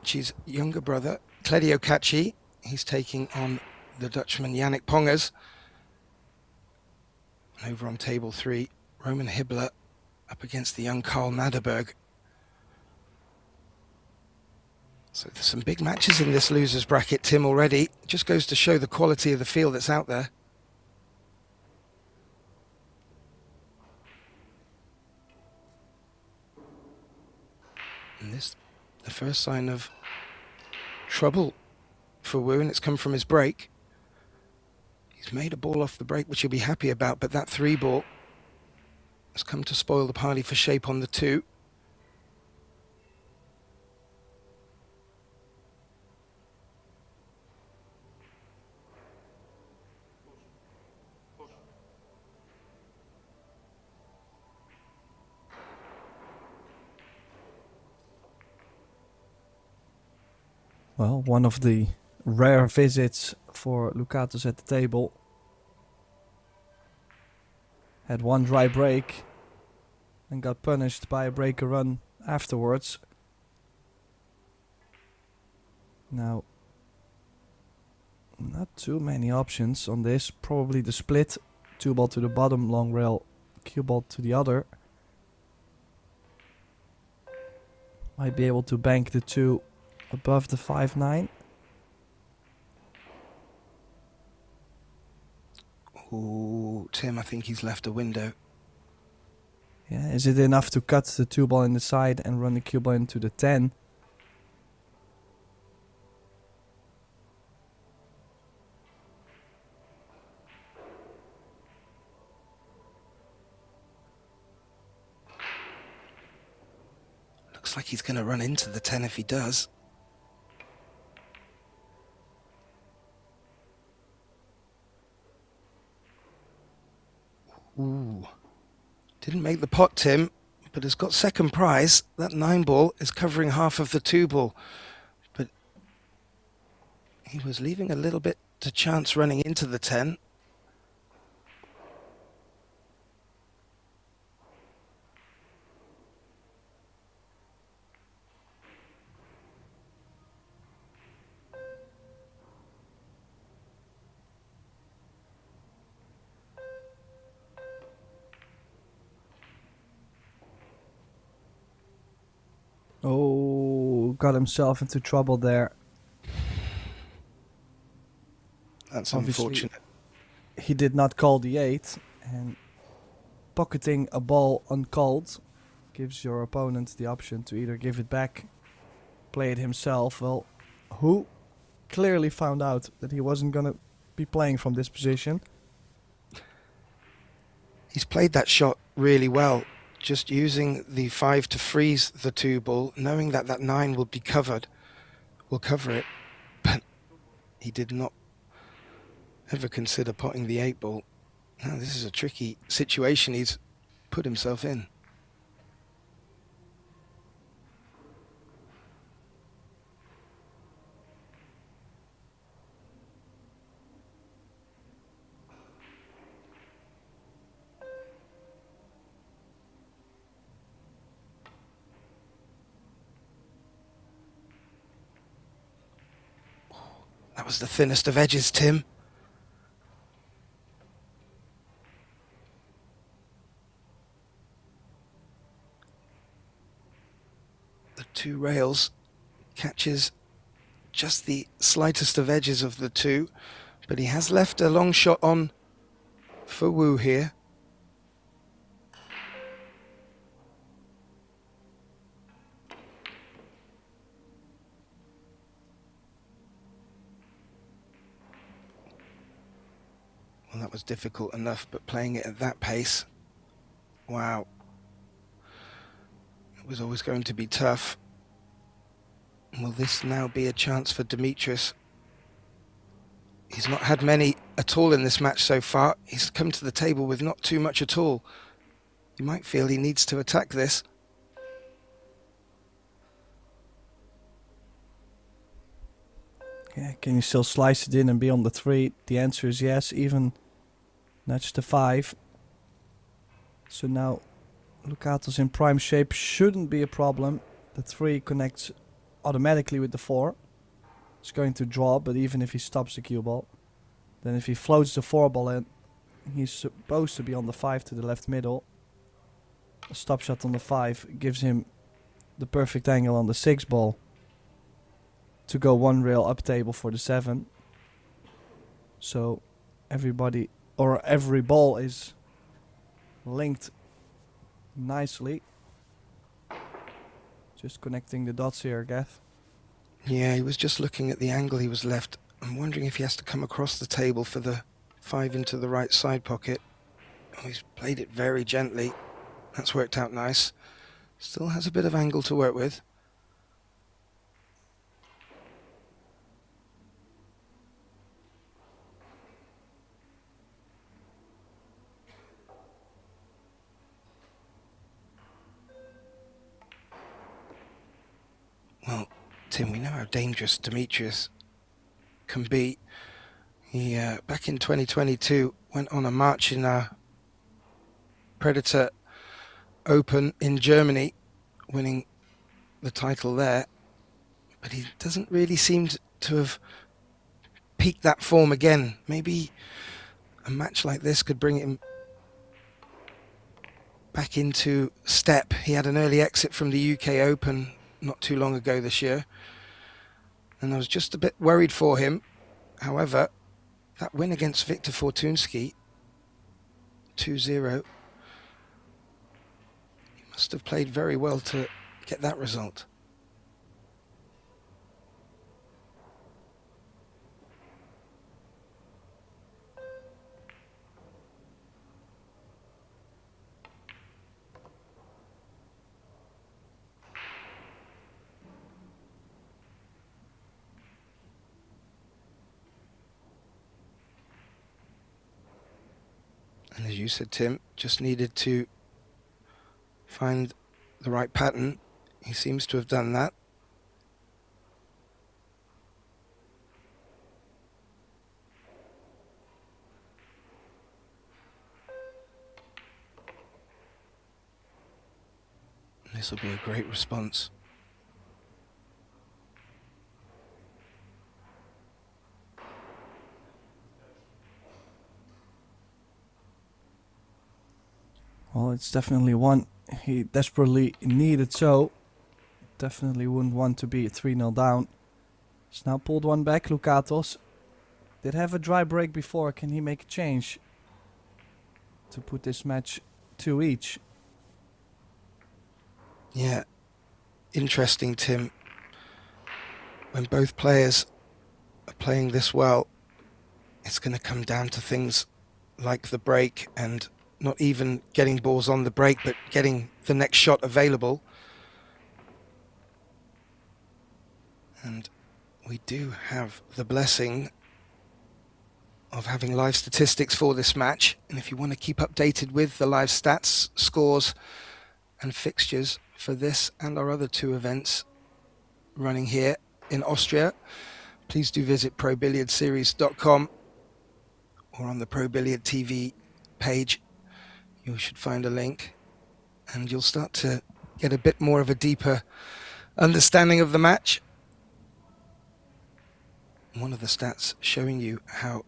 Kachi's younger brother, Claudio Kachi. He's taking on the Dutchman Yannick Pongers. And over on table 3, Roman Hibbler up against the young Karl Naderberg. So there's some big matches in this losers bracket, Tim, already. It just goes to show the quality of the field that's out there. And this, the first sign of trouble for Wu, and it's come from his break. He's made a ball off the break, which he'll be happy about, but that 3 ball has come to spoil the party for shape on the 2. Well, one of the rare visits for Lucatus at the table. Had one dry break and got punished by a breaker run afterwards. Now, not too many options on this. Probably the split. 2 ball to the bottom, long rail, cue ball to the other. Might be able to bank the 2 above the 5-9. Ooh, Tim, I think he's left a window. Yeah, is it enough to cut the 2 ball in the side and run the cue ball into the 10? Looks like he's going to run into the 10 if he does. Ooh. Didn't make the pot, Tim, but has got second prize. That 9 ball is covering half of the 2 ball. But he was leaving a little bit to chance running into the 10. Oh, got himself into trouble there. That's Obviously, unfortunate. he did not call the 8, and pocketing a ball uncalled gives your opponent the option to either give it back, play it himself. Well, who clearly found out that he wasn't going to be playing from this position. He's played that shot really well, just using the 5 to freeze the 2 ball, knowing that that 9 will be covered, will cover it, but he did not ever consider potting the 8 ball. Now this is a tricky situation he's put himself in. That was the thinnest of edges, Tim. The 2 rails catches just the slightest of edges of the 2, but he has left a long shot on for Wu here. Well, that was difficult enough, but playing it at that pace, wow. It was always going to be tough. Will this now be a chance for Demetrius? He's not had many at all in this match so far. He's come to the table with not too much at all. You might feel he needs to attack this. Yeah, can you still slice it in and be on the 3? The answer is yes, even nudge the 5. So now Lucatus in prime shape shouldn't be a problem. The 3 connects automatically with the 4. It's going to draw, but even if he stops the cue ball, then if he floats the 4 ball in, he's supposed to be on the 5 to the left middle. A stop shot on the 5 gives him the perfect angle on the 6 ball to go 1 rail up table for the 7. So everybody, or every ball is linked nicely. Just connecting the dots here, Gath. Yeah, he was just looking at the angle he was left. I'm wondering if he has to come across the table for the 5 into the right side pocket. Oh, he's played it very gently. That's worked out nice. Still has a bit of angle to work with. Well, Tim, we know how dangerous Demetrius can be. He, back in 2022, went on a march in a Predator Open in Germany, winning the title there. But he doesn't really seem to have peaked that form again. Maybe a match like this could bring him back into step. He had an early exit from the UK Open not too long ago this year, and I was just a bit worried for him. However, that win against Viktor Fortunsky, 2-0, he must have played very well to get that result. And as you said, Tim, just needed to find the right pattern. He seems to have done that. This will be a great response. Well, it's definitely one he desperately needed, so definitely wouldn't want to be 3-0 down. He's now pulled one back. Lukatos did have a dry break before. Can he make a change to put this match 2 each? Yeah, interesting, Tim. When both players are playing this well, it's going to come down to things like the break, and not even getting balls on the break, but getting the next shot available. And we do have the blessing of having live statistics for this match. And if you want to keep updated with the live stats, scores and fixtures for this and our other 2 events running here in Austria, please do visit ProBilliardSeries.com or on the Pro Billiard TV page. You should find a link and you'll start to get a bit more of a deeper understanding of the match. One of the stats showing you how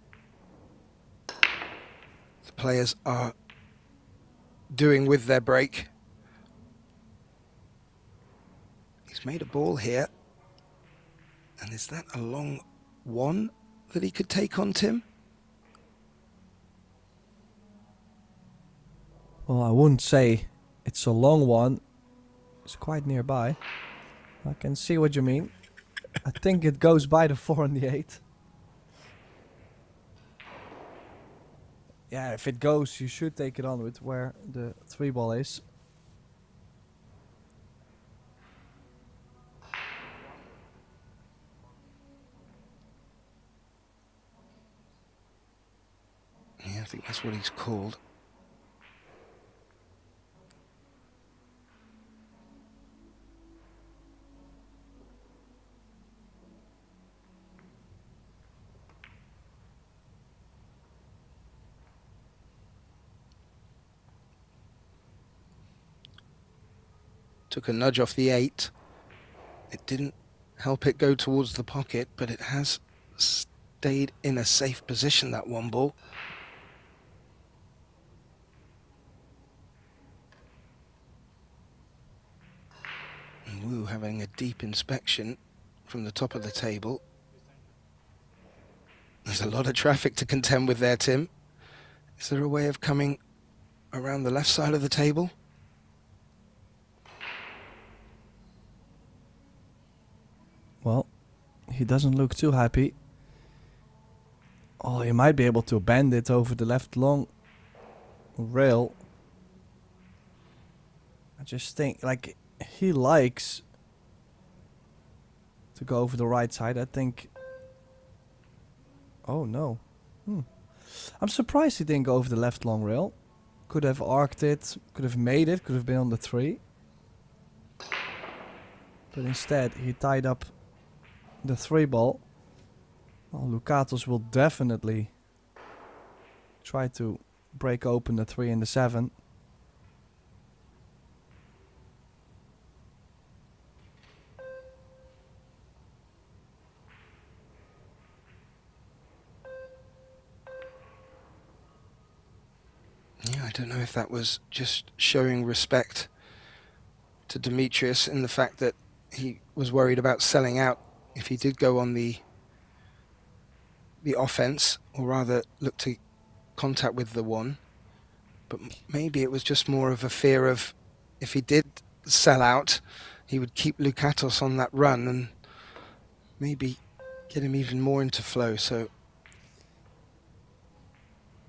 the players are doing with their break. He's made a ball here. And is that a long 1 that he could take on, Tim? Well, I wouldn't say it's a long one. It's quite nearby. I can see what you mean. I think it goes by the 4 and the 8. Yeah, if it goes, you should take it on with where the 3 ball is. Yeah, I think that's what he's called. Took a nudge off the 8. It didn't help it go towards the pocket, but it has stayed in a safe position, that one ball. And Wu having a deep inspection from the top of the table. There's a lot of traffic to contend with there, Tim. Is there a way of coming around the left side of the table? Well, he doesn't look too happy. Oh, he might be able to bend it over the left long rail. I just think, like, he likes to go over the right side. I think... Oh, no. I'm surprised he didn't go over the left long rail. Could have arced it, could have made it, could have been on the 3. But instead, he tied up the 3 ball. Well, Lucatos will definitely try to break open the 3 and the 7. Yeah, I don't know if that was just showing respect to Demetrius in the fact that he was worried about selling out if he did go on the offense, or rather look to contact with the 1. But maybe it was just more of a fear of, if he did sell out, he would keep Lucatos on that run and maybe get him even more into flow. So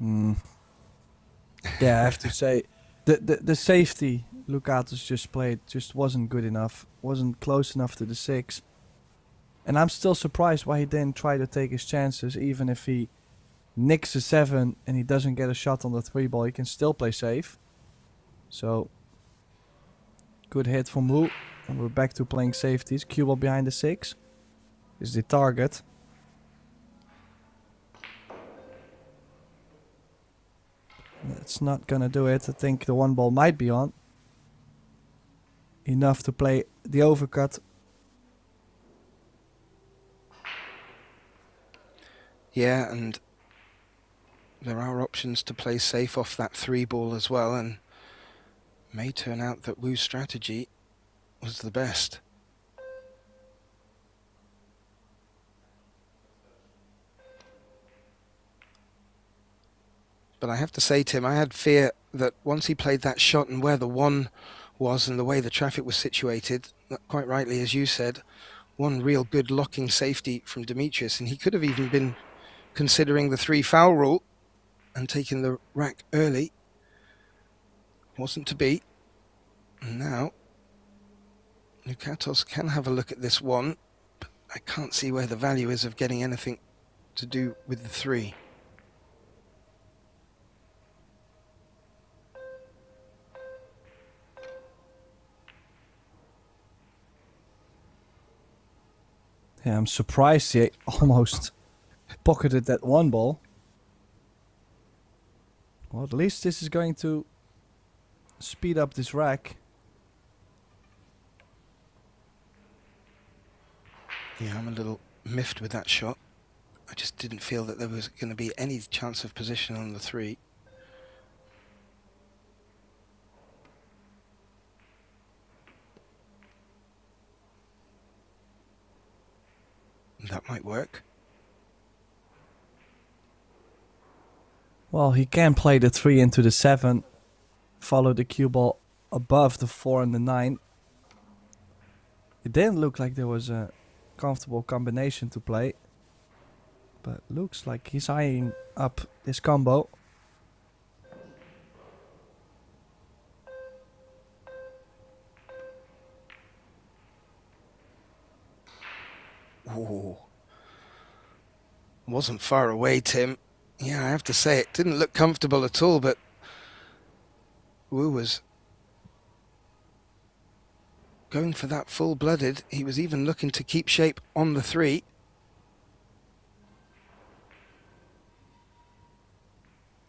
yeah, I have to say, the safety Lucatos just played just wasn't good enough. Wasn't close enough to the 6. And I'm still surprised why he didn't try to take his chances. Even if he nicks a 7 and he doesn't get a shot on the 3 ball, he can still play safe. So, good hit from Wu. And we're back to playing safeties. Cue ball behind the 6 is the target. That's not gonna do it. I think the 1 ball might be on. Enough to play the overcut. yeah, and there are options to play safe off that 3 ball as well, and may turn out that Wu's strategy was the best. But I have to say, Tim, I had fear that once he played that shot and where the 1 was and the way the traffic was situated, quite rightly, as you said, one real good locking safety from Demetrius, and he could have even been considering the 3 foul rule and taking the rack early. Wasn't to be. And now Lucatos can have a look at this 1, but I can't see where the value is of getting anything to do with the 3. Yeah, I'm surprised he almost pocketed that 1 ball. Well, at least this is going to speed up this rack. Yeah, I'm a little miffed with that shot. I just didn't feel that there was going to be any chance of position on the 3. That might work. Well, he can play the 3 into the 7, follow the cue ball above the 4 and the 9. It didn't look like there was a comfortable combination to play, but looks like he's eyeing up this combo. Ooh. Wasn't far away, Tim. Yeah, I have to say, it didn't look comfortable at all, but Wu was going for that full-blooded. He was even looking to keep shape on the 3.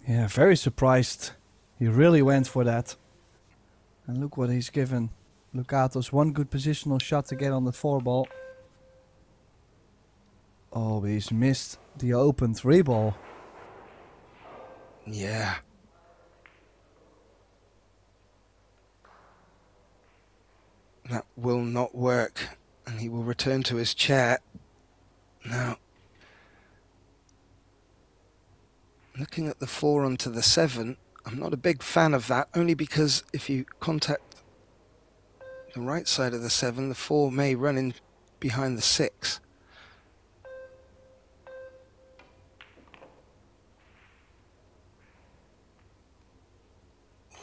Yeah, very surprised. He really went for that. And look what he's given Lucatos. 1 good positional shot to get on the 4 ball. Oh, he's missed the open 3 ball. Yeah. That will not work, and he will return to his chair. Now, looking at the 4 onto the 7, I'm not a big fan of that, only because if you contact the right side of the 7, the 4 may run in behind the 6.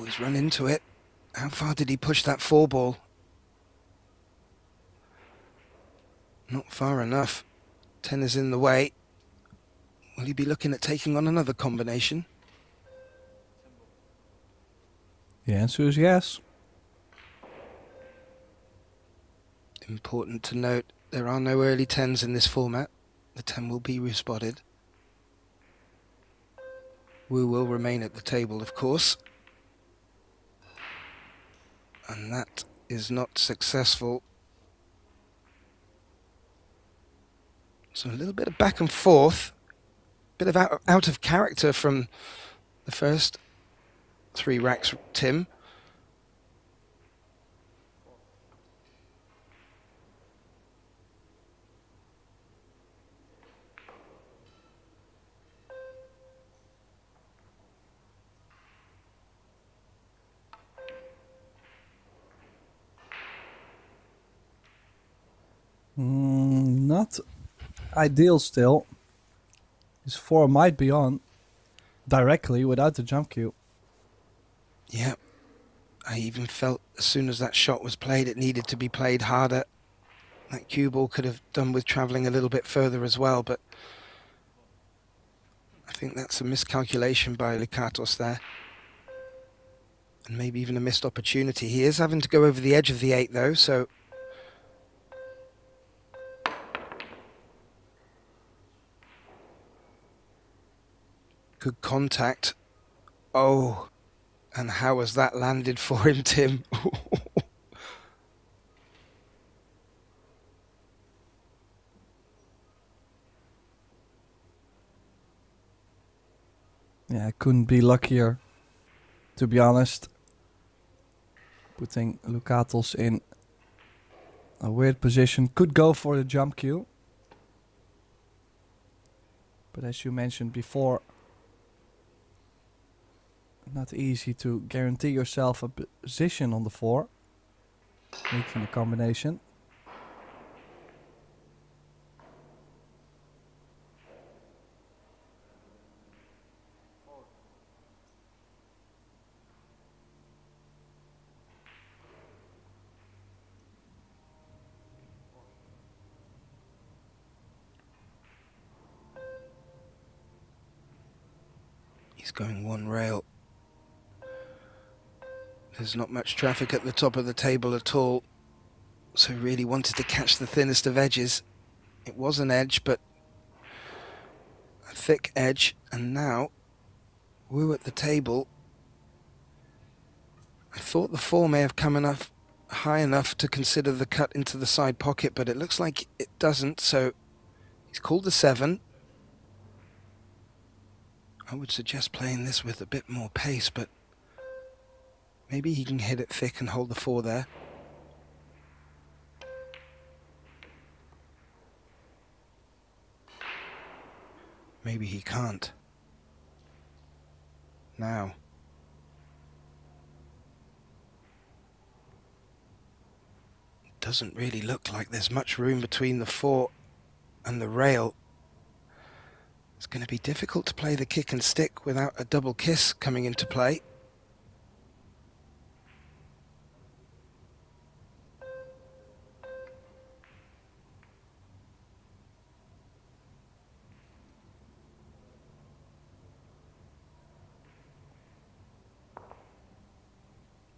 Oh, he's run into it. How far did he push that 4 ball? Not far enough. 10 is in the way. Will he be looking at taking on another combination? The answer is yes. Important to note, there are no early 10s in this format. The 10 will be respotted. Wu will remain at the table, of course. And that is not successful. So a little bit of back and forth. Bit of out of character from the first 3 racks, Tim. Not ideal still. His 4 might be on directly without the jump cue. Yeah, I even felt as soon as that shot was played, it needed to be played harder. That cue ball could have done with travelling a little bit further as well, but I think that's a miscalculation by Likatos there. And maybe even a missed opportunity. He is having to go over the edge of the 8 though, so... Good contact. Oh, and how has that landed for him, Tim? Yeah, I couldn't be luckier, to be honest. Putting Lukatos in a weird position. Could go for the jump cue. But as you mentioned before, not easy to guarantee yourself a position on the 4. Making a combination. He's going 1 rail. There's not much traffic at the top of the table at all, so really wanted to catch the thinnest of edges. It was an edge, but a thick edge, and now Wu at the table. I thought the 4 may have come enough high enough to consider the cut into the side pocket, but it looks like it doesn't, so he's called the 7. I would suggest playing this with a bit more pace, but maybe he can hit it thick and hold the 4 there. Maybe he can't. Now. It doesn't really look like there's much room between the 4 and the rail. It's going to be difficult to play the kick and stick without a double kiss coming into play.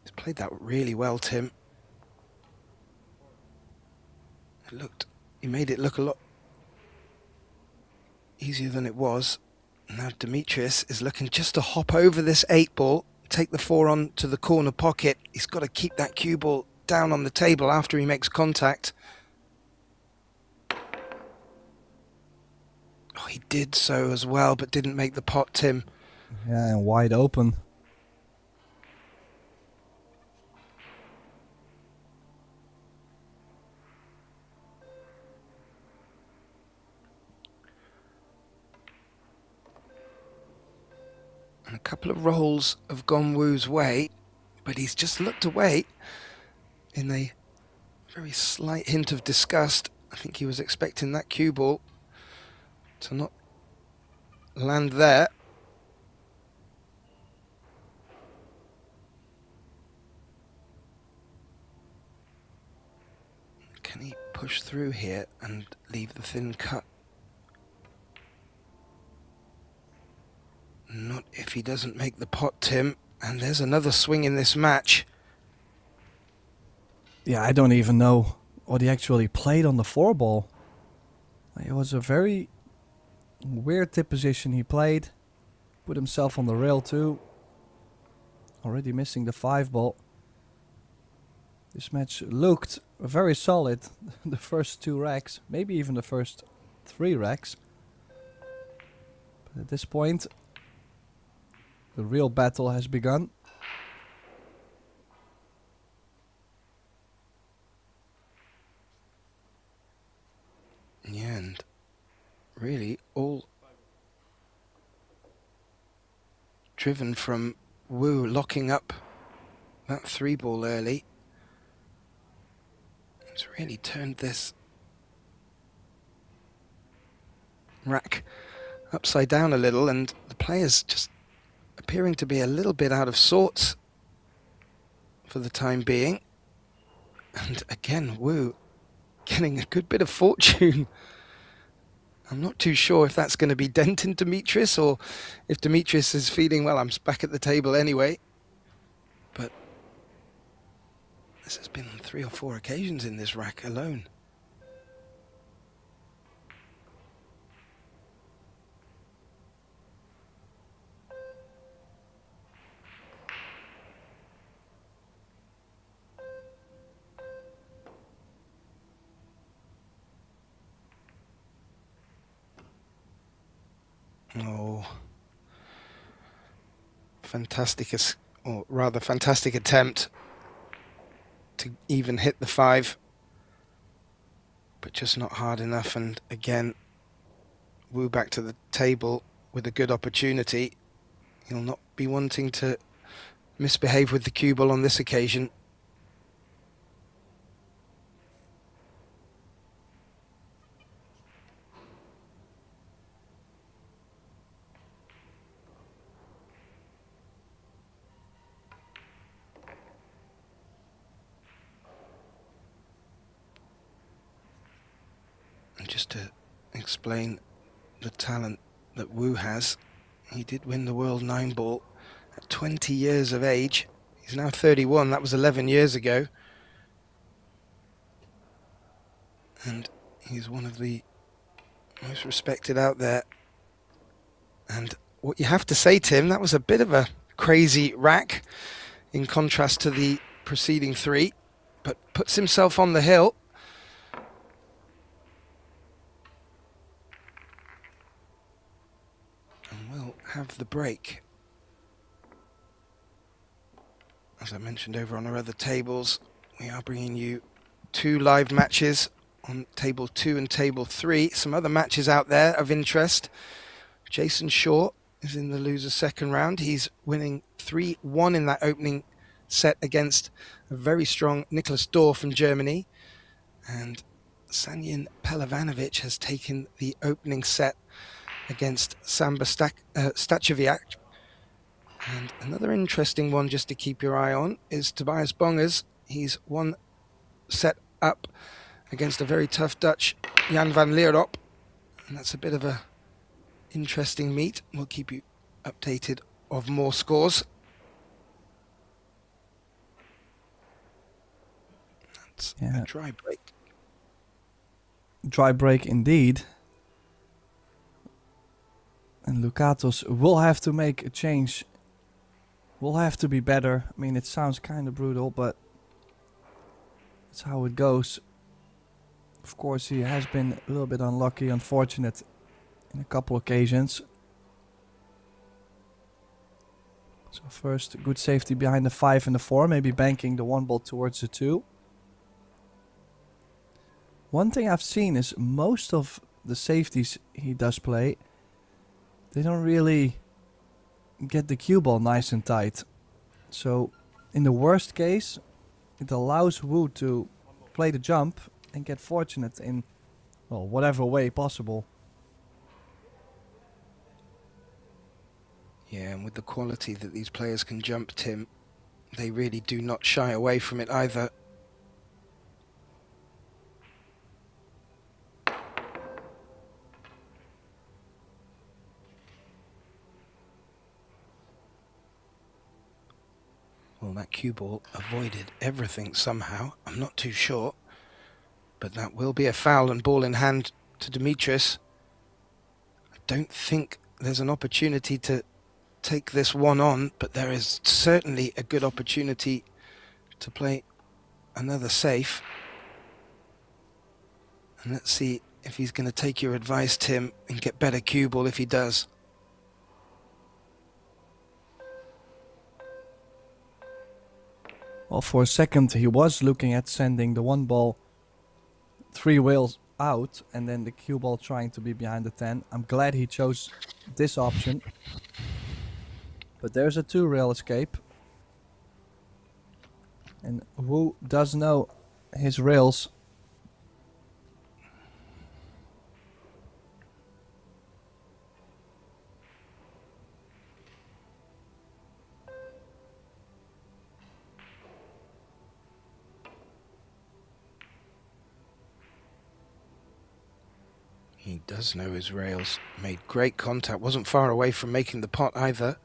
He's played that really well, Tim. He made it look a lot easier than it was. Now Demetrius is looking just to hop over this 8 ball, take the 4 on to the corner pocket. He's got to keep that cue ball down on the table after he makes contact. he did so as well, but didn't make the pot, Tim. Yeah, and wide open. And a couple of rolls have gone Wu's way, but he's just looked away in a very slight hint of disgust. I think he was expecting that cue ball to not land there. Can he push through here and leave the thin cut? Not if he doesn't make the pot, Tim. And there's another swing in this match. Yeah, I don't even know what he actually played on the 4-ball. It was a very weird tip position he played. Put himself on the rail too. Already missing the 5-ball. This match looked very solid. The first 2 racks, maybe even the first 3 racks. But at this point, the real battle has begun. Yeah, and really all driven from Wu locking up that 3-ball early. It's really turned this rack upside down a little, and the players just appearing to be a little bit out of sorts for the time being. And again, Wu getting a good bit of fortune. I'm not too sure if that's going to be denting Demetrius, or if Demetrius is feeling, well, I'm back at the table anyway. But this has been on 3 or 4 occasions in this rack alone. Oh, fantastic, or rather fantastic attempt to even hit the 5, but just not hard enough. And again, Wu back to the table with a good opportunity. He'll not be wanting to misbehave with the cue ball on this occasion. And just to explain the talent that Wu has, he did win the World 9-ball at 20 years of age. He's now 31, that was 11 years ago. And he's one of the most respected out there. And what you have to say, Tim, that was a bit of a crazy rack in contrast to the preceding 3, but puts himself on the hill. Have the break. As I mentioned over on our other tables, we are bringing you 2 live matches on table 2 and table 3. Some other matches out there of interest. Jason Shaw is in the loser's second round. He's winning 3-1 in that opening set against a very strong Nicholas Dorr from Germany. And Sanyin Pelavanovic has taken the opening set against Samba Stachowiak. And another interesting one just to keep your eye on is Tobias Bongers. He's 1 set up against a very tough Dutch Jan van Leerop. And that's a bit of a interesting meet. We'll keep you updated of more scores. That's a dry break. Dry break indeed. And Lucatos will have to make a change. Will have to be better. I mean, it sounds kind of brutal, but that's how it goes. Of course, he has been a little bit unlucky, unfortunate in a couple occasions. So first, good safety behind the 5 and the 4, maybe banking the 1 ball towards the 2. One thing I've seen is most of the safeties he does play, they don't really get the cue ball nice and tight. So in the worst case, it allows Wu to play the jump and get fortunate in, well, whatever way possible. Yeah, and with the quality that these players can jump, Tim, they really do not shy away from it either. Well, that cue ball avoided everything somehow. I'm not too sure. But that will be a foul and ball in hand to Dimitris. I don't think there's an opportunity to take this one on, but there is certainly a good opportunity to play another safe. And let's see if he's going to take your advice, Tim, and get better cue ball if he does. Well, for a second he was looking at sending the 1 ball 3 rails out and then the cue ball trying to be behind the 10. I'm glad he chose this option. But there's a 2 rail escape. And Wu does know his rails. He does know his rails. Made great contact. Wasn't far away from making the pot either.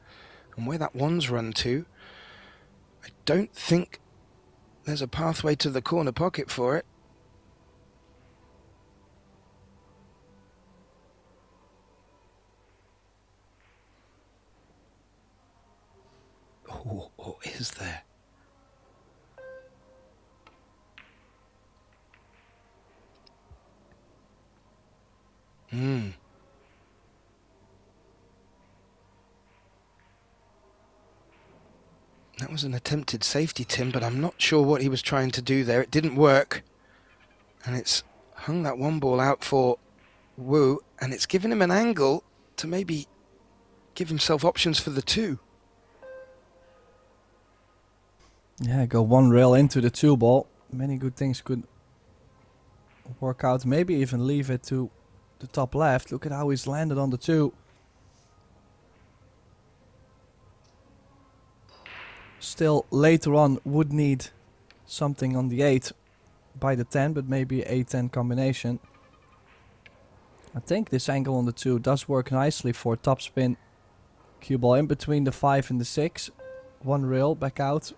And where that 1's run to, I don't think there's a pathway to the corner pocket for it. Oh, or is there? That was an attempted safety, Tim, but I'm not sure what he was trying to do there. It didn't work. And it's hung that 1 ball out for Wu, and it's given him an angle to maybe give himself options for the 2. Yeah, go 1 rail into the 2 ball. Many good things could work out. Maybe even leave it to the top left. Look at how he's landed on the 2. Still, later on, would need something on the 8 by the 10, but maybe 8-10 combination. I think this angle on the 2 does work nicely for topspin. Cue ball in between the 5 and the 6. 1 rail, back out.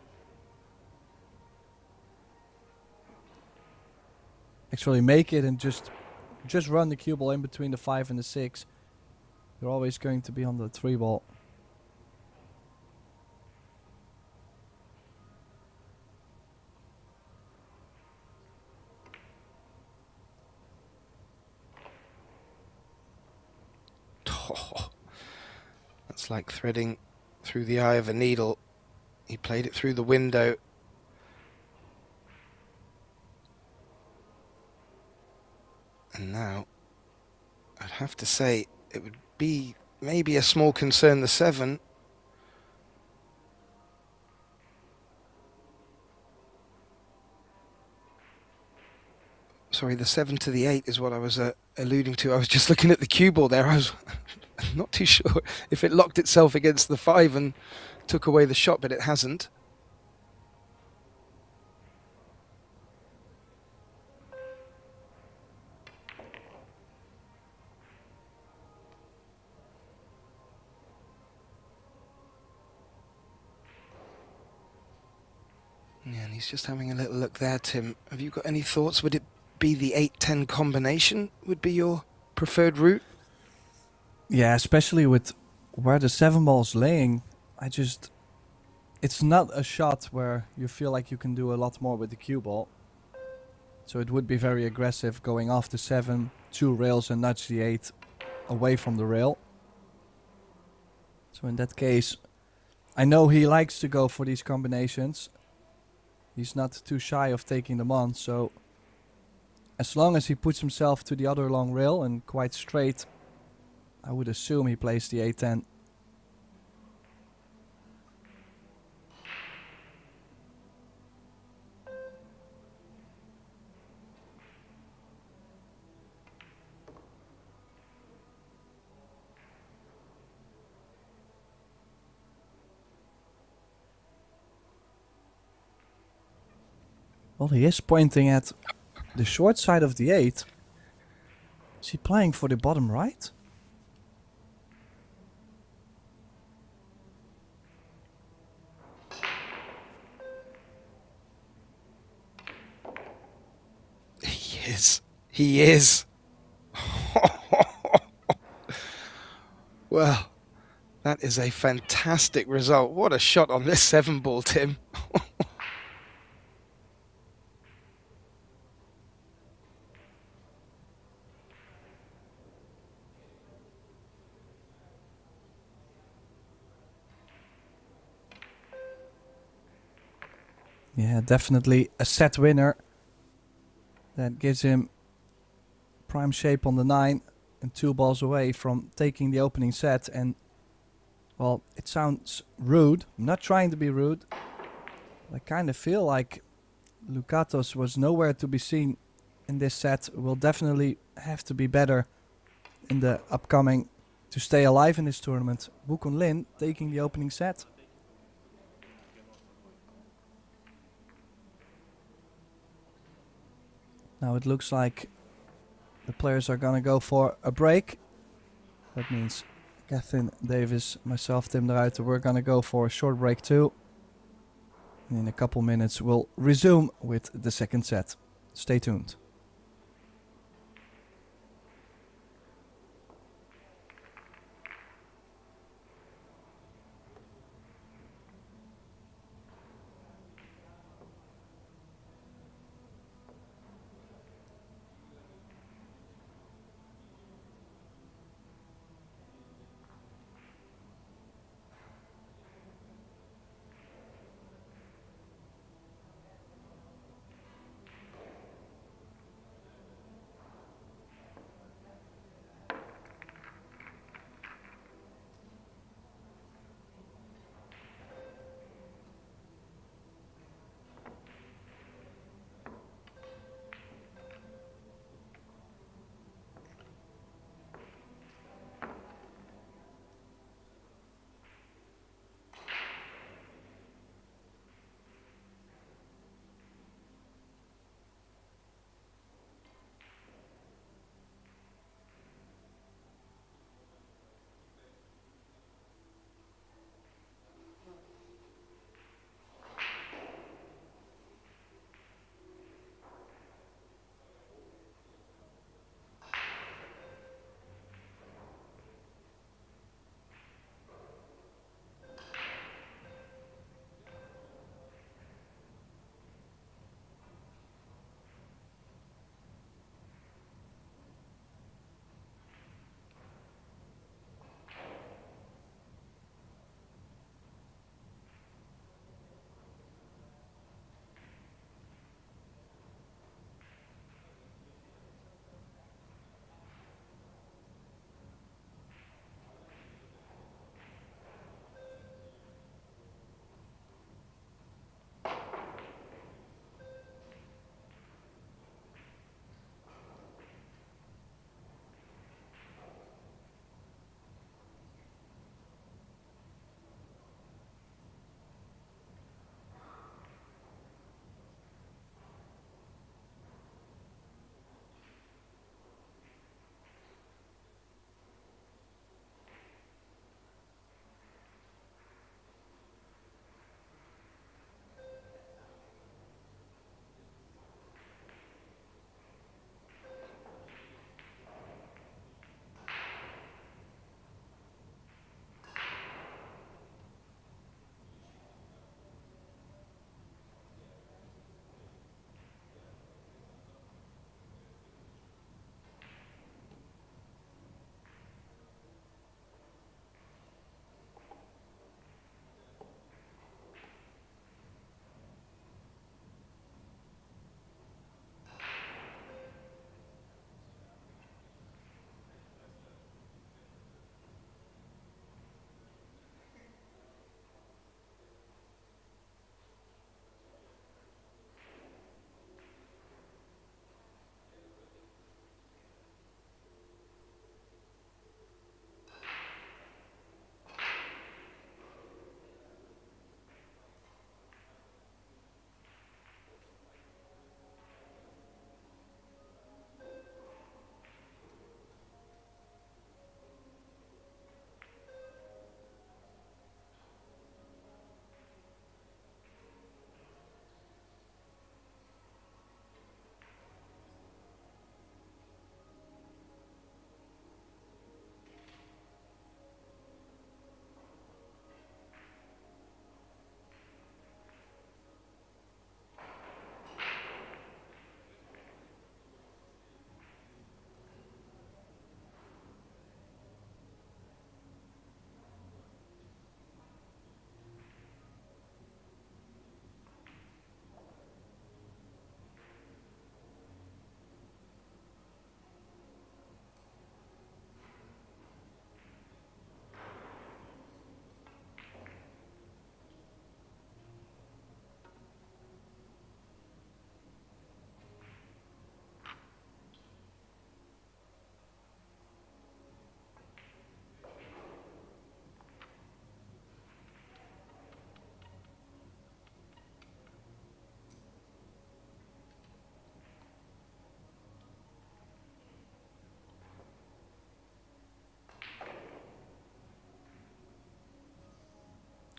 Actually make it and just run the cue ball in between the 5 and the 6. You're always going to be on the 3 ball. Oh, that's like threading through the eye of a needle. He played it through the window. And now, I'd have to say, it would be maybe a small concern, the 7. Sorry, the 7 to the 8 is what I was alluding to. I was just looking at the cue ball there. I was not too sure if it locked itself against the 5 and took away the shot, but it hasn't. Yeah, and he's just having a little look there, Tim. Have you got any thoughts? Would it be the 8-10 combination would be your preferred route? Yeah, especially with where the 7 ball's laying. It's not a shot where you feel like you can do a lot more with the cue ball. So it would be very aggressive going off the 7, 2 rails and nudge the 8. away from the rail. So in that case, I know he likes to go for these combinations. He's not too shy of taking them on, so as long as he puts himself to the other long rail and quite straight, I would assume he plays the A10. Well, he is pointing at the short side of the 8. Is he playing for the bottom right? He is. He is. Well, that is a fantastic result. What a shot on this 7 ball, Tim. Yeah, definitely a set winner. That gives him prime shape on the 9 and 2 balls away from taking the opening set. And, well, it sounds rude. I'm not trying to be rude. I kind of feel like Lukatos was nowhere to be seen in this set. Will definitely have to be better in the upcoming to stay alive in this tournament. Wukong Lin taking the opening set. Now it looks like the players are gonna go for a break. That means Catherine Davis, myself, Tim de Ruiter, we're gonna go for a short break too. And in a couple minutes we'll resume with the second set. Stay tuned.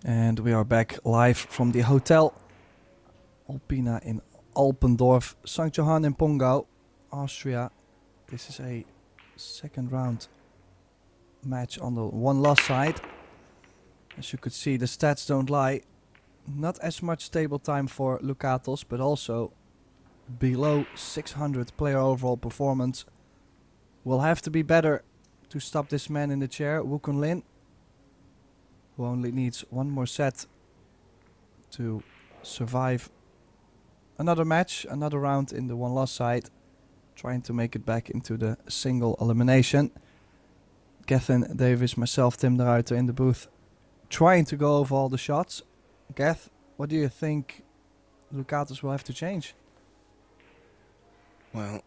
And we are back live from the hotel Alpina in Alpendorf, St. Johann in Pongau, Austria. This is a second round match on the one loss side. As you could see, the stats don't lie. Not as much table time for Lucatos, but also below 600 player overall performance. Will have to be better to stop this man in the chair, Wukong Lin, who only needs one more set to survive another match, another round in the one loss side, trying to make it back into the single elimination. Gethin Davis, myself, Tim de Ruiter in the booth, trying to go over all the shots. Geth, what do you think Lucatos will have to change? Well,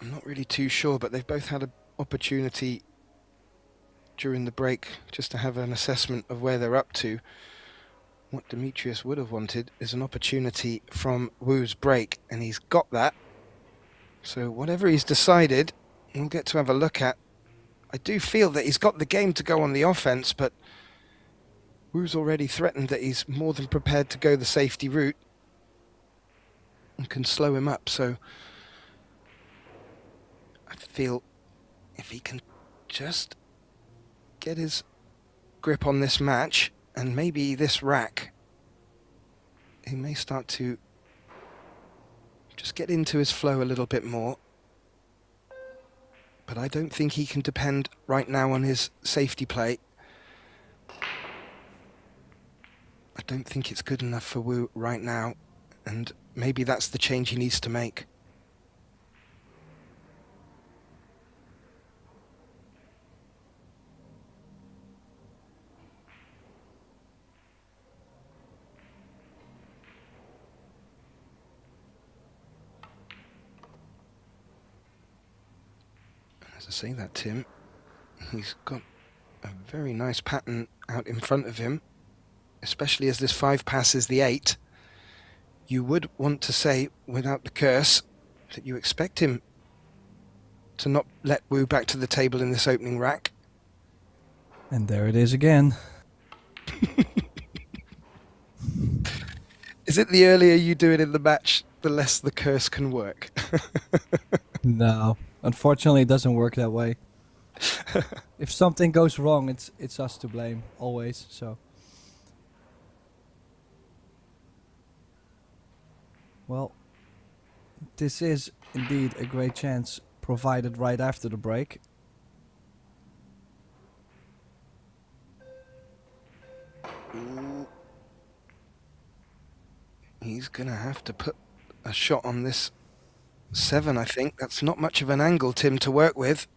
I'm not really too sure, but they've both had an opportunity during the break just to have an assessment of where they're up to. What Demetrius would have wanted is an opportunity from Wu's break, and he's got that. So whatever he's decided, we'll get to have a look at. I do feel that he's got the game to go on the offense, but Wu's already threatened that he's more than prepared to go the safety route and can slow him up. So I feel if he can just get his grip on this match and maybe this rack, he may start to just get into his flow a little bit more. But I don't think he can depend right now on his safety play. I don't think it's good enough for Wu right now, and maybe that's the change he needs to make. As I say that, Tim, he's got a very nice pattern out in front of him, especially as this 5 passes the 8. You would want to say, without the curse, that you expect him to not let Wu back to the table in this opening rack. And there it is again. Is it the earlier you do it in the match, the less the curse can work? No, unfortunately it doesn't work that way. If something goes wrong, it's us to blame, always, so. Well, this is indeed a great chance provided right after the break. Ooh. He's going to have to put a shot on this 7, I think. That's not much of an angle, Tim, to work with.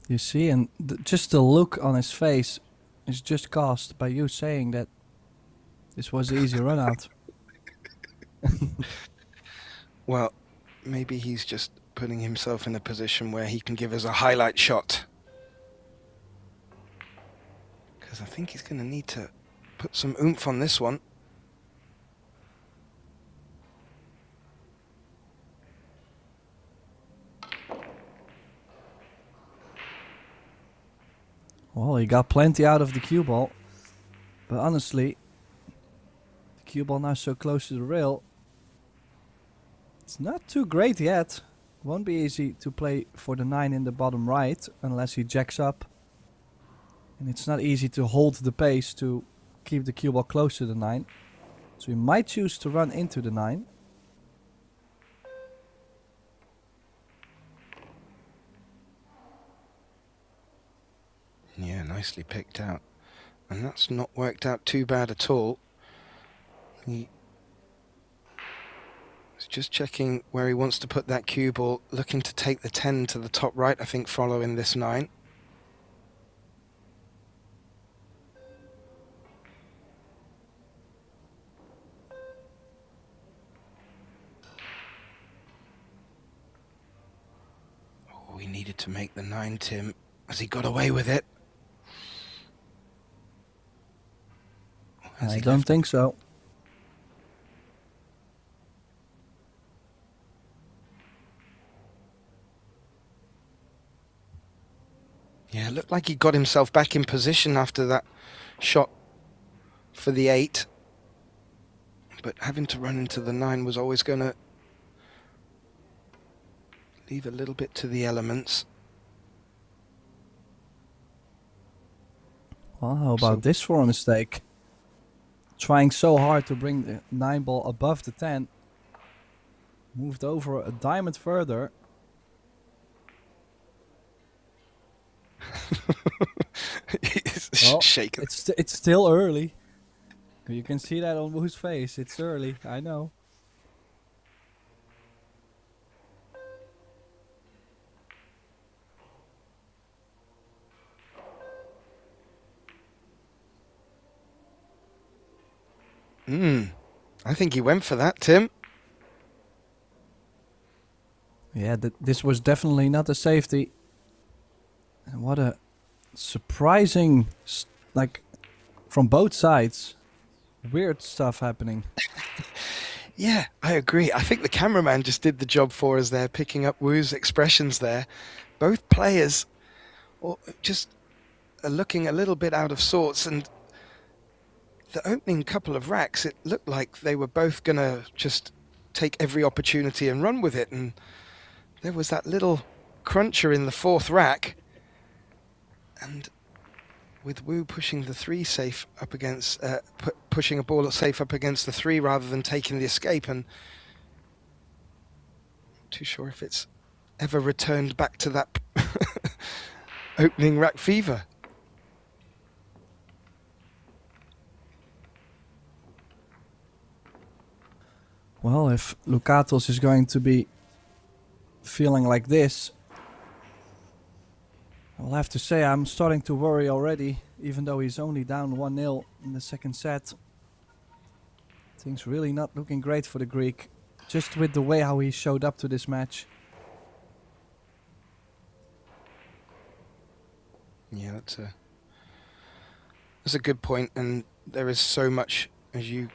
You see, and just the look on his face is just caused by you saying that this was the easy run out. Well, maybe he's just putting himself in a position where he can give us a highlight shot. Because I think he's going to need to put some oomph on this one. Well, he got plenty out of the cue ball. But honestly, the cue ball now so close to the rail, it's not too great yet. Won't be easy to play for the 9 in the bottom right unless he jacks up. And it's not easy to hold the pace to keep the cue ball close to the 9. So he might choose to run into the 9. Yeah, nicely picked out. And that's not worked out too bad at all. He is just checking where he wants to put that cue ball, looking to take the 10 to the top right, I think, following this 9. Oh, he needed to make the 9, Tim. Has he got away with it? I don't think so. Yeah, it looked like he got himself back in position after that shot for the 8. But having to run into the 9 was always going to leave a little bit to the elements. Well, how about this for a mistake? Trying so hard to bring the 9 ball above the 10. Moved over a diamond further. It's shaken. It's still early. You can see that on Wu's face. It's early, I know. I think he went for that, Tim. Yeah, this was definitely not a safety. And what a surprising, like, from both sides, weird stuff happening. Yeah, I agree. I think the cameraman just did the job for us there, picking up Wu's expressions there. Both players just are looking a little bit out of sorts, and the opening couple of racks, it looked like they were both going to just take every opportunity and run with it, and there was that little cruncher in the 4th rack, and with Wu pushing the 3 safe up against, pushing a ball safe up against the 3 rather than taking the escape, and not too sure if it's ever returned back to that opening rack fever. Well, if Lucatos is going to be feeling like this, I'll have to say I'm starting to worry already, even though he's only down 1-0 in the second set. Things really not looking great for the Greek, just with the way how he showed up to this match. Yeah, that's a good point, and there is so much, as you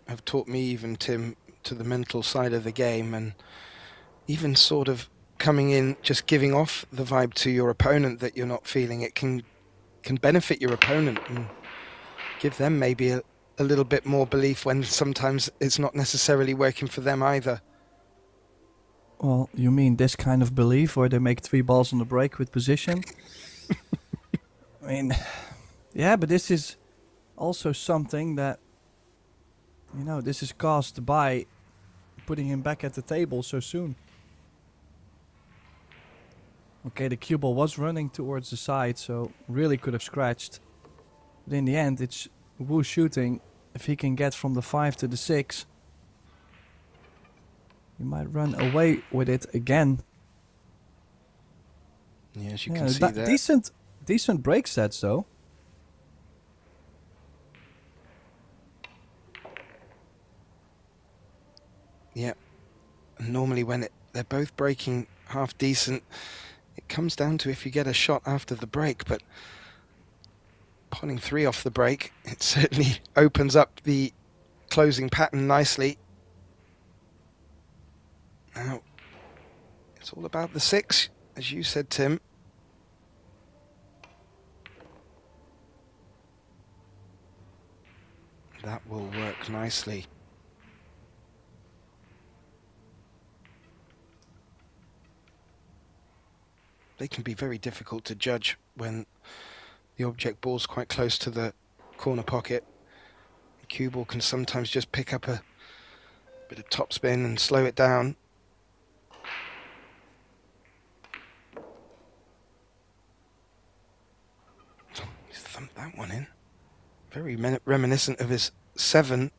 have taught me even, Tim, to the mental side of the game, and even sort of coming in, just giving off the vibe to your opponent that you're not feeling. It can benefit your opponent and give them maybe a little bit more belief when sometimes it's not necessarily working for them either. Well, you mean this kind of belief where they make 3 balls on the break with position? I mean, yeah, but this is also something that, you know, this is caused by putting him back at the table so soon. Okay, the cue ball was running towards the side, so really could have scratched. But in the end, it's Wu shooting. If he can get from the 5 to the 6, he might run away with it again. Yeah, as you can see there. Decent break sets, though. Yeah, normally when they're both breaking half decent, it comes down to if you get a shot after the break, but potting 3 off the break, it certainly opens up the closing pattern nicely. Now, it's all about the 6, as you said, Tim. That will work nicely. They can be very difficult to judge when the object ball's quite close to the corner pocket. The cue ball can sometimes just pick up a bit of topspin and slow it down. He's thumped that one in. Very reminiscent of his 7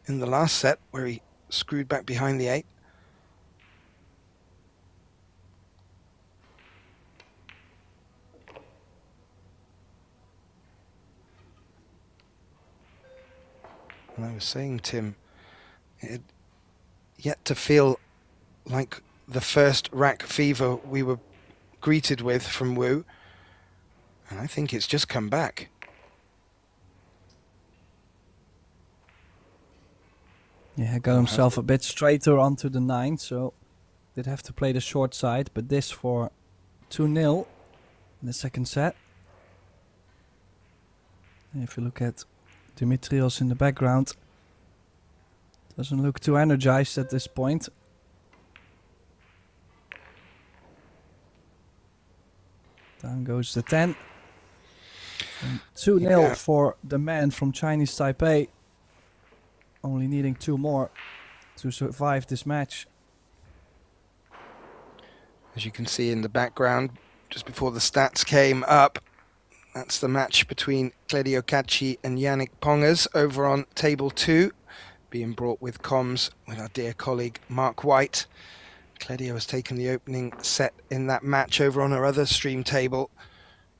in the last set, where he screwed back behind the 8. And I was saying, Tim, it had yet to feel like the first rack fever we were greeted with from Wu. And I think it's just come back. Yeah, got himself a bit straighter onto the 9, so did have to play the short side, but this for 2-0 in the second set. If you look at Dimitrios in the background, doesn't look too energized at this point. Down goes the 10. And 2-0 for the man from Chinese Taipei. Only needing 2 more to survive this match. As you can see in the background, just before the stats came up, that's the match between Cledio Cacci and Yannick Pongers over on table 2, being brought with comms with our dear colleague Mark White. Cledio has taken the opening set in that match over on our other stream table.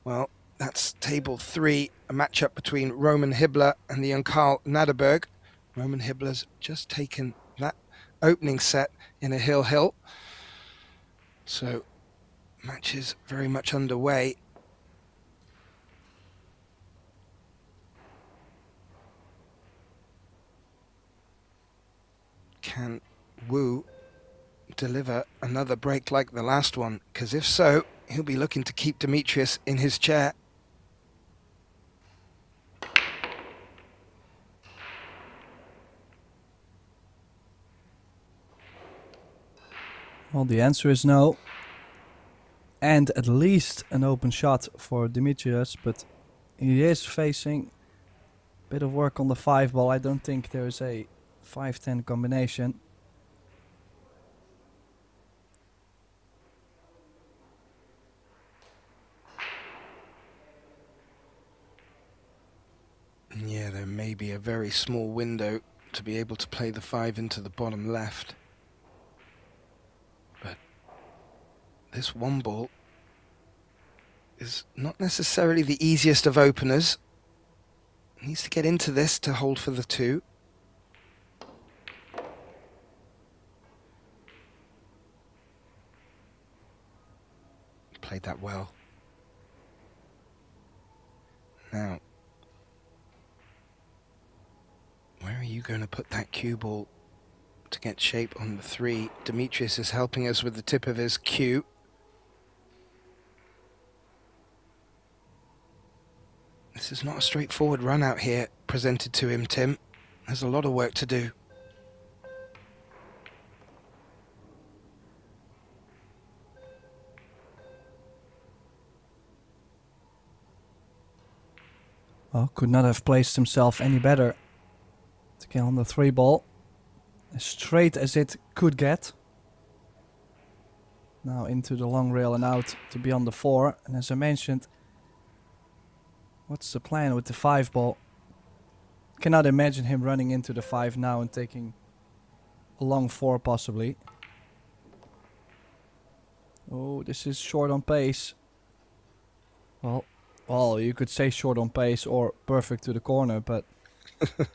Well, that's table 3, a matchup between Roman Hibbler and the young Karl Naderberg. Roman Hibbler's just taken that opening set in a hill. So, match is very much underway. Can Wu deliver another break like the last one? Because if so, he'll be looking to keep Demetrius in his chair. Well, the answer is no. And at least an open shot for Dimitrios, but he is facing a bit of work on the 5 ball. I don't think there's a 5-10 combination. Yeah, there may be a very small window to be able to play the 5 into the bottom left. But this 1 ball is not necessarily the easiest of openers. Needs to get into this to hold for the 2. Played that well. Now, where are you going to put that cue ball to get shape on the 3? Demetrius is helping us with the tip of his cue. This is not a straightforward run out here presented to him, Tim. There's a lot of work to do. Well, could not have placed himself any better to get on the 3 ball. As straight as it could get. Now into the long rail and out to be on the 4. And as I mentioned, what's the plan with the 5 ball? Cannot imagine him running into the 5 now and taking a long 4 possibly. Oh, this is short on pace. Well, you could say short on pace or perfect to the corner, but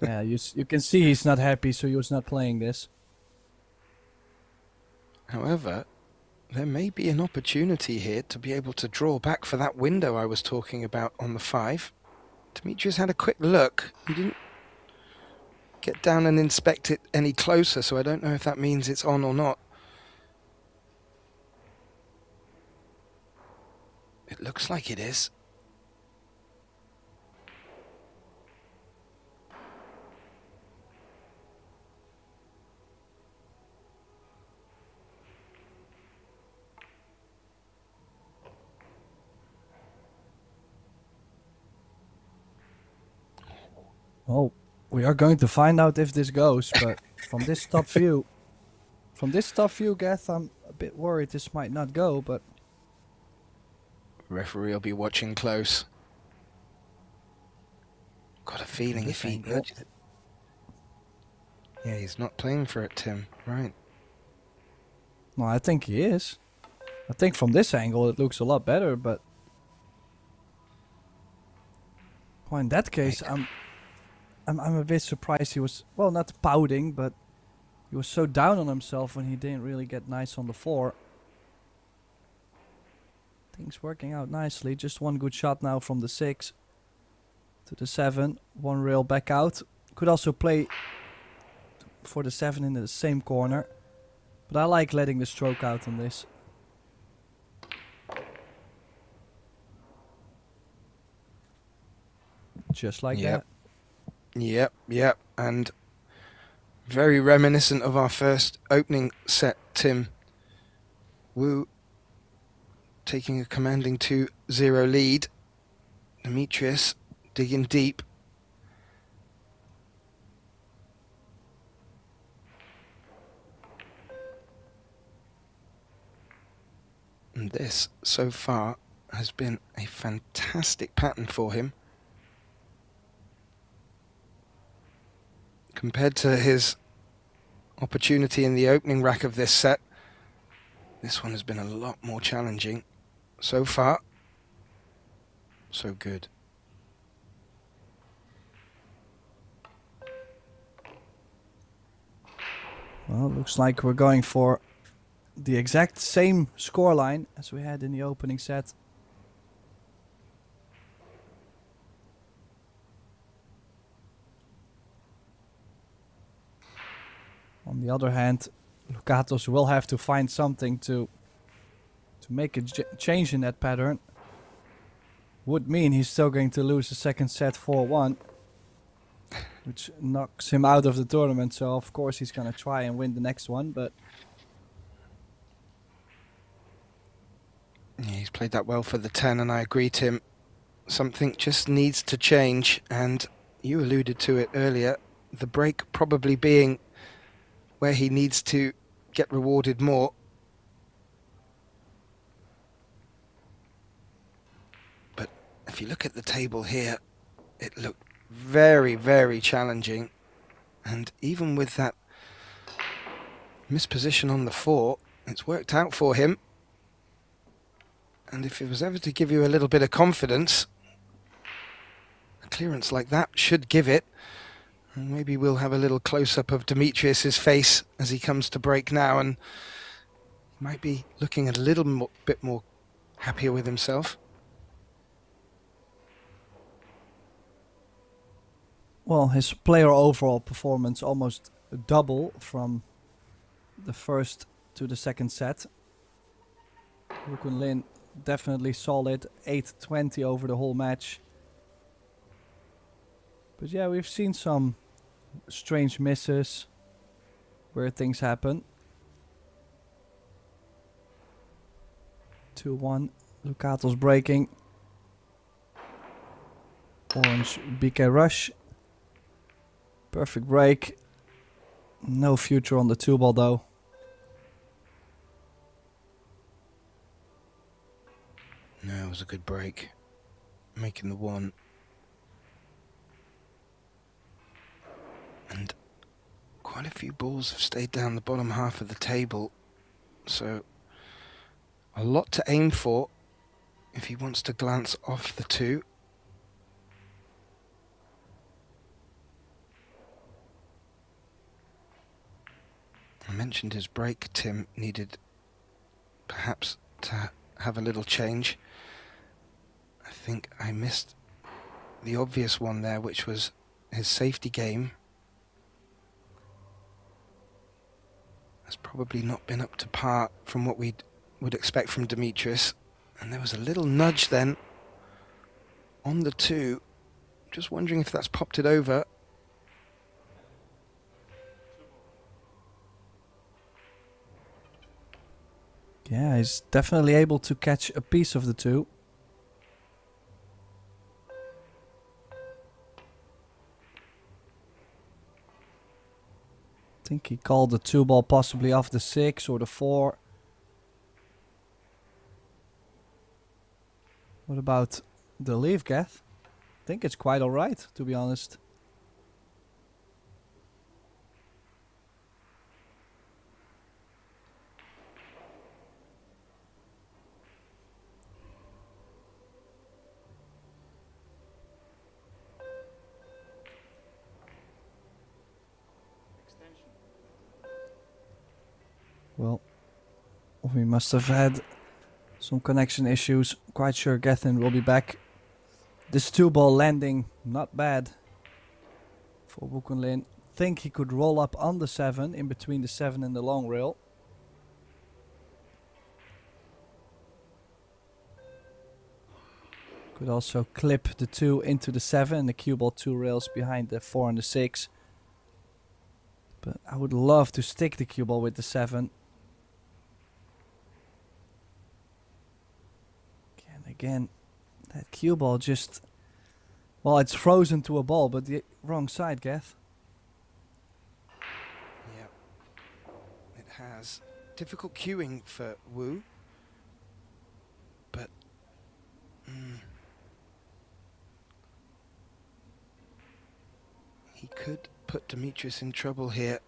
yeah, you can see he's not happy, so he was not playing this. However, there may be an opportunity here to be able to draw back for that window I was talking about on the 5. Demetrius had a quick look. He didn't get down and inspect it any closer, so I don't know if that means it's on or not. It looks like it is. Well, we are going to find out if this goes, but from this top view, Geth, I'm a bit worried this might not go, but Referee will be watching close. Got a feeling if he nudged it. Yeah, he's not playing for it, Tim. Right. well, I think he is. I think from this angle it looks a lot better, but well, in that case, I'm a bit surprised he was, well, not pouting, but he was so down on himself when he didn't really get nice on the 4. Things working out nicely. Just one good shot now from the 6 to the 7. One rail back out. Could also play for the 7 in the same corner. But I like letting the stroke out on this. Just like Yep. that. Yep. And very reminiscent of our first opening set, Tim. Wu taking a commanding 2-0 lead. Demetrius digging deep. And this, so far, has been a fantastic pattern for him. Compared to his opportunity in the opening rack of this set, this one has been a lot more challenging. So far, so good. Well, looks like we're going for the exact same scoreline as we had in the opening set. On the other hand, Lucatos will have to find something to make a change in that pattern. Would mean he's still going to lose the second set 4-1, which knocks him out of the tournament. So of course he's going to try and win the next one, but Yeah, he's played that well for the 10, and I agree, Tim. Something just needs to change, and you alluded to it earlier. The break probably being where he needs to get rewarded more. But if you look at the table here, it looked very, very challenging. And even with that misposition on the 4, it's worked out for him. And if it was ever to give you a little bit of confidence, a clearance like that should give it. And maybe we'll have a little close-up of Demetrius's face as he comes to break now, and he might be looking a little bit more happier with himself. well, his player overall performance almost double from the first to the second set. Wukun Lin definitely solid, 8-20 over the whole match. But yeah, we've seen some strange misses, weird things happen. 2-1, Lucatos breaking. Orange BK rush. Perfect break. No future on the 2-ball though. No, it was a good break. Making the 1. And quite a few balls have stayed down the bottom half of the table. So a lot to aim for if he wants to glance off the 2. I mentioned his break, Tim, needed perhaps to have a little change. I think I missed the obvious one there, which was his safety game. Has probably not been up to par from what we would expect from Demetrius. And there was a little nudge then on the 2. Just wondering if that's popped it over. Yeah, he's definitely able to catch a piece of the 2. I think he called the 2-ball possibly off the 6 or the 4. What about the leave, Geth? I think it's quite alright, to be honest. Well, we must have had some connection issues. Quite sure Gethin will be back. This 2-ball landing, not bad for Wukun Lin. Think he could roll up on the 7, in between the 7 and the long rail. Could also clip the 2 into the 7 and the cue ball 2 rails behind the 4 and the 6. But I would love to stick the cue ball with the 7. And again, that cue ball just... Well, it's frozen to a ball, but the wrong side, Geth. Yeah, it has. Difficult cueing for Wu. But... he could put Demetrius in trouble here.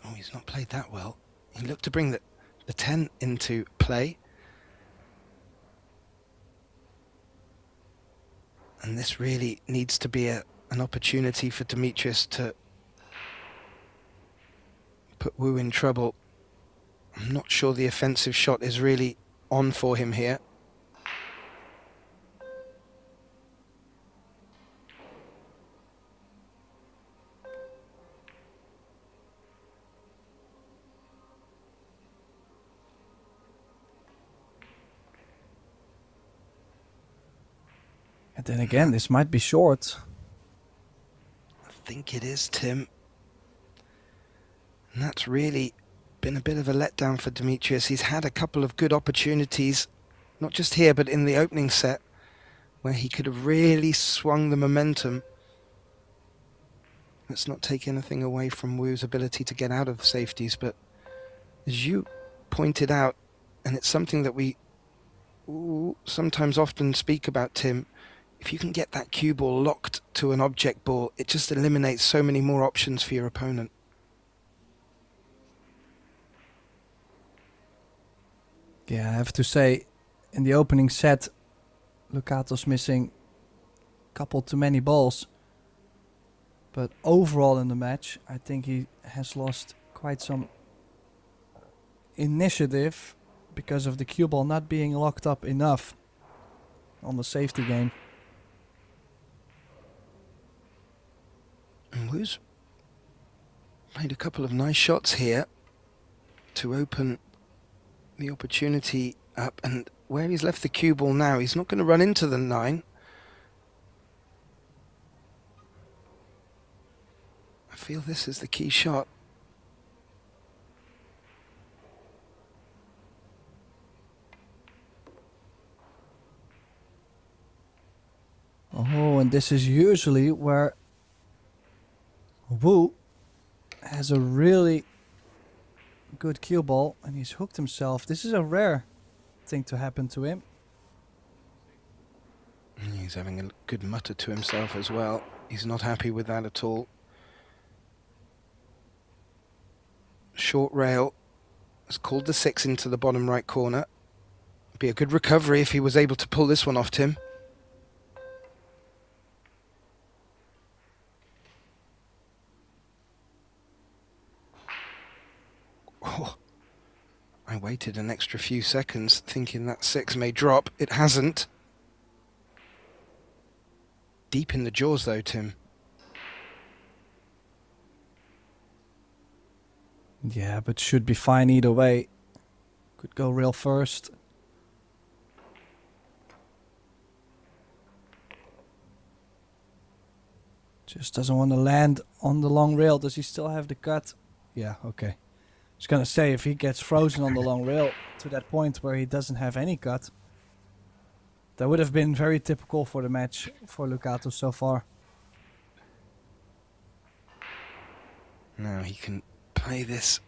Oh, he's not played that well. He looked to bring the 10 into play. And this really needs to be an opportunity for Demetrius to put Wu in trouble. I'm not sure the offensive shot is really on for him here. And then again, this might be short. I think it is, Tim. And that's really been a bit of a letdown for Demetrius. He's had a couple of good opportunities, not just here, but in the opening set, where he could have really swung the momentum. Let's not take anything away from Wu's ability to get out of safeties, but as you pointed out, and it's something that we sometimes often speak about, Tim, if you can get that cue ball locked to an object ball, it just eliminates so many more options for your opponent. Yeah, I have to say, in the opening set, Lucato's missing a couple too many balls. But overall in the match, I think he has lost quite some initiative because of the cue ball not being locked up enough on the safety game. And Wu's made a couple of nice shots here to open the opportunity up, and where he's left the cue ball now, he's not going to run into the 9. I feel this is the key shot. Oh, and this is usually where Wu has a really good cue ball and he's hooked himself. This is a rare thing to happen to him. He's having a good mutter to himself as well. He's not happy with that at all. Short rail has called the 6 into the bottom right corner. Be a good recovery if he was able to pull this one off, Tim. Oh, I waited an extra few seconds thinking that 6 may drop. It hasn't. Deep in the jaws though, Tim. Yeah, but should be fine either way. Could go rail first. Just doesn't want to land on the long rail. Does he still have the cut? Yeah, okay. I was gonna say, if he gets frozen on the long rail to that point where he doesn't have any cut, that would have been very typical for the match for Lucato so far. Now he can play this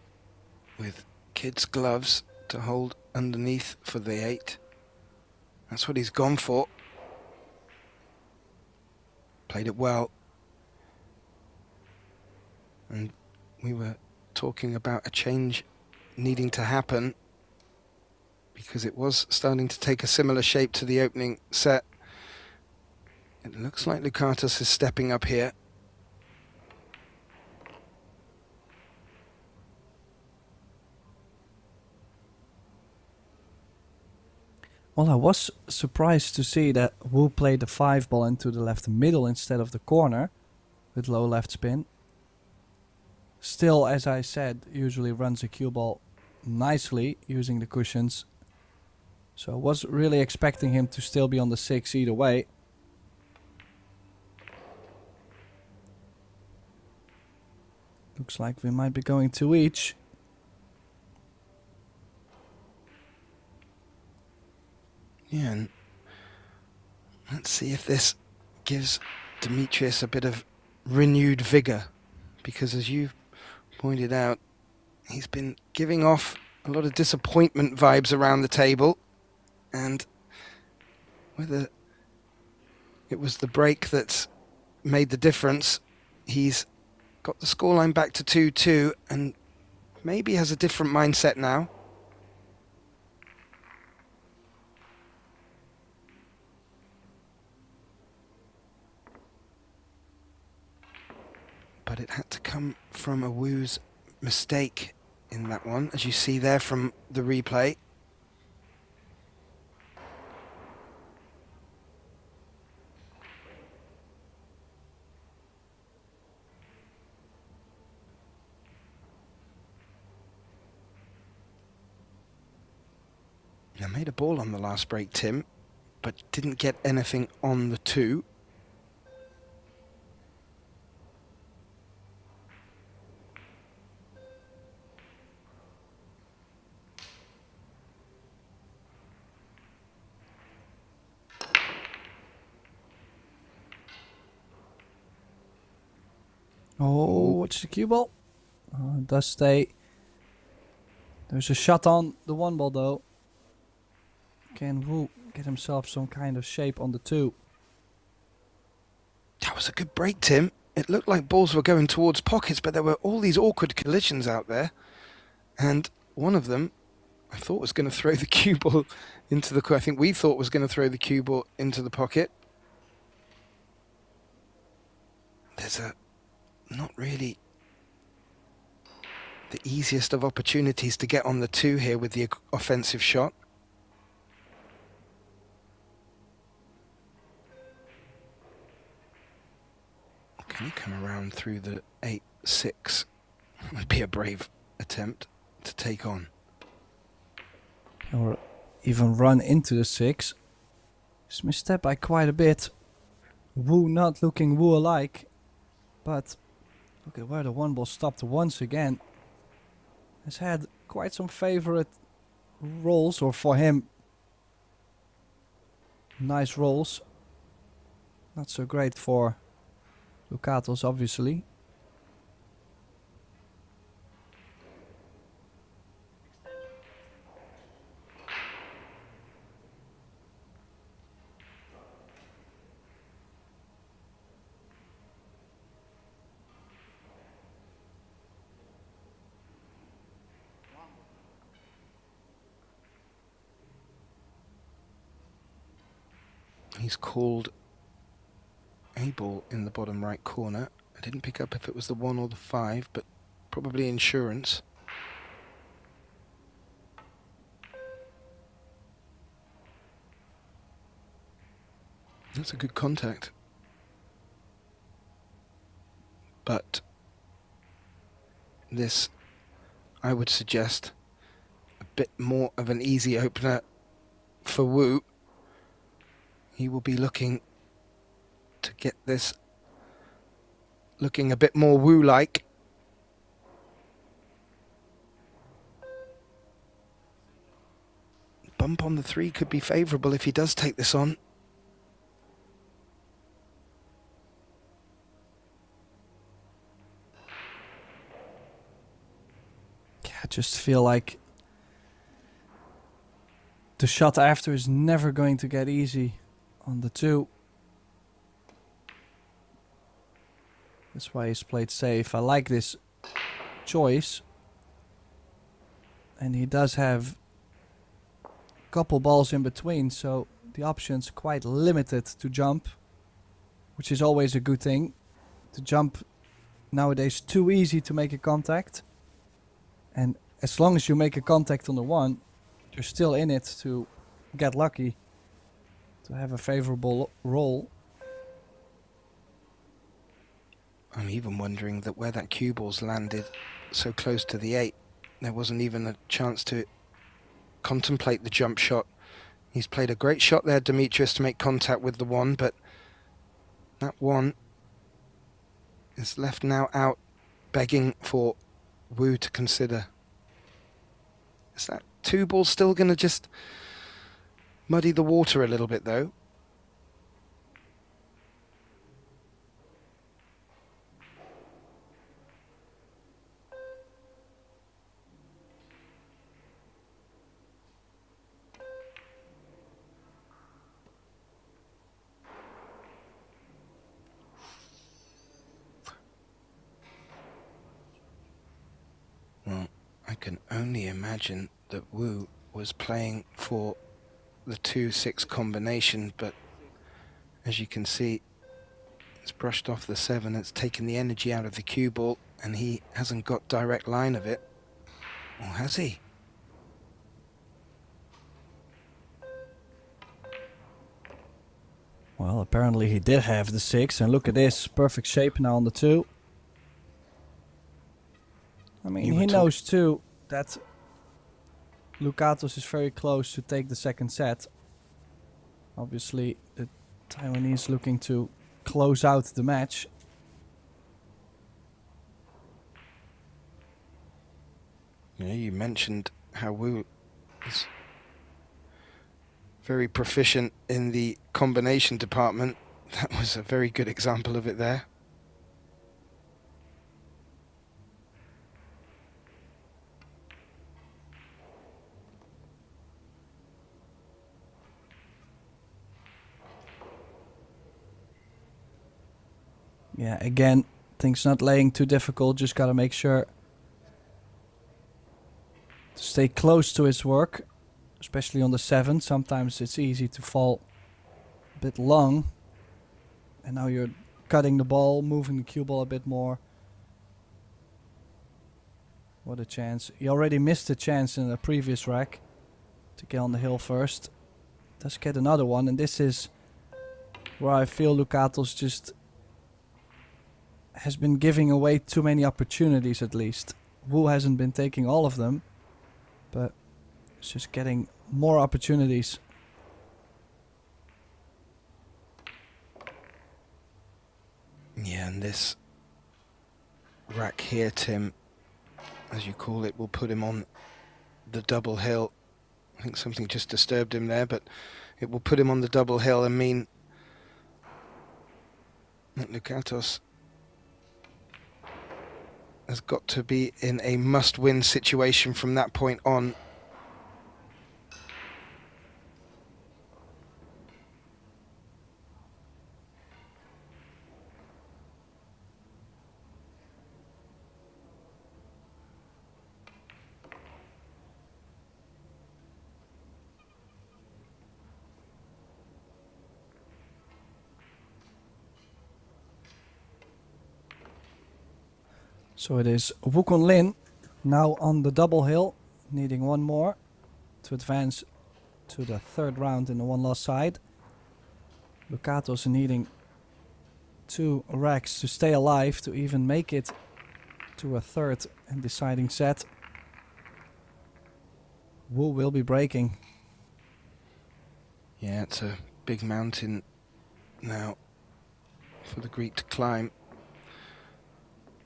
with kids' gloves to hold underneath for the 8. That's what he's gone for. Played it well. And we were talking about a change needing to happen because it was starting to take a similar shape to the opening set. It looks like Lucatus is stepping up here. Well, I was surprised to see that Wu played the 5 ball into the left middle instead of the corner with low left spin. Still, as I said, usually runs a cue ball nicely using the cushions. So I was really expecting him to still be on the 6 either way. Looks like we might be going to each. Yeah, and let's see if this gives Demetrius a bit of renewed vigour, because as you pointed out, he's been giving off a lot of disappointment vibes around the table, and whether it was the break that's made the difference, he's got the scoreline back to 2-2 and maybe has a different mindset now. But it had to come from a Wu's mistake in that one, as you see there from the replay. I made a ball on the last break, Tim, but didn't get anything on the 2. Oh, watch the cue ball. Oh, it does stay. There's a shot on the 1 ball though. Can Wu get himself some kind of shape on the 2? That was a good break, Tim. It looked like balls were going towards pockets, but there were all these awkward collisions out there. And one of them, I thought was going to throw the cue ball into the... I think we thought was going to throw the cue ball into the pocket. There's a... not really the easiest of opportunities to get on the 2 here with the offensive shot. Can you come around through the 8-6? Would be a brave attempt to take on. Or even run into the 6. He's misstepped by quite a bit. Wu not looking Wu-alike. But look at where the 1 ball stopped once again. Has had quite some favorite rolls, or for him, nice rolls. Not so great for Lucatos, obviously. He's called a ball in the bottom right corner. I didn't pick up if it was the 1 or the 5, but probably insurance. That's a good contact. But this, I would suggest, a bit more of an easy opener for Wu. He will be looking to get this looking a bit more Wu-like. Bump on the 3 could be favourable if he does take this on. Yeah, I just feel like the shot after is never going to get easy on the 2. That's why he's played safe. I like this choice. And he does have a couple balls in between, so the option's quite limited to jump, which is always a good thing. To jump nowadays too easy to make a contact. And as long as you make a contact on the 1, you're still in it to get lucky to have a favorable roll. I'm even wondering that where that cue ball's landed so close to the 8, there wasn't even a chance to contemplate the jump shot. He's played a great shot there, Demetrius, to make contact with the 1, but that 1 is left now out, begging for Wu to consider. Is that 2 ball still going to just muddy the water a little bit, though? Well, I can only imagine that Wu was playing for the 2-6 combination, but as you can see, it's brushed off the 7, it's taken the energy out of the cue ball, and he hasn't got direct line of it. Or has he? Well, apparently he did have the 6, and look at this, perfect shape now on the 2. I mean, he knows too that Lukatos is very close to take the second set. Obviously, the Taiwanese looking to close out the match. Yeah, you mentioned how Wu is very proficient in the combination department. That was a very good example of it there. Yeah, again, things not laying too difficult. Just gotta make sure to stay close to his work, especially on the 7. Sometimes it's easy to fall a bit long. And now you're cutting the ball, moving the cue ball a bit more. What a chance. He already missed a chance in the previous rack to get on the hill first. Does get another one, and this is where I feel Lukatos just has been giving away too many opportunities, at least. Wu hasn't been taking all of them, but it's just getting more opportunities. Yeah, and this rack here, Tim, as you call it, will put him on the double hill. I think something just disturbed him there, but it will put him on the double hill and mean that Lukatos has got to be in a must-win situation from that point on. So it is Wukong Lin now on the double hill, needing one more to advance to the 3rd round in the one-loss side. Lukatos needing 2 racks to stay alive to even make it to a 3rd and deciding set. Wu will be breaking. Yeah, it's a big mountain now for the Greek to climb,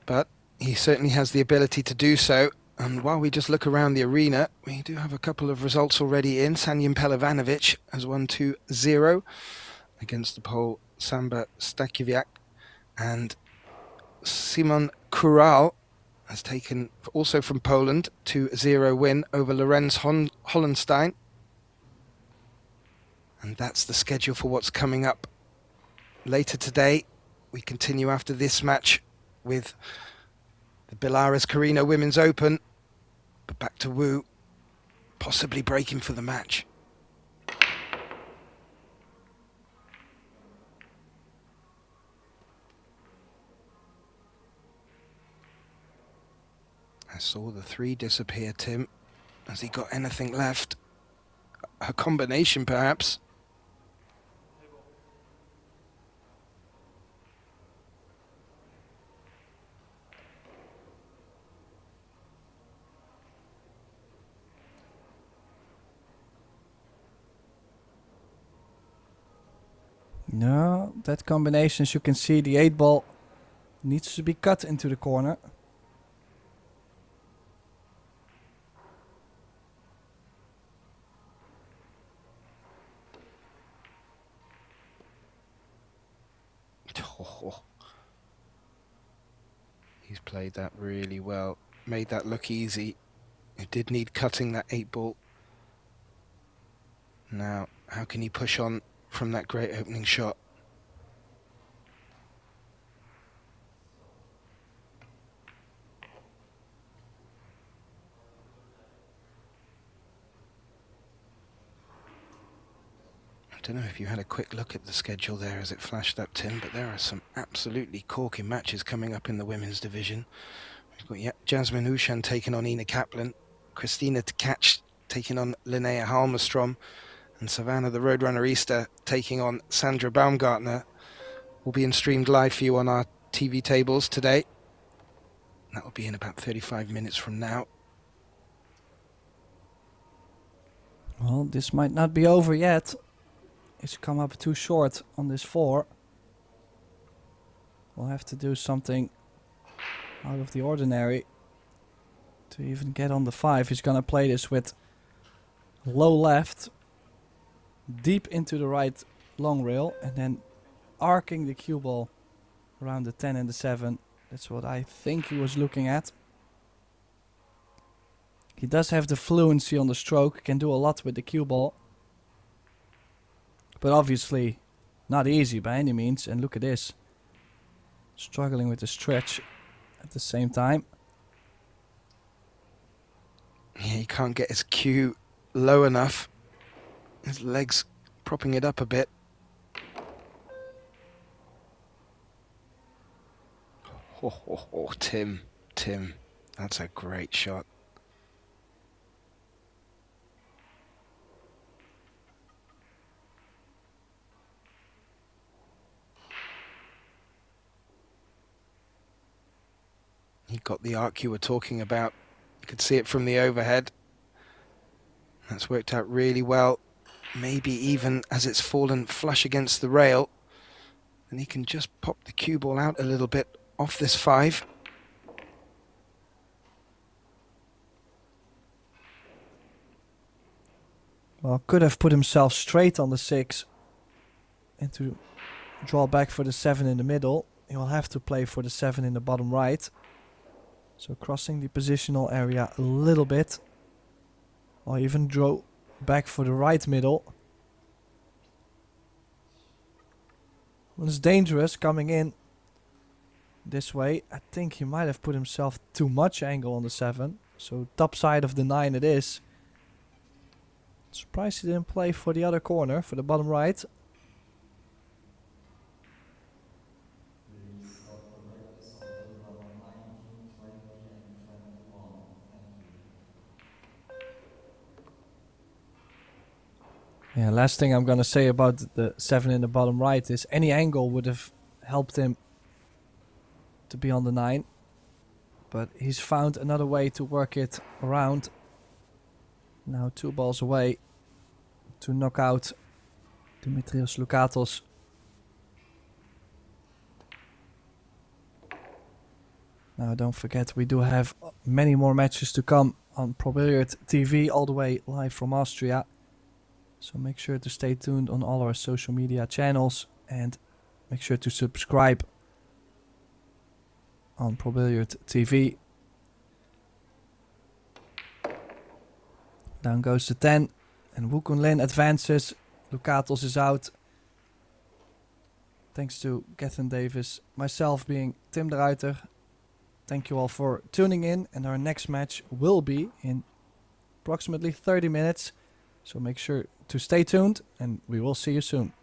but he certainly has the ability to do so. And while we just look around the arena, we do have a couple of results already in. Sanjin Pelivanovic has won 2-0 against the Pole Samba Stakiewicz, and Simon Kural has taken, also from Poland, 2-0 win over Lorenz Hollenstein. And that's the schedule for what's coming up later today. We continue after this match with the Belarus Carrinho Women's Open, but back to Wu, possibly breaking for the match. I saw the 3 disappear, Tim. Has he got anything left? a combination, perhaps. No, that combination, as you can see, the 8 ball needs to be cut into the corner. Oh, he's played that really well. Made that look easy. It did need cutting, that 8 ball. Now, how can he push on from that great opening shot? I don't know if you had a quick look at the schedule there as it flashed up, Tim, but there are some absolutely corking matches coming up in the women's division. We've got Jasmine Ushan taking on Ina Kaplan, Christina Tkach taking on Linnea Halmerstrom, and Savannah the Roadrunner Easter taking on Sandra Baumgartner. Will be streamed live for you on our TV tables today. That will be in about 35 minutes from now. Well, this might not be over yet. It's come up too short on this 4. We'll have to do something out of the ordinary to even get on the 5. He's gonna play this with low left, deep into the right long rail, and then arcing the cue ball around the 10 and the 7. That's what I think he was looking at. He does have the fluency on the stroke, can do a lot with the cue ball. But obviously not easy by any means, and look at this. Struggling with the stretch at the same time. Yeah, he can't get his cue low enough. His legs propping it up a bit. Oh, Tim, that's a great shot. He got the arc you were talking about. You could see it from the overhead. That's worked out really well. Maybe even as it's fallen flush against the rail. And he can just pop the cue ball out a little bit off this 5. Well, could have put himself straight on the 6 and to draw back for the 7 in the middle. He will have to play for the 7 in the bottom right. So crossing the positional area a little bit. Or even draw back for the right middle. Well, it's dangerous coming in this way. I think he might have put himself too much angle on the 7. So top side of the 9 it is. Surprised he didn't play for the other corner, for the bottom right. Yeah, last thing I'm gonna say about the 7 in the bottom right is any angle would have helped him to be on the 9. But he's found another way to work it around. Now 2 balls away to knock out Dimitrios Loukatos. Now don't forget, we do have many more matches to come on Billiard TV all the way live from Austria. So make sure to stay tuned on all our social media channels and make sure to subscribe on Billiard TV. Down goes the 10 and Wu Kunlin advances. Loukatos is out. Thanks to Gethin Davis, myself being Tim de Ruiter. Thank you all for tuning in, and our next match will be in approximately 30 minutes. So make sure to stay tuned and we will see you soon.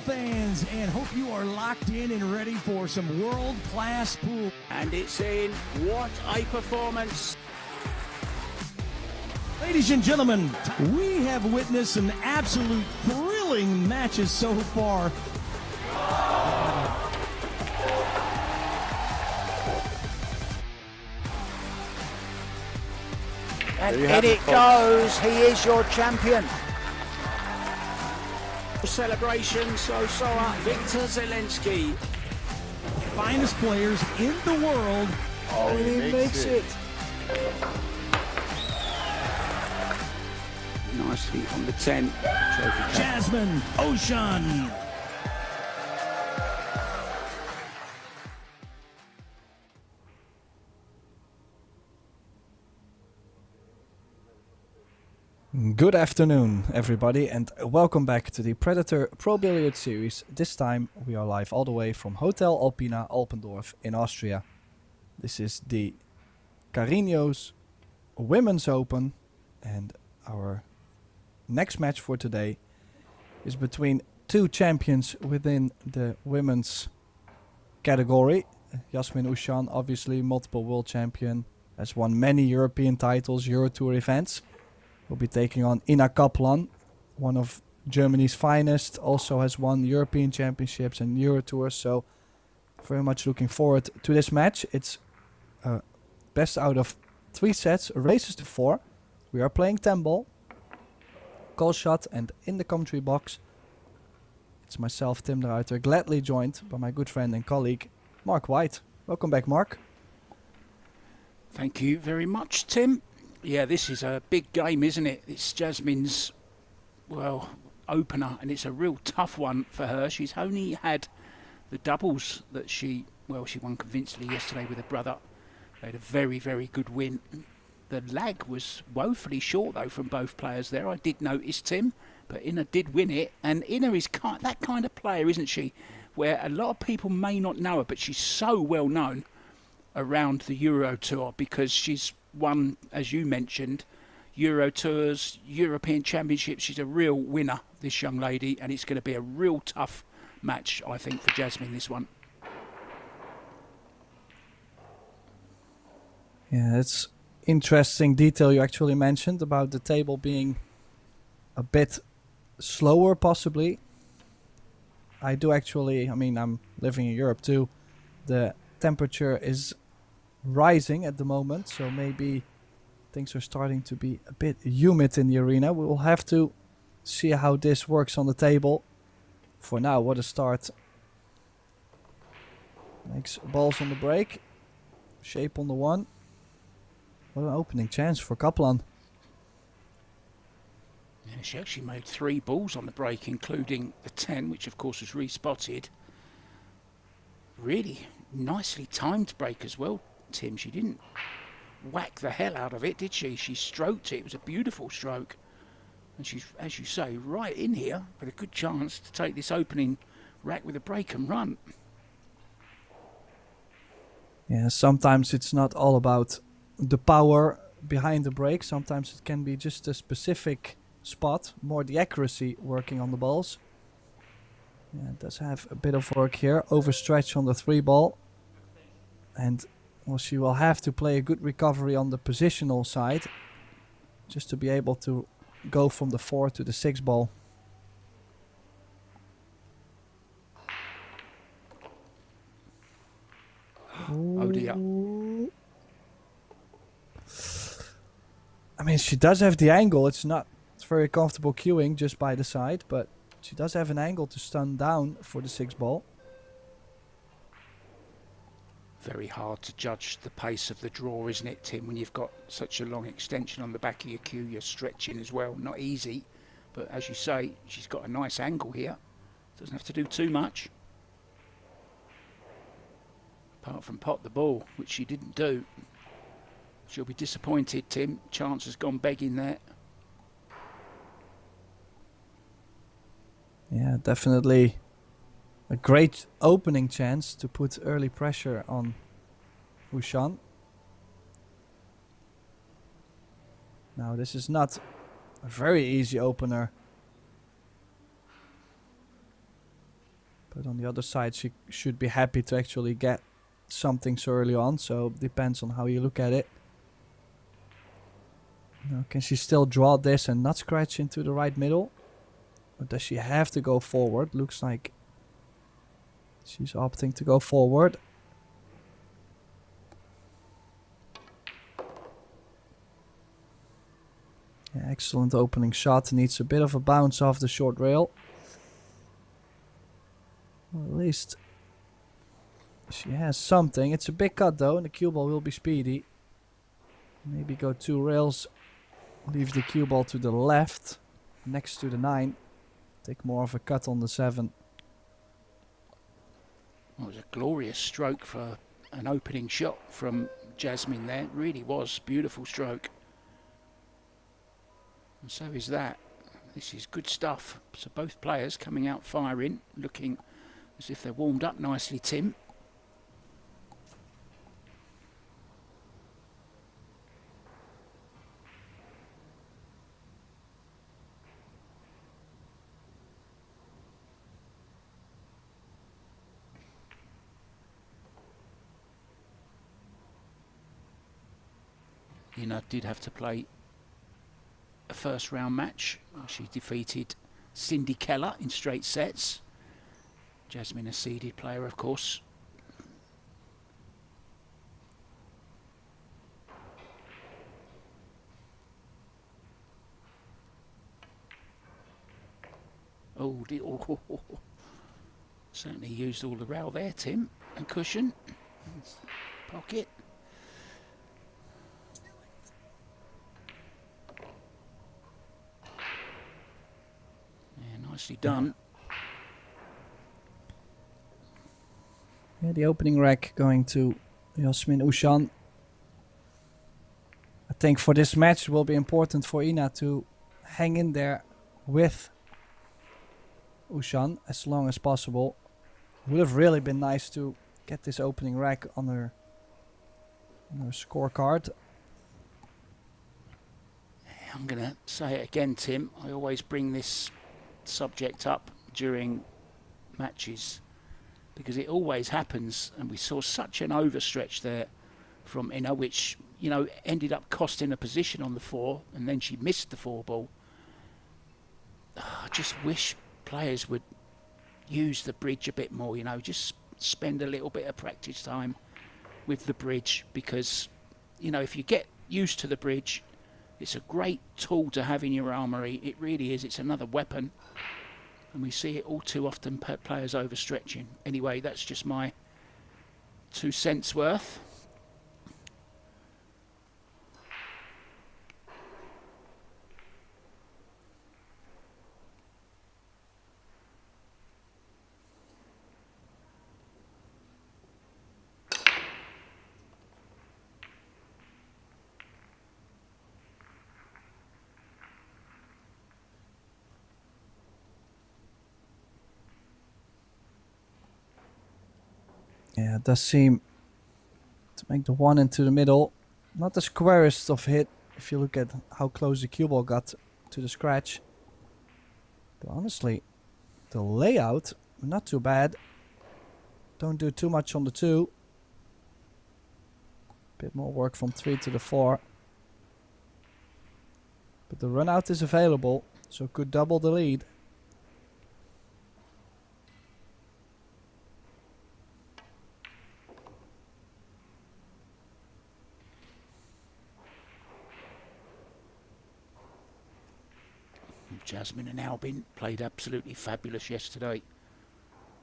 fans, and hope you are locked in and ready for some world-class pool. And it's in. What a performance. Ladies and gentlemen, we have witnessed some absolute thrilling matches so far. And in it goes. He is your champion. Celebration, so are Victor Zelensky. Finest players in the world. Oh, he makes it. Nicely on the 10. Jasmine Ocean. Good afternoon, everybody, and welcome back to the Predator Pro Billiard series. This time we are live all the way from Hotel Alpina, Alpendorf in Austria. This is the Carrinho's Women's Open, and our next match for today is between two champions within the women's category. Jasmine Ushan, obviously multiple world champion, has won many European titles, Euro Tour events. Will be taking on Ina Kaplan, one of Germany's finest, also has won European Championships and Euro Tours, so very much looking forward to this match. It's best out of 3 sets, races to 4. We are playing 10 ball, call shot, and in the commentary box, it's myself, Tim de Ruiter, gladly joined by my good friend and colleague, Mark White. Welcome back, Mark. Thank you very much, Tim. Yeah, this is a big game, isn't it? It's Jasmine's, well, opener, and it's a real tough one for her. She's only had the doubles that she won convincingly yesterday with her brother. They had a very, very good win. The lag was woefully short, though, from both players there. I did notice, Tim, but Ina did win it. And Ina is that kind of player, isn't she? Where a lot of people may not know her, but she's so well known around the Euro Tour because she's won, as you mentioned, Euro Tours, European Championships. She's a real winner, this young lady, and it's going to be a real tough match, I think, for Jasmine, this one. Yeah, it's interesting detail you actually mentioned about the table being a bit slower, possibly. I do actually, I mean, I'm living in Europe too. The temperature is rising at the moment, so maybe things are starting to be a bit humid in the arena. We will have to see how this works on the table. For now, what a start. Makes balls on the break, shape on the 1. What an opening chance for Kaplan. Yeah, she actually made 3 balls on the break, including the 10, which of course was respotted. Really nicely timed break as well, Tim. She didn't whack the hell out of it, did she? She stroked it. It was a beautiful stroke. And she's, as you say, right in here with a good chance to take this opening rack with a break and run. Yeah, sometimes it's not all about the power behind the break. Sometimes it can be just a specific spot, more the accuracy working on the balls. Yeah, it does have a bit of work here. Overstretch on the 3 ball. And well, she will have to play a good recovery on the positional side just to be able to go from the 4 to the 6 ball. Oh dear. I mean, she does have the angle. It's very comfortable cueing just by the side, but she does have an angle to stun down for the 6 ball. Very hard to judge the pace of the draw, isn't it, Tim? When you've got such a long extension on the back of your cue, you're stretching as well. Not easy, but as you say, she's got a nice angle here. Doesn't have to do too much. Apart from pot the ball, which she didn't do. She'll be disappointed, Tim. Chance has gone begging there. Yeah, definitely a great opening chance to put early pressure on Ushan. Now, this is not a very easy opener. But on the other side, she should be happy to actually get something so early on. So depends on how you look at it. Now, can she still draw this and not scratch into the right middle? Or does she have to go forward? Looks like she's opting to go forward. Yeah, excellent opening shot. Needs a bit of a bounce off the short rail. Well, at least she has something. It's a big cut though, and the cue ball will be speedy. Maybe go 2 rails. Leave the cue ball to the left, next to the 9. Take more of a cut on the 7. Well, it was a glorious stroke for an opening shot from Jasmine there. It really was. Beautiful stroke. And so is that. This is good stuff. So both players coming out firing, looking as if they're warmed up nicely, Tim. Ina did have to play a first round match. She defeated Cindy Keller in straight sets. Jasmine, a seeded player, of course. Oh, certainly used all the rail there, Tim, and cushion. Pocket. Nicely done. Yeah, the opening rack going to Yasmin Ushan. I think for this match it will be important for Ina to hang in there with Ushan as long as possible. Would have really been nice to get this opening rack on her scorecard. I'm going to say it again, Tim. I always bring this subject up during matches because it always happens, and we saw such an overstretch there from Ina, which, you know, ended up costing a position on the 4, and then she missed the 4 ball. I just wish players would use the bridge a bit more, you know, just spend a little bit of practice time with the bridge, because, you know, if you get used to the bridge, it's a great tool to have in your armoury. It really is. It's another weapon. And we see it all too often, players overstretching. Anyway, that's just my 2 cents worth. Yeah, it does seem to make the 1 into the middle. Not the squarest of hit if you look at how close the cue ball got to the scratch. But honestly, the layout, not too bad. Don't do too much on the 2. Bit more work from 3 to the 4. But the run out is available, so could double the lead. Jasmine and Albin played absolutely fabulous yesterday.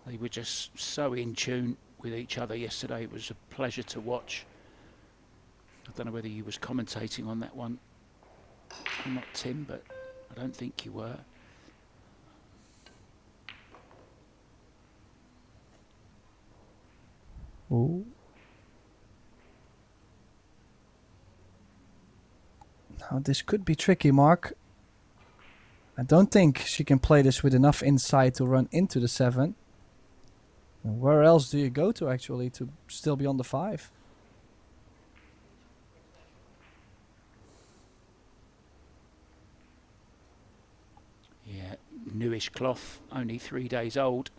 They were just so in tune with each other yesterday. It was a pleasure to watch. I don't know whether you was commentating on that one or not, Tim, but I don't think you were. Ooh. Now this could be tricky, Mark. I don't think she can play this with enough inside to run into the 7. And where else do you go to actually to still be on the 5? Yeah, newish cloth, only 3 days old.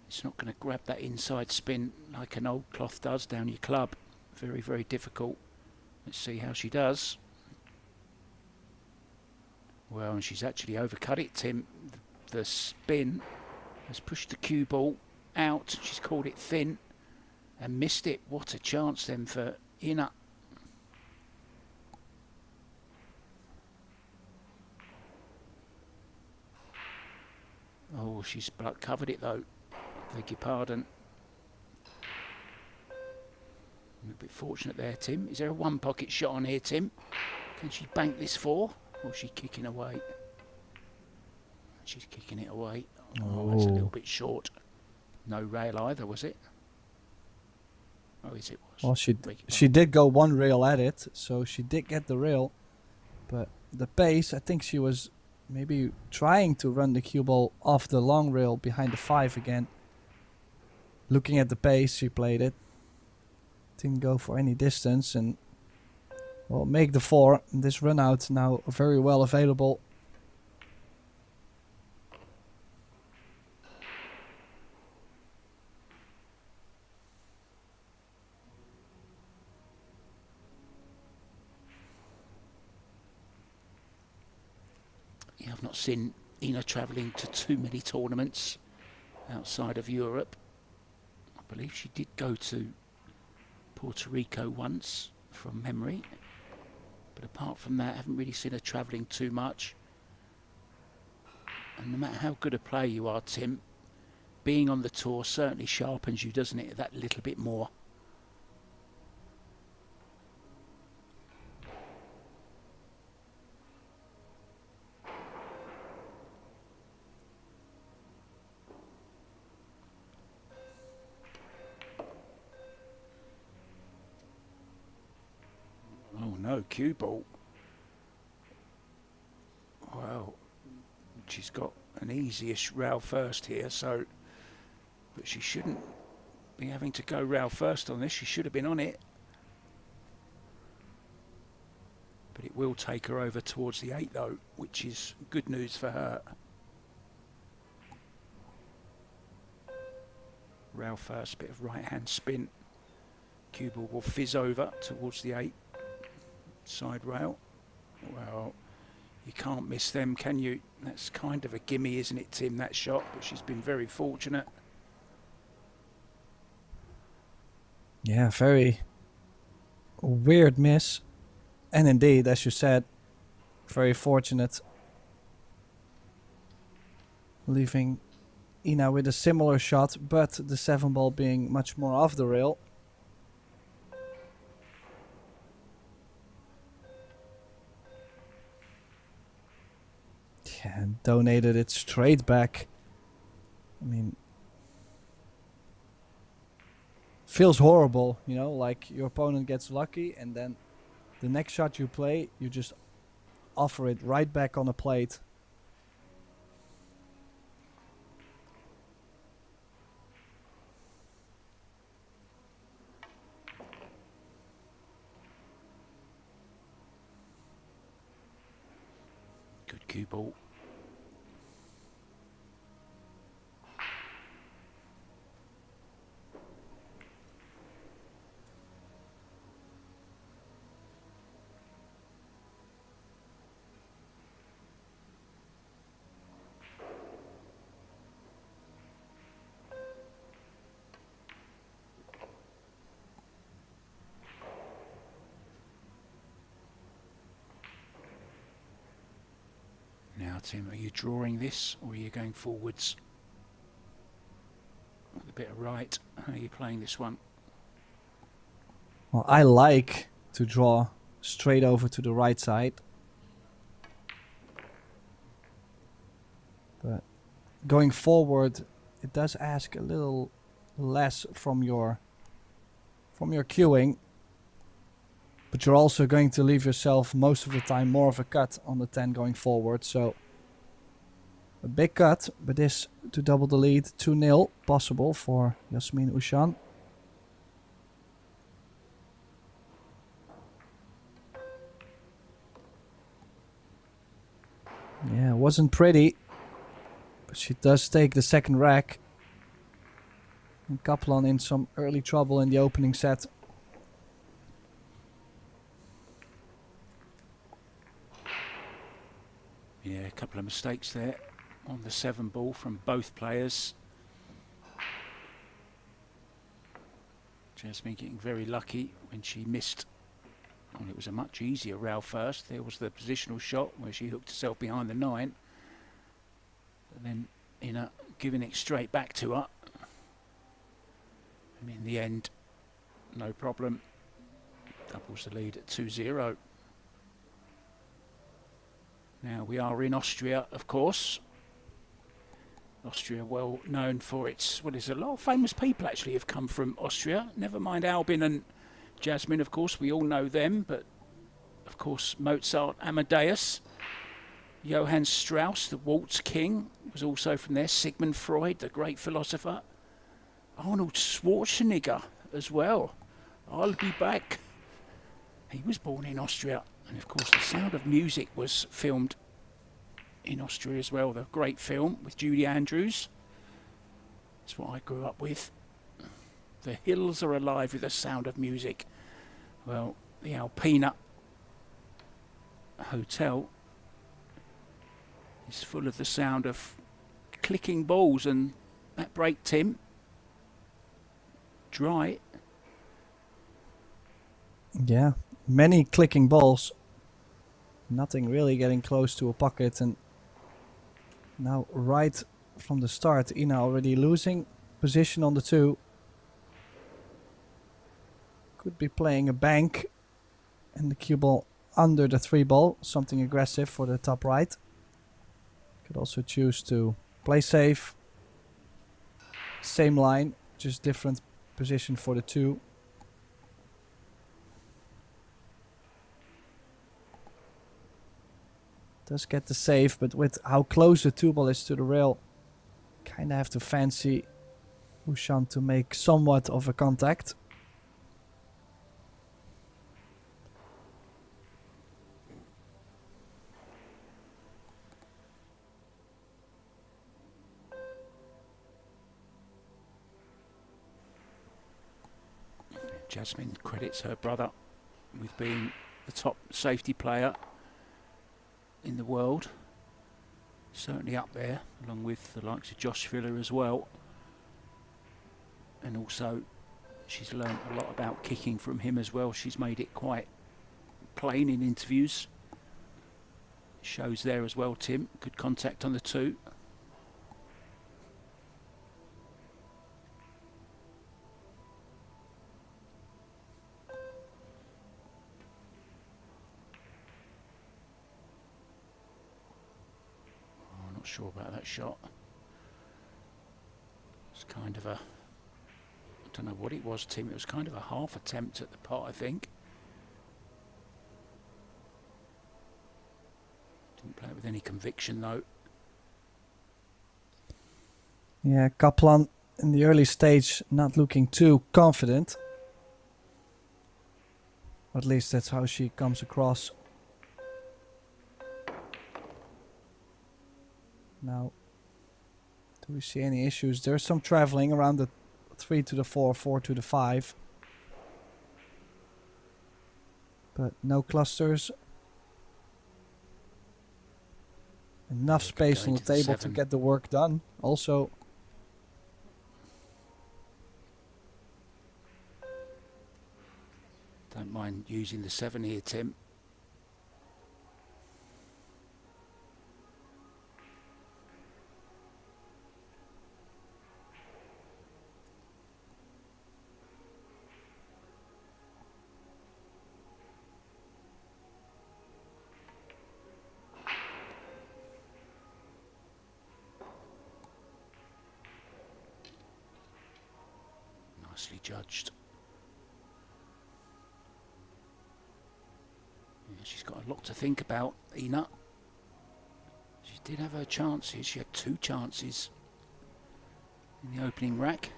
It's not going to grab that inside spin like an old cloth does down your club. Very, very difficult. Let's see how she does. Well, and she's actually overcut it, Tim. The spin has pushed the cue ball out. She's called it thin and missed it. What a chance then for Ina. Oh, she's covered it though. Beg your pardon. A bit fortunate there, Tim. Is there a one pocket shot on here, Tim? Can she bank this four? Or is she kicking away? She's kicking it away. Oh, that's a little bit short. No rail either, was it? Oh, yes, it was. Well, she did go one rail at it, so she did get the rail. But the pace, I think she was maybe trying to run the cue ball off the long rail behind the 5 again. Looking at the pace, she played it. Didn't go for any distance and well, make the 4. This run out now very well available. Yeah, I've not seen Ina travelling to too many tournaments outside of Europe. I believe she did go to Puerto Rico once from memory. But apart from that, I haven't really seen her travelling too much. And no matter how good a player you are, Tim, being on the tour certainly sharpens you, doesn't it? That little bit more. Oh no, cue ball. Well, she's got an easy-ish rail first here, so but she shouldn't be having to go rail first on this. She should have been on it. But it will take her over towards the 8 though, which is good news for her. Rail first, bit of right-hand spin. Cue ball will fizz over towards the 8. Side rail. Well, you can't miss them, can you? That's kind of a gimme, isn't it, Tim, that shot? But she's been very fortunate. Yeah, very weird miss. And indeed, as you said, very fortunate. Leaving Ina with a similar shot, but the 7 ball being much more off the rail. Yeah, and donated it straight back. I mean, feels horrible, you know, like your opponent gets lucky and then the next shot you play, you just offer it right back on a plate. Good cue ball. Now, Tim, are you drawing this or are you going forwards? With a bit of right. How are you playing this one? Well, I like to draw straight over to the right side. But going forward, it does ask a little less from your cueing. But you're also going to leave yourself most of the time more of a cut on the 10 going forward. So a big cut, but this to double the lead, 2-0 possible for Yasmin Ushan. Yeah, it wasn't pretty, but she does take the second rack. And Kaplan in some early trouble in the opening set. Yeah, a couple of mistakes there on the 7 ball from both players. Jasmine getting very lucky when she missed. Well, it was a much easier row first. There was the positional shot where she hooked herself behind the 9. And then Ina giving it straight back to her. And in the end, no problem. Doubles the lead at 2-0. Now we are in Austria, of course. Austria well known for its, well, there's a lot of famous people actually have come from Austria. Never mind Albin and Jasmine, of course, we all know them, but of course Mozart, Amadeus, Johann Strauss, the waltz king, was also from there. Sigmund Freud, the great philosopher. Arnold Schwarzenegger as well. I'll be back. He was born in Austria. And of course, The Sound of Music was filmed in Austria as well. The great film with Julie Andrews. That's what I grew up with. The hills are alive with the sound of music. Well, the Alpina Hotel is full of the sound of clicking balls, and that break, Tim. Dry. Yeah, many clicking balls. Nothing really getting close to a pocket, and now right from the start, Ina already losing position on the 2. Could be playing a bank and the cue ball under the 3 ball, something aggressive for the top right. Could also choose to play safe. Same line, just different position for the 2. Does get the save, but with how close the 2 ball is to the rail, kind of have to fancy Johann to make somewhat of a contact. Jasmine credits her brother with being the top safety player in the world, certainly up there, along with the likes of Josh Filler as well. And also she's learned a lot about kicking from him as well. She's made it quite plain in interviews. Shows there as well, Tim. Good contact on the 2. Sure about that shot. It's kind of a, I don't know what it was, Tim. It was kind of a half attempt at the pot, I think. Didn't play it with any conviction though. Yeah, Kaplan in the early stage not looking too confident. At least that's how she comes across. Now, do we see any issues? There's some traveling around the 3 to the 4, 4 to the 5. But no clusters. Enough space on the table to get the work done. Also, don't mind using the 7 here, Tim. Nicely judged. Yeah, she's got a lot to think about, Ina. She did have her chances. She had 2 chances in the opening rack.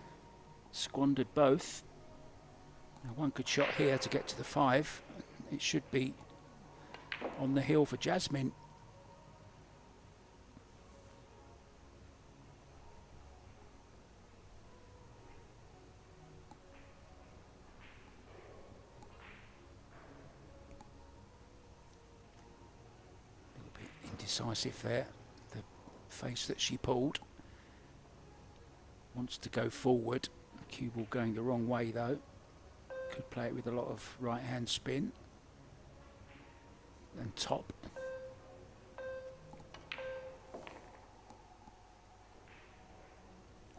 Squandered both. Now one good shot here to get to the 5. It should be on the hill for Jasmine. decisive there. The face that she pulled. Wants to go forward. Cue ball going the wrong way though. Could play it with a lot of right hand spin. And top.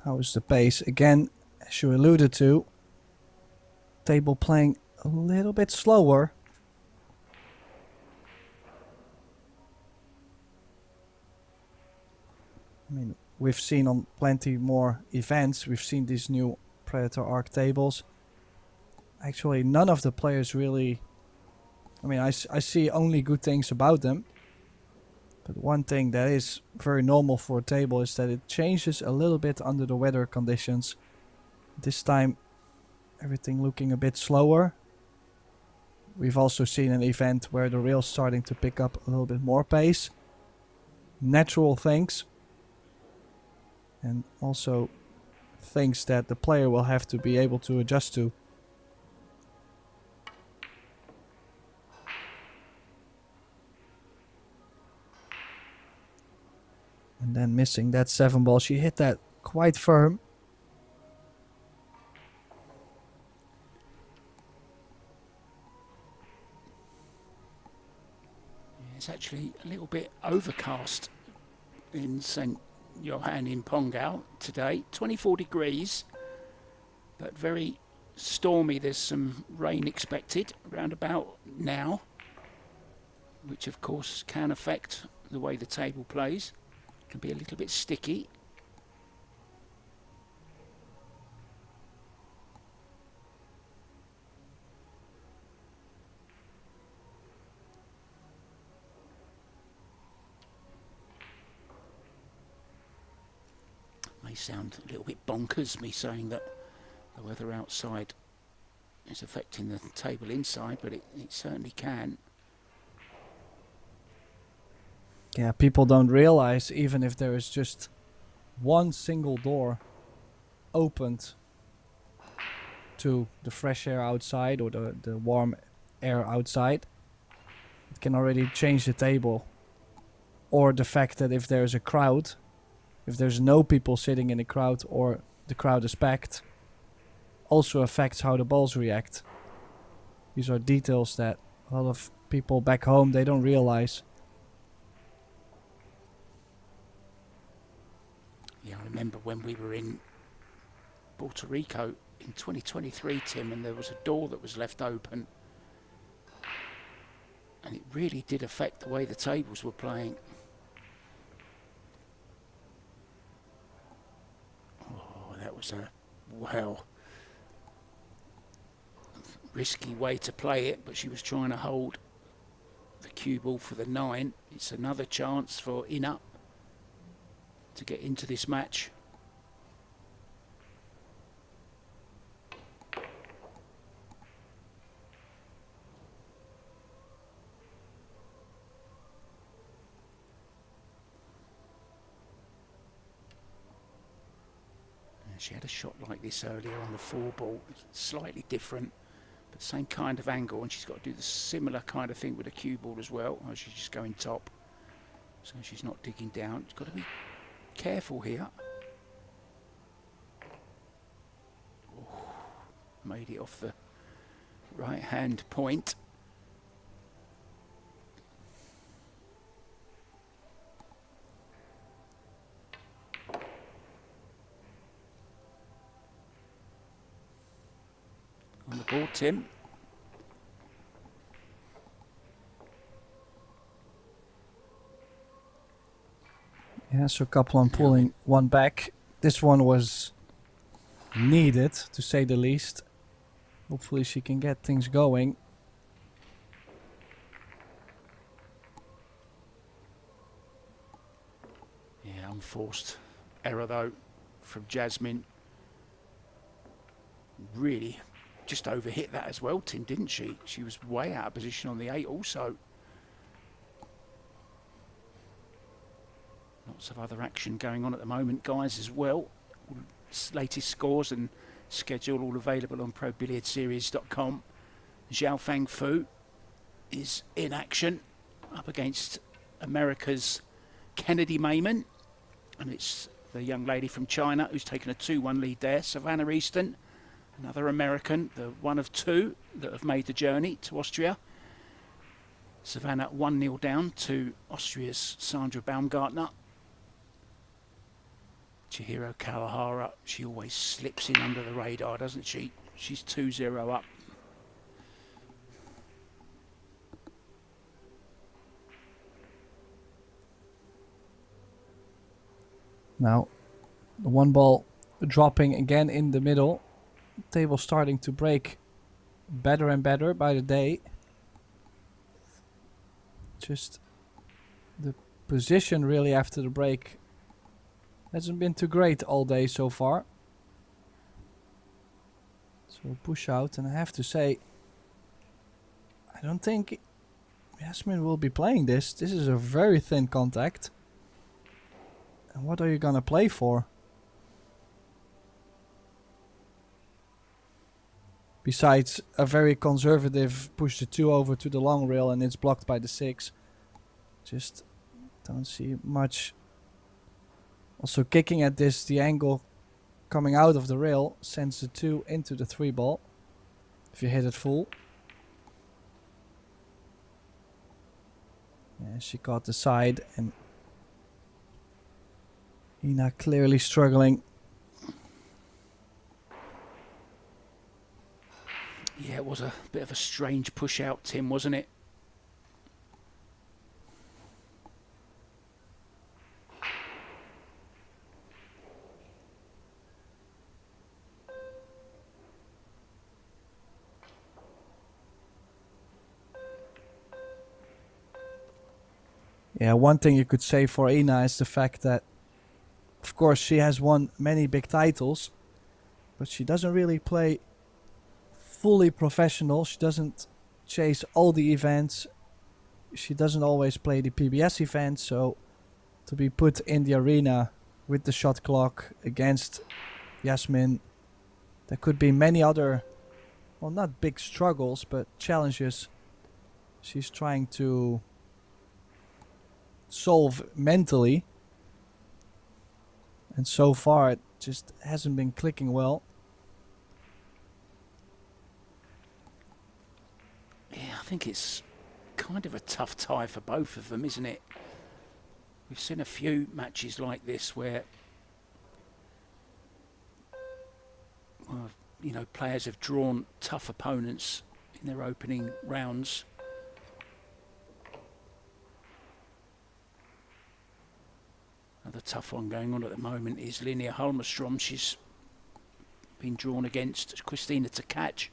How is the pace? Again, as you alluded to, table playing a little bit slower. I mean, we've seen on plenty more events, we've seen these new Predator Arc tables. Actually, none of the players really... I mean, I see only good things about them. But one thing that is very normal for a table is that it changes a little bit under the weather conditions. This time, everything looking a bit slower. We've also seen an event where the rail's starting to pick up a little bit more pace. Natural things. And also things that the player will have to be able to adjust to. And then missing that 7 ball. She hit that quite firm. It's actually a little bit overcast in St. Johann in Pongau today. 24 degrees, but very stormy. There's some rain expected around about now, which of course can affect the way the table plays. Can be a little bit sticky. May sound a little bit bonkers, me saying that the weather outside is affecting the table inside, but it certainly can. Yeah, people don't realize, even if there is just one single door opened to the fresh air outside or the warm air outside, it can already change the table. Or the fact that if there's a crowd, if there's no people sitting in a crowd or the crowd is packed, also affects how the balls react. These are details that a lot of people back home, they don't realize. Yeah, I remember when we were in Puerto Rico in 2023, Tim, and there was a door that was left open. And it really did affect the way the tables were playing. Oh, that was a, well, risky way to play it, but she was trying to hold the cue ball for the 9. It's another chance for Ina to get into this match. She had a shot like this earlier on the 4 ball, slightly different, but same kind of angle, and she's got to do the similar kind of thing with a cue ball as well. Oh, she's just going top, so she's not digging down. She's got to be careful here. Oh, made it off the right hand point. On the board, Tim. Yeah, so Kaplan pulling one back. This one was needed, to say the least. Hopefully she can get things going. Yeah, unforced error though from Jasmine. Really just overhit that as well, Tim, didn't she? She was way out of position on the 8 also. Lots of other action going on at the moment, guys, as well. Latest scores and schedule all available on ProBilliardSeries.com. Zhao Fang Fu is in action up against America's Kennedy Mayman, and it's the young lady from China who's taken a 2-1 lead there. Savannah Easton, another American, the one of two that have made the journey to Austria. Savannah 1-0 down to Austria's Sandra Baumgartner. Chihiro Kawahara, she always slips in under the radar, doesn't she? She's 2-0 up. Now, the one ball dropping again in the middle. Table starting to break better and better by the day. Just the position really after the break hasn't been too great all day so far. So push out, and I have to say, I don't think Yasmin will be playing this. This is a very thin contact. And what are you gonna play for? Besides a very conservative push the 2 over to the long rail and it's blocked by the 6. Just don't see much. Also kicking at this, the angle coming out of the rail sends the 2 into the 3 ball. If you hit it full. Yeah, she caught the side and Ina clearly struggling. Yeah, it was a bit of a strange push out, Tim, wasn't it? Yeah, one thing you could say for Ina is the fact that, of course, she has won many big titles, but she doesn't really play fully professional. She doesn't chase all the events. She doesn't always play the PBS events, so to be put in the arena with the shot clock against Yasmin, there could be many other, well, not big struggles, but challenges she's trying to solve mentally. And so far, it just hasn't been clicking well. Yeah, I think it's kind of a tough tie for both of them, isn't it? We've seen a few matches like this where, well, you know, players have drawn tough opponents in their opening rounds. Another tough one going on at the moment is Linnea Holmestrom. She's been drawn against Christina Tkach.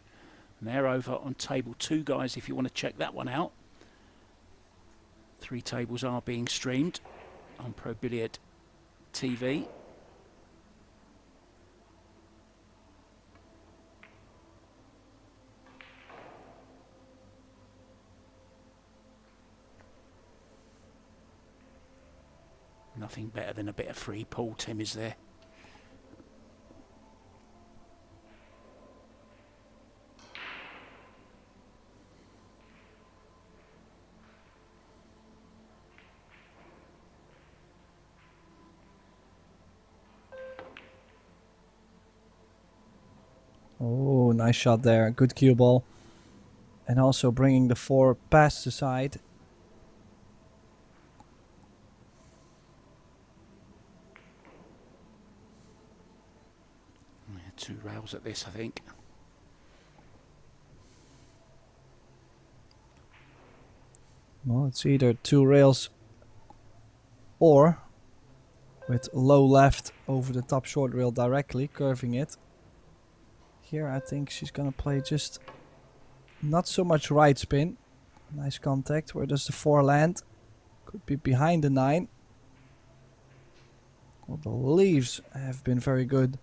And they're over on table 2, guys, if you want to check that one out. 3 tables are being streamed on Pro Billiard TV. Nothing better than a bit of free pull, Tim, is there? Oh, nice shot there. Good cue ball. And also bringing the 4 past the side. Yeah, 2 rails at this, I think. Well, it's either 2 rails or with low left over the top short rail directly, curving it. Here I think she's gonna play just not so much right spin. Nice contact. Where does the 4 land? Could be behind the 9. Well, the leaves have been very good.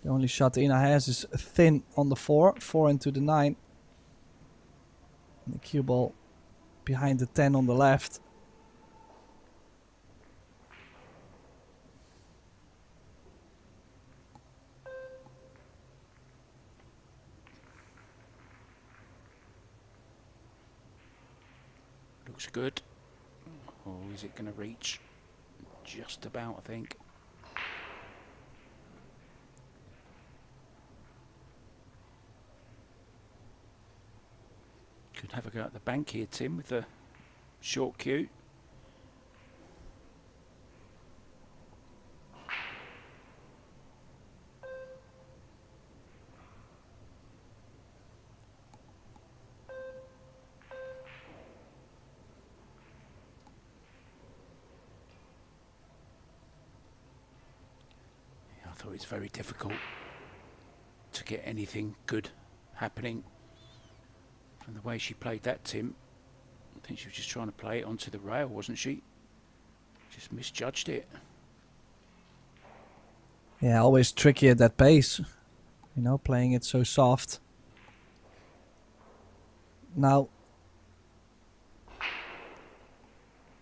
The only shot Ina has is thin on the 4. 4 into the 9. And the cue ball behind the 10 on the left. Looks good. Or is it going to reach? Just about, I think. Could have a go at the bank here, Tim, with the short cue. I thought it's very difficult to get anything good happening from the way she played that, Tim. I think she was just trying to play it onto the rail, wasn't she? Just misjudged it. Yeah, always tricky at that pace. You know, playing it so soft. Now,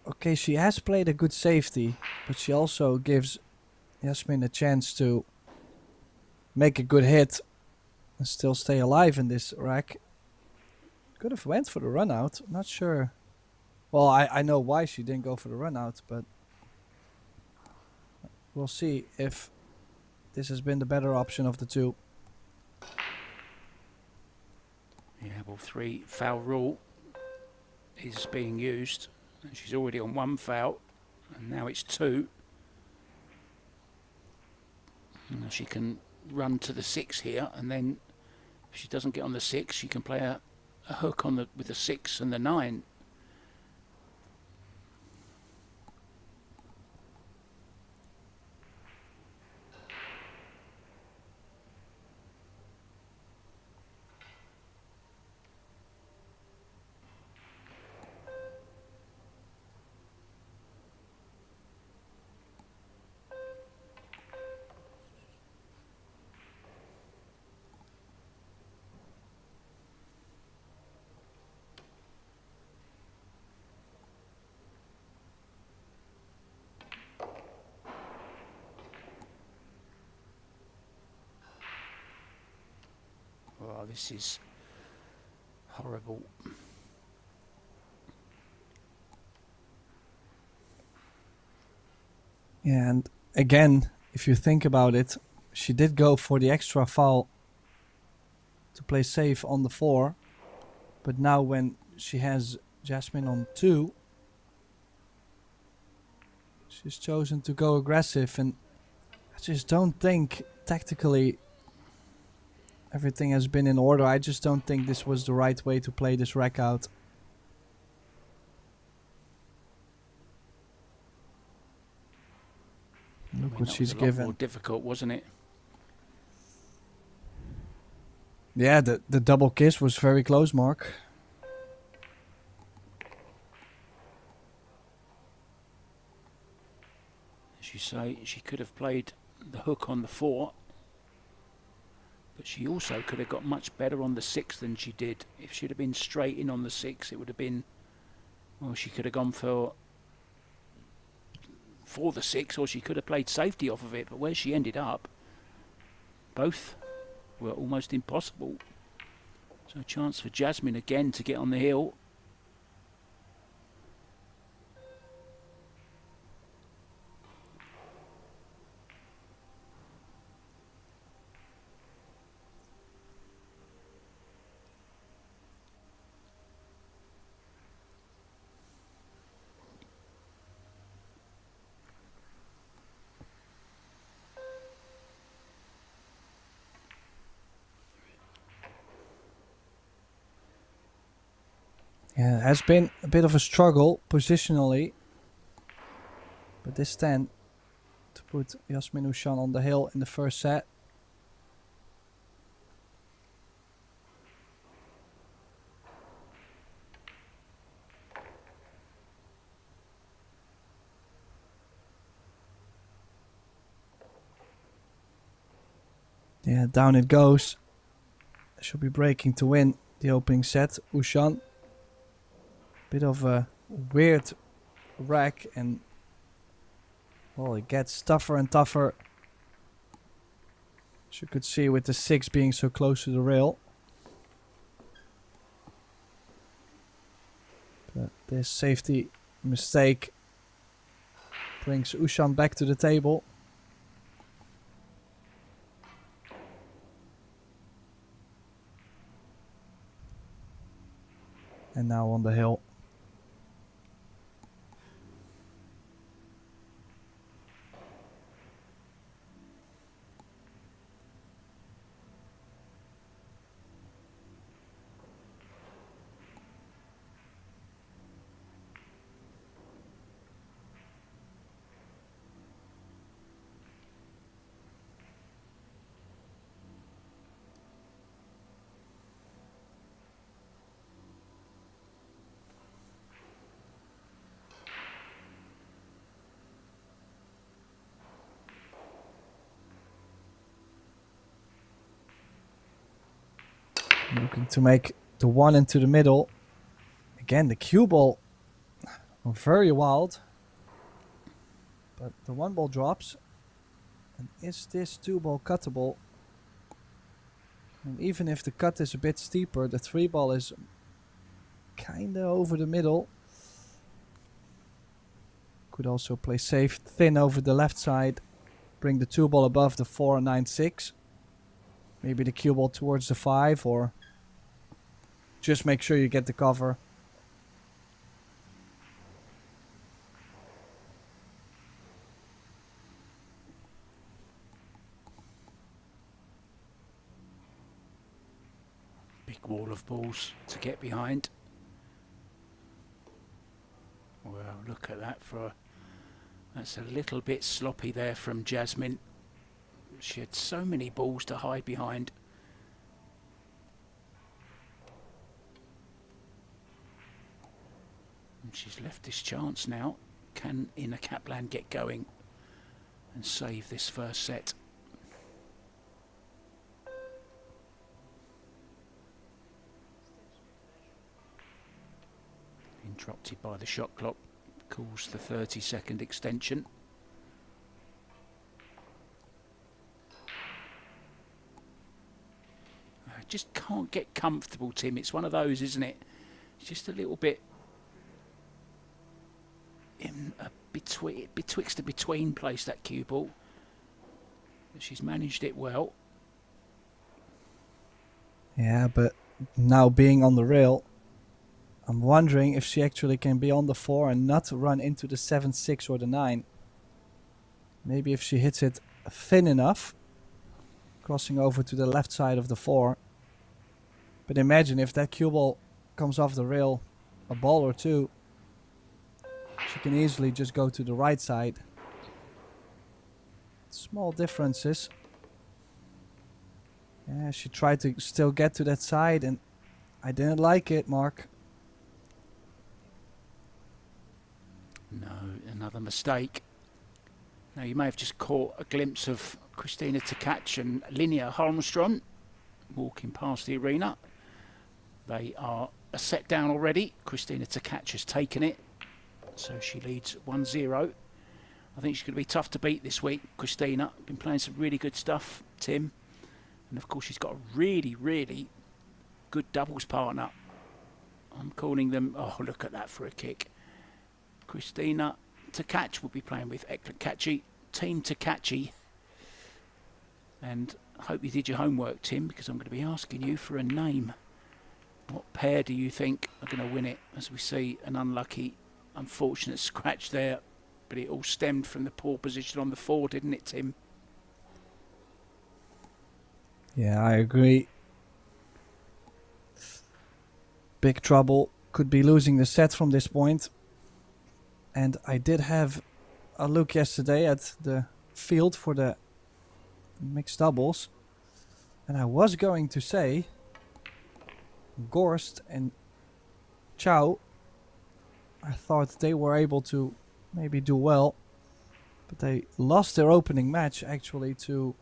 okay, she has played a good safety, but she also gives Yasmin a chance to make a good hit and still stay alive in this rack. Could have went for the run out. Not sure. Well, I know why she didn't go for the run out, but we'll see if this has been the better option of the two. Yeah, well, 3 foul rule is being used. And she's already on 1 foul, and now it's 2. And she can run to the 6 here, and then if she doesn't get on the 6, she can play a hook on with the 6 and the 9. Oh, this is horrible. Yeah, and again, if you think about it, she did go for the extra foul to play safe on the 4. But now when she has Jasmine on 2, she's chosen to go aggressive, and I just don't think tactically everything has been in order. I just don't think this was the right way to play this rack out. Look what she's given. More difficult, wasn't it? Yeah, the double kiss was very close, Mark. As you say, she could have played the hook on the 4, but she also could have got much better on the 6 than she did. If she'd have been straight in on the 6, it would have been, well, she could have gone for the 6, or she could have played safety off of it. But where she ended up, both were almost impossible. So a chance for Jasmine again to get on the hill. Yeah, it has been a bit of a struggle positionally. But this 10 to put Yasmin Ushan on the hill in the first set. Yeah, down it goes. She'll be breaking to win the opening set. Ushan. Bit of a weird rack, and well, it gets tougher and tougher. As you could see with the 6 being so close to the rail. But This safety mistake brings Ushan back to the table. And now on the hill. Looking to make the one into the middle. Again, the cue ball very wild. But the one ball drops. And is this two ball cuttable? And even if the cut is a bit steeper, the three ball is kinda over the middle. Could also play safe, thin over the left side. Bring the two ball above the 4 and 9-6. Maybe the cue ball towards the 5, or just make sure you get the cover. Big wall of balls to get behind. Well, look at that that's a little bit sloppy there from Jasmine. She had so many balls to hide behind. And she's left this chance now. Can Inna Kaplan get going and save this first set? Interrupted by the shot clock. Calls the 30-second extension. I just can't get comfortable, Tim. It's one of those, isn't it? It's just a little bit in a betwixt the between place, that cue ball. But she's managed it well. Yeah, but now being on the rail, I'm wondering if she actually can be on the 4 and not run into the 7-6 or the 9. Maybe if she hits it thin enough, crossing over to the left side of the 4. But imagine if that cue ball comes off the rail a ball or two, she can easily just go to the right side. Small differences. Yeah, she tried to still get to that side and I didn't like it, Mark. No, another mistake. Now you may have just caught a glimpse of Christina Tkach and Linja Holmström walking past the arena. They are a set down already. Christina Tkach has taken it, so she leads 1-0. I think she's going to be tough to beat this week, Christina. Been playing some really good stuff, Tim. And of course she's got a really, really good doubles partner. I'm calling them, oh look at that for a kick. Christina Tkach will be playing with Ekla Kachi, Team Tkachhi. And I hope you did your homework, Tim, because I'm going to be asking you for a name. What pair do you think are going to win it? As we see an unlucky, unfortunate scratch there. But it all stemmed from the poor position on the 4, didn't it, Tim? Yeah, I agree. Big trouble. Could be losing the set from this point. And I did have a look yesterday at the field for the mixed doubles. And I was going to say Gorst and Chow, I thought they were able to maybe do well. But they lost their opening match actually to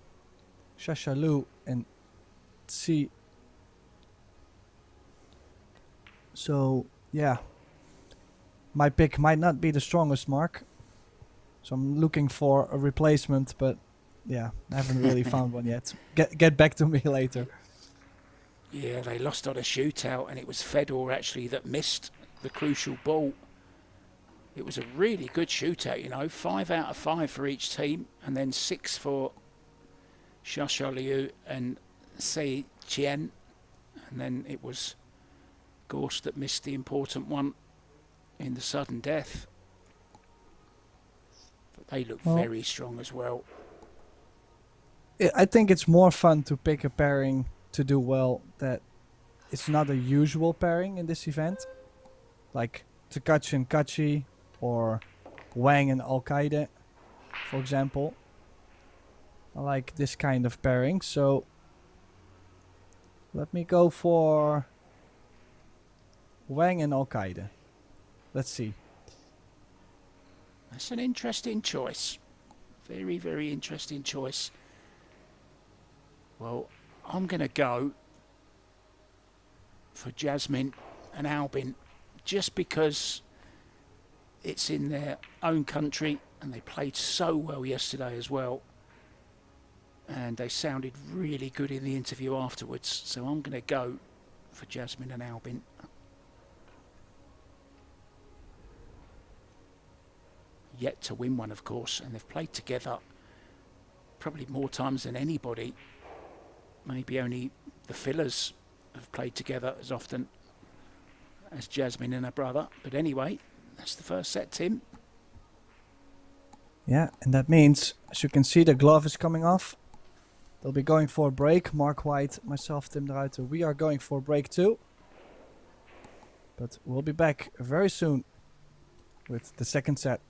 Shashalu and Tsi. So, yeah. My pick might not be the strongest, Mark. So I'm looking for a replacement, but yeah, I haven't really found one yet. Get back to me later. Yeah, they lost on a shootout, and it was Fedor actually that missed the crucial ball. It was a really good shootout, you know, 5 out of 5 for each team, and then 6 for Xiaoxiu and Sei Qian, and then it was Gorst that missed the important one in the sudden death. But they look very strong as well. I think it's more fun to pick a pairing to do well that it's not a usual pairing in this event. Like Takachi and Kachi or Wang and Al-Qaeda, for example. I like this kind of pairing, so let me go for Wang and Al-Qaeda. Let's see. That's an interesting choice. Very, very interesting choice. Well, I'm going to go for Jasmine and Albin just because it's in their own country and they played so well yesterday as well. And they sounded really good in the interview afterwards. So I'm going to go for Jasmine and Albin. Yet to win one, of course, and they've played together probably more times than anybody. Maybe only the fillers have played together as often as Jasmine and her brother. But anyway, that's the first set, Tim. Yeah, and that means, as you can see, the glove is coming off. They'll be going for a break. Mark White, myself, Tim de Ruiter, we are going for a break too. But we'll be back very soon with the second set.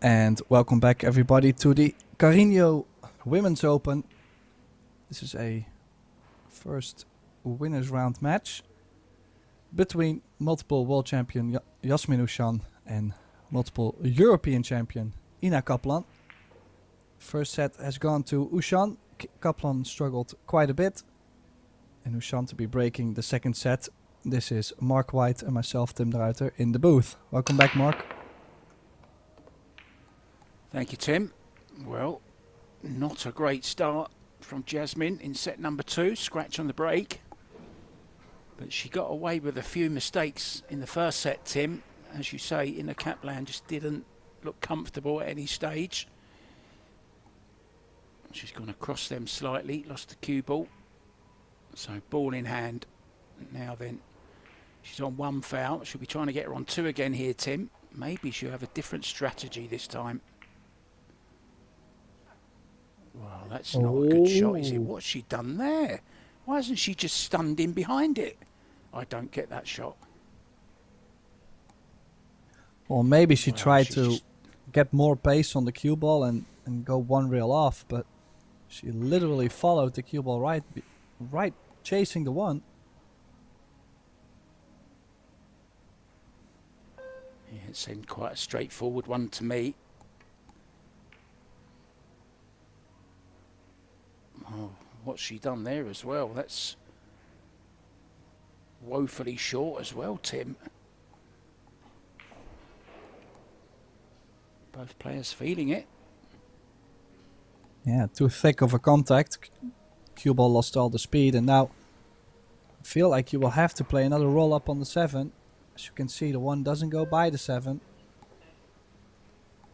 And welcome back everybody to the Carrinho Women's Open. This is a first winners round match between multiple world champion Yasmin Ushan and multiple European champion Ina Kaplan. First set has gone to Ushan. Kaplan struggled quite a bit. And Ushan to be breaking the second set. This is Mark White and myself, Tim de Ruiter, in the booth. Welcome back, Mark. Thank you, Tim. Well, not a great start from Jasmine in set number 2. Scratch on the break. But she got away with a few mistakes in the first set, Tim. As you say, Ina Kaplan just didn't look comfortable at any stage. She's gone across them slightly, lost the cue ball. So ball in hand. Now then, she's on 1 foul. She'll be trying to get her on 2 again here, Tim. Maybe she'll have a different strategy this time. Well, that's not a good shot, is it? What's she done there? Why hasn't she just stunned in behind it? I don't get that shot. Well, maybe she tried to get more pace on the cue ball and go 1 rail off, but she literally followed the cue ball right chasing the 1. Yeah, it seemed quite a straightforward one to me. Oh, what's she done there as well? That's woefully short as well, Tim. Both players feeling it. Yeah, too thick of a contact. Cue ball lost all the speed, and now I feel like you will have to play another roll up on the 7. As you can see, the 1 doesn't go by the 7.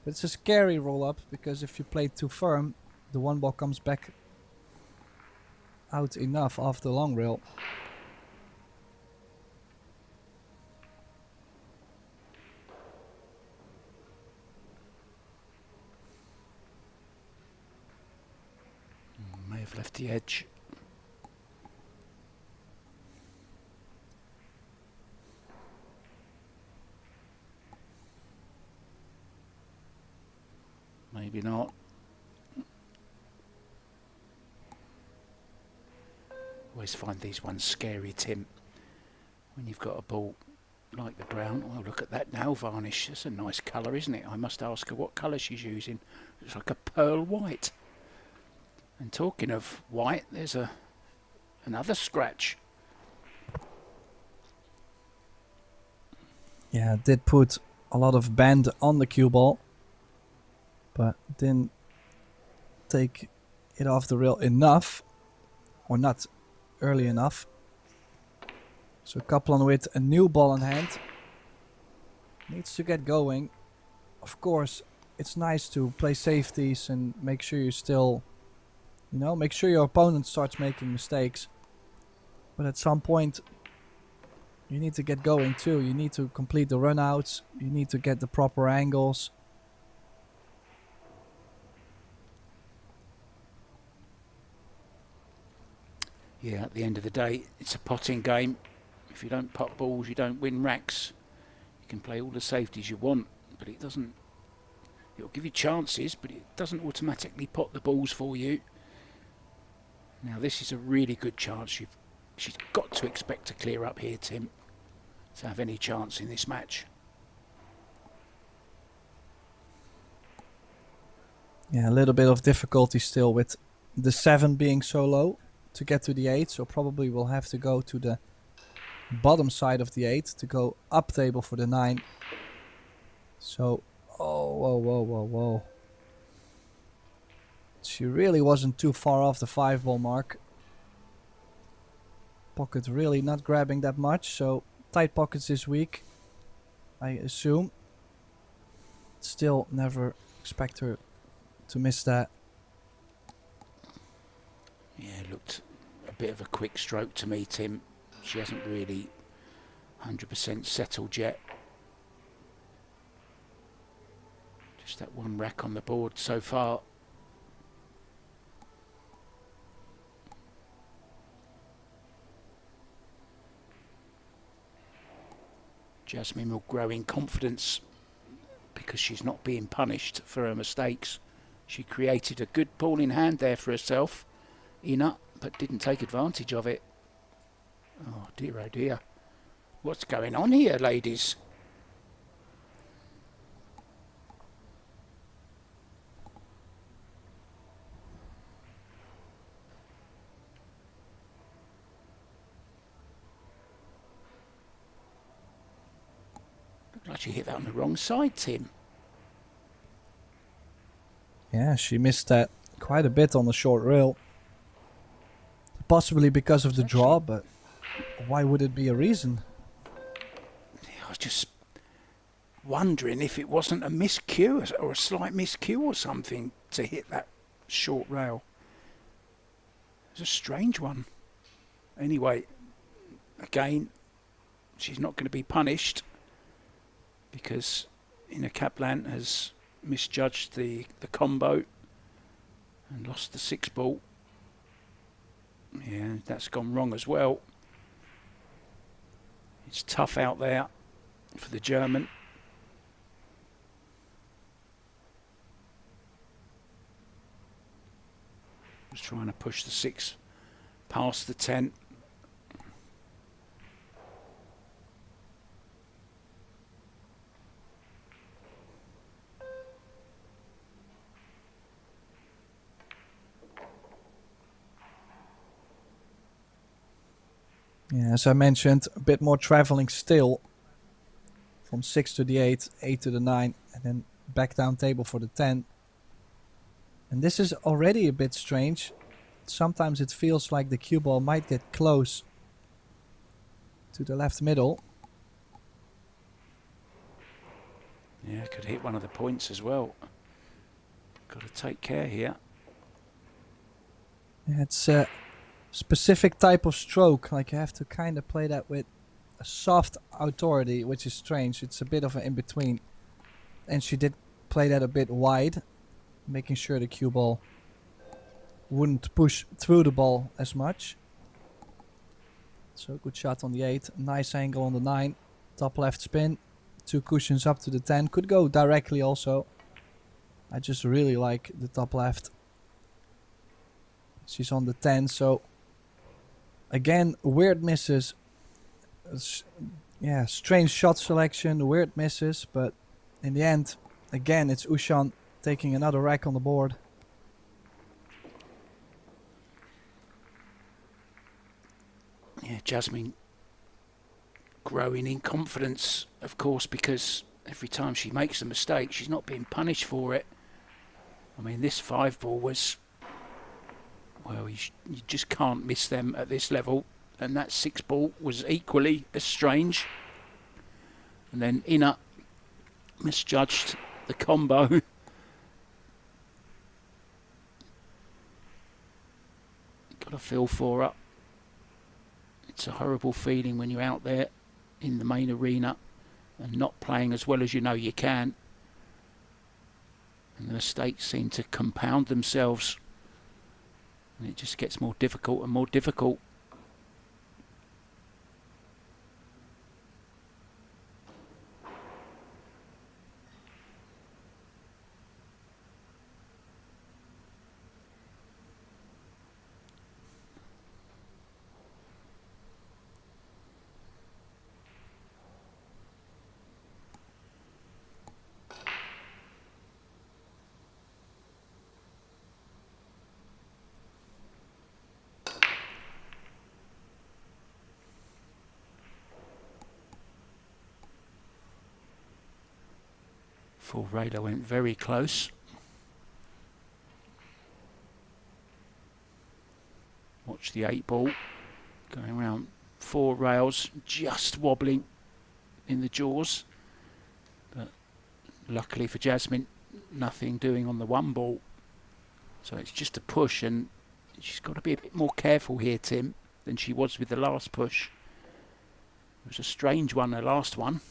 But it's a scary roll up, because if you play too firm, the 1 ball comes back out enough off the long rail. May have left the edge. Maybe not. Always find these ones scary, Tim. When you've got a ball like the brown. Oh, look at that nail varnish. That's a nice colour, isn't it? I must ask her what colour she's using. It's like a pearl white. And talking of white, there's another scratch. Yeah, it did put a lot of bend on the cue ball, but didn't take it off the rail enough, or not early enough. So Kaplan with a new ball in hand needs to get going. Of course, it's nice to play safeties and make sure you still, make sure your opponent starts making mistakes. But at some point, you need to get going too. You need to complete the runouts. You need to get the proper angles. Yeah, at the end of the day, it's a potting game. If you don't pot balls, you don't win racks. You can play all the safeties you want, but it doesn't. It'll give you chances, but it doesn't automatically pot the balls for you. Now, this is a really good chance. She's got to expect to clear up here, Tim, to have any chance in this match. Yeah, a little bit of difficulty still with the 7 being so low to get to the 8, so probably we'll have to go to the bottom side of the 8 to go up table for the 9. So, whoa. She really wasn't too far off the 5 ball mark. Pocket really not grabbing that much, so tight pockets this week, I assume. Still never expect her to miss that. Yeah, it looked a bit of a quick stroke to me, Tim. She hasn't really 100% settled yet. Just that 1 rack on the board so far. Jasmine will grow in confidence because she's not being punished for her mistakes. She created a good ball in hand there for herself, Ina, but didn't take advantage of it. Oh dear. What's going on here, ladies? Looked like she hit that on the wrong side, Tim. Yeah, she missed that quite a bit on the short rail. Possibly because of the draw, but why would it be a reason? I was just wondering if it wasn't a miscue or a slight miscue or something to hit that short rail. It was a strange one. Anyway, again, she's not going to be punished because Ina Kaplan has misjudged the combo and lost the 6 ball. Yeah, that's gone wrong as well. It's tough out there for the German. Just trying to push the 6 past the 10. Yeah, as I mentioned, a bit more traveling still. From 6 to the 8, 8 to the 9, and then back down table for the 10. And this is already a bit strange. Sometimes it feels like the cue ball might get close to the left middle. Yeah, could hit one of the points as well. Got to take care here. Yeah, it's a specific type of stroke. Like you have to kind of play that with a soft authority, which is strange. It's a bit of an in-between. And she did play that a bit wide, making sure the cue ball wouldn't push through the ball as much. So good shot on the 8, nice angle on the 9, top left spin, 2 cushions up to the 10, could go directly also. I just really like the top left. She's on the 10, so again, weird misses. Yeah, strange shot selection, weird misses, but in the end, again, it's Ushan taking another rack on the board. Yeah, Jasmine growing in confidence, of course, because every time she makes a mistake, she's not being punished for it. I mean, this 5 ball was, well, you just can't miss them at this level. And that 6 ball was equally as strange. And then Ina misjudged the combo. Got a feel for her. It's a horrible feeling when you're out there in the main arena and not playing as well as you know you can. And the mistakes seem to compound themselves. And it just gets more difficult and more difficult. Full radar went very close. Watch the 8 ball going around 4 rails, just wobbling in the jaws. But luckily for Jasmine, nothing doing on the 1 ball. So it's just a push, and she's got to be a bit more careful here, Tim, than she was with the last push. It was a strange one, the last one.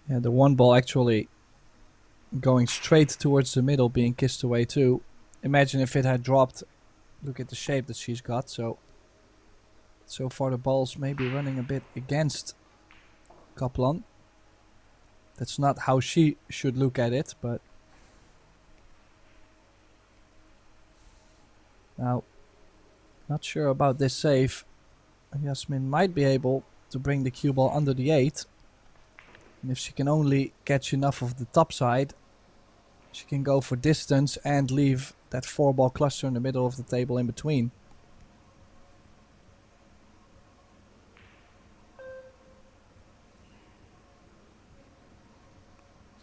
Yeah, the 1 ball actually going straight towards the middle, being kissed away too. Imagine if it had dropped. Look at the shape that she's got. So far the ball's maybe running a bit against Kaplan. That's not how she should look at it, but now, not sure about this save. Jasmine might be able to bring the cue ball under the 8. And if she can only catch enough of the top side, she can go for distance and leave that 4-ball cluster in the middle of the table in between.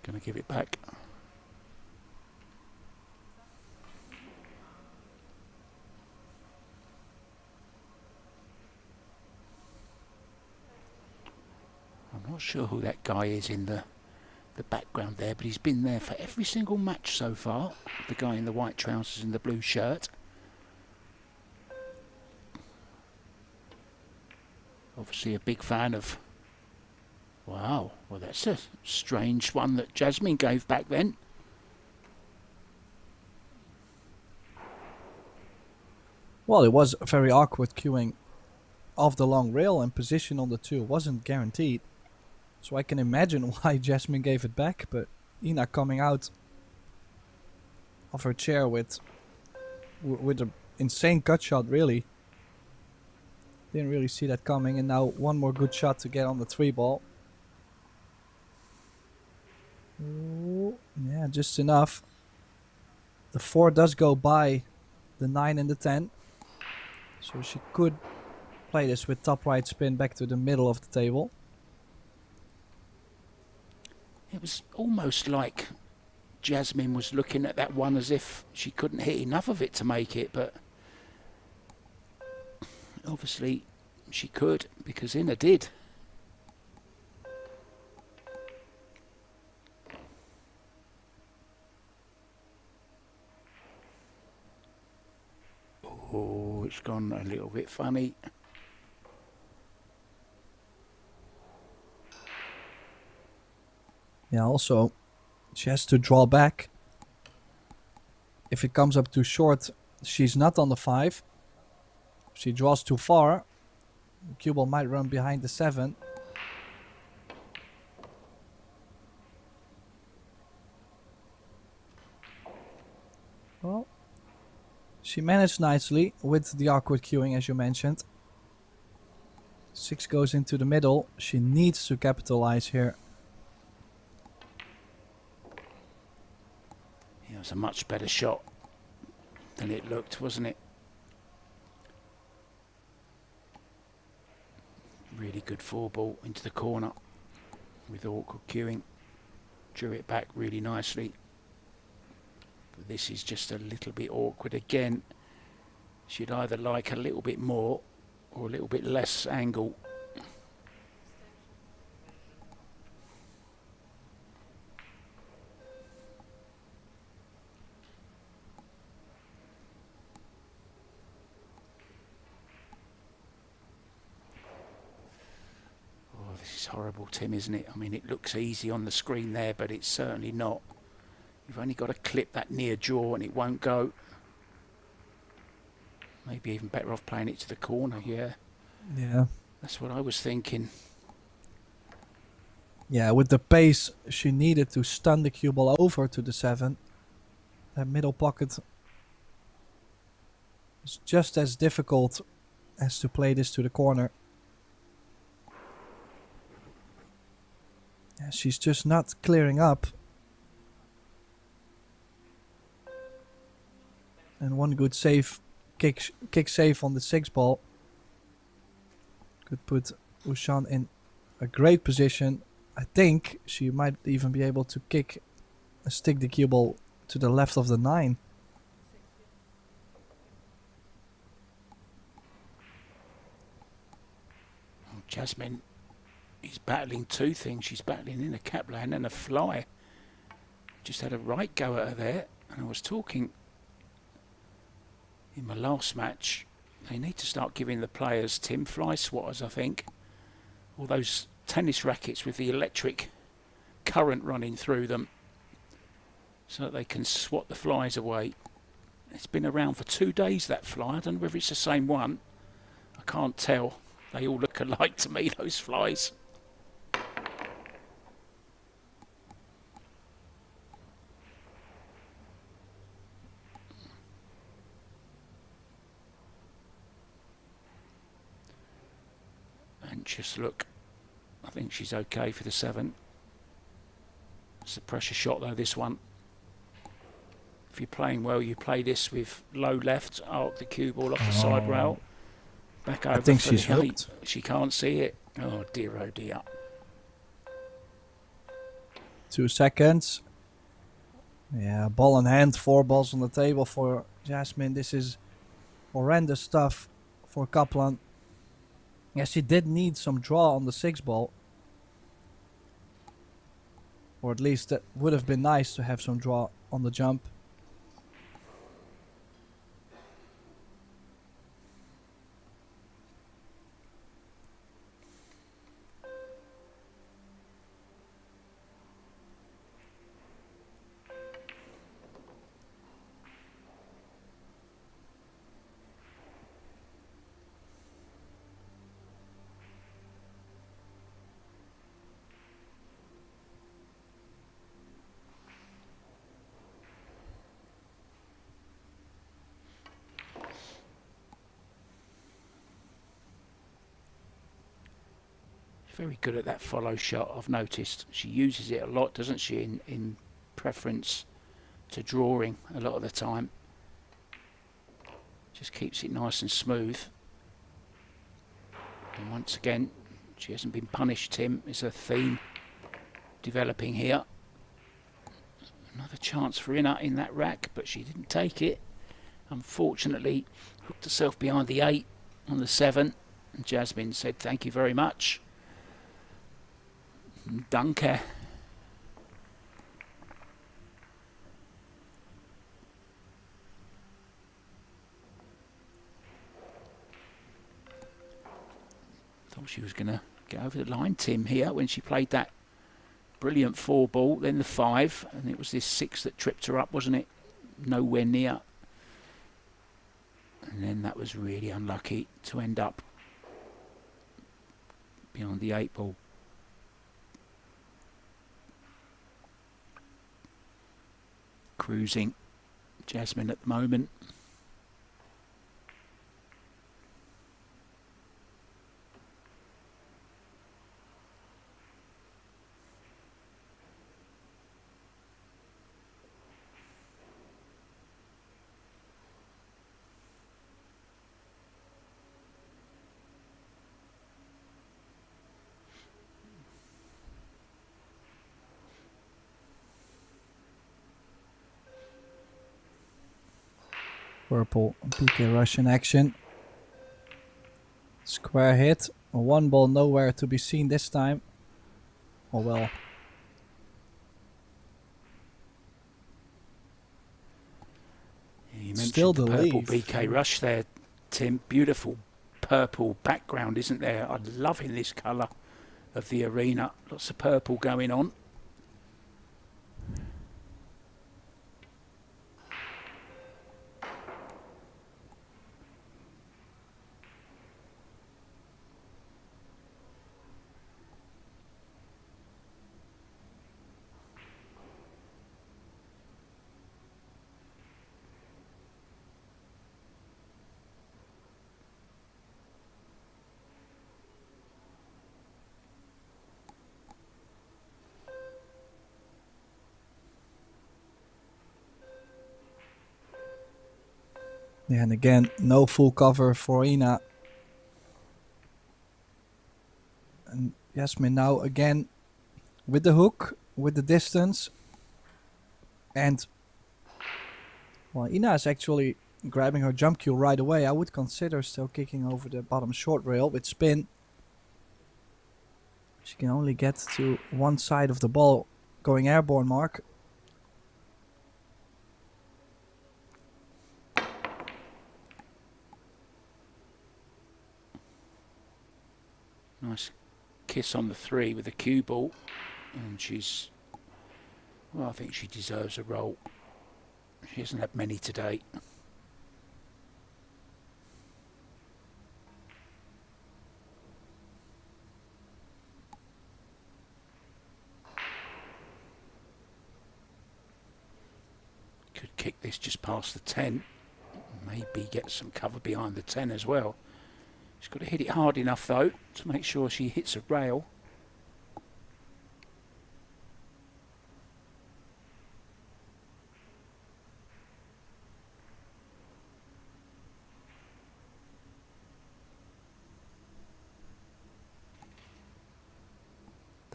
Going to give it back. I'm not sure who that guy is in the background there, but he's been there for every single match so far. The guy in the white trousers and the blue shirt. Obviously a big fan of... Wow, well that's a strange one that Jasmine gave back then. Well, it was very awkward queuing off the long rail, and position on the 2 wasn't guaranteed. So I can imagine why Jasmine gave it back, but Ina coming out of her chair with an insane cut shot, really. Didn't really see that coming, and now one more good shot to get on the 3-ball. Ooh, yeah, just enough. The 4 does go by the 9 and the 10. So she could play this with top right spin back to the middle of the table. It was almost like Jasmine was looking at that one as if she couldn't hit enough of it to make it, but obviously she could, because Ina did. Oh, it's gone a little bit funny. Yeah, also, she has to draw back. If it comes up too short, she's not on the 5. If she draws too far, the cue ball might run behind the 7. Well, she managed nicely with the awkward queuing, as you mentioned. 6 goes into the middle. She needs to capitalize here. It was a much better shot than it looked, wasn't it? Really good 4-ball into the corner with awkward queuing. Drew it back really nicely. But this is just a little bit awkward again. She'd either like a little bit more or a little bit less angle. Horrible, Tim, isn't it? I mean, it looks easy on the screen there, but it's certainly not. You've only got to clip that near jaw and it won't go. Maybe even better off playing it to the corner. Yeah, that's what I was thinking. Yeah, with the pace she needed to stun the cue ball over to the 7. That middle pocket is just as difficult as to play this to the corner. Yeah, she's just not clearing up. And one good save, kick save on the 6-ball could put Johann in a great position. I think she might even be able to stick the cue ball to the left of the 9. Oh, Jasmine is battling 2 things. She's battling in a capland and a fly. Just had a right go at her there. And I was talking in my last match, they need to start giving the players, Tim, fly swatters, I think. All those tennis rackets with the electric current running through them so that they can swat the flies away. It's been around for 2 days, that fly. I don't know whether it's the same one. I can't tell. They all look alike to me, those flies. Just look. I think she's okay for the 7. It's a pressure shot though, this one. If you're playing well, you play this with low left, arc the cue ball off the side rail. Back over. I think for she's the 8. hooked. She can't see it. Oh dear, oh dear. 2 seconds. Yeah, ball in hand, 4 balls on the table for Jasmine. This is horrendous stuff for Kaplan. Yes, she did need some draw on the 6 ball. Or at least that would have been nice to have some draw on the jump. Very good at that follow shot, I've noticed. She uses it a lot, doesn't she, in preference to drawing a lot of the time. Just keeps it nice and smooth. And once again, she hasn't been punished, Tim. Is a theme developing here. Another chance for Ina in that rack, but she didn't take it. Unfortunately, hooked herself behind the 8 on the 7. And Jasmine said thank you very much. Danke. Thought she was going to get over the line, Tim, here when she played that brilliant 4 ball, then the 5, and it was this 6 that tripped her up, wasn't it? Nowhere near. And then that was really unlucky to end up behind the 8 ball. Cruising Jasmine at the moment. Purple PK rush in action. Square hit. 1 ball nowhere to be seen this time. Oh well. Yeah, you Still mentioned the the purple lead. BK rush there, Tim. Beautiful purple background, isn't there? I'm loving this colour of the arena. Lots of purple going on. Yeah, and again, no full cover for Ina. And Jasmine now again with the hook, with the distance. And, well, Ina is actually grabbing her jump cue right away. I would consider still kicking over the bottom short rail with spin. She can only get to one side of the ball going airborne mark. Nice kiss on the 3 with the cue ball. And she's, well, I think she deserves a roll. She hasn't had many today. Could kick this just past the 10. Maybe get some cover behind the 10 as well. She's got to hit it hard enough though to make sure she hits a rail.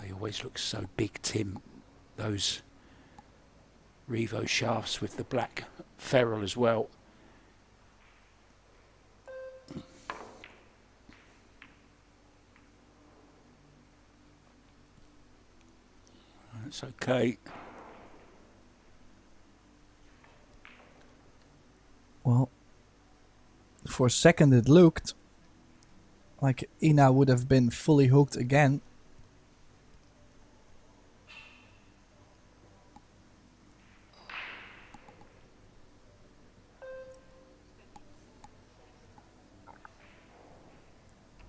They always look so big, Tim, those Revo shafts with the black ferrule as well. That's okay. Well, for a second it looked like Ina would have been fully hooked again.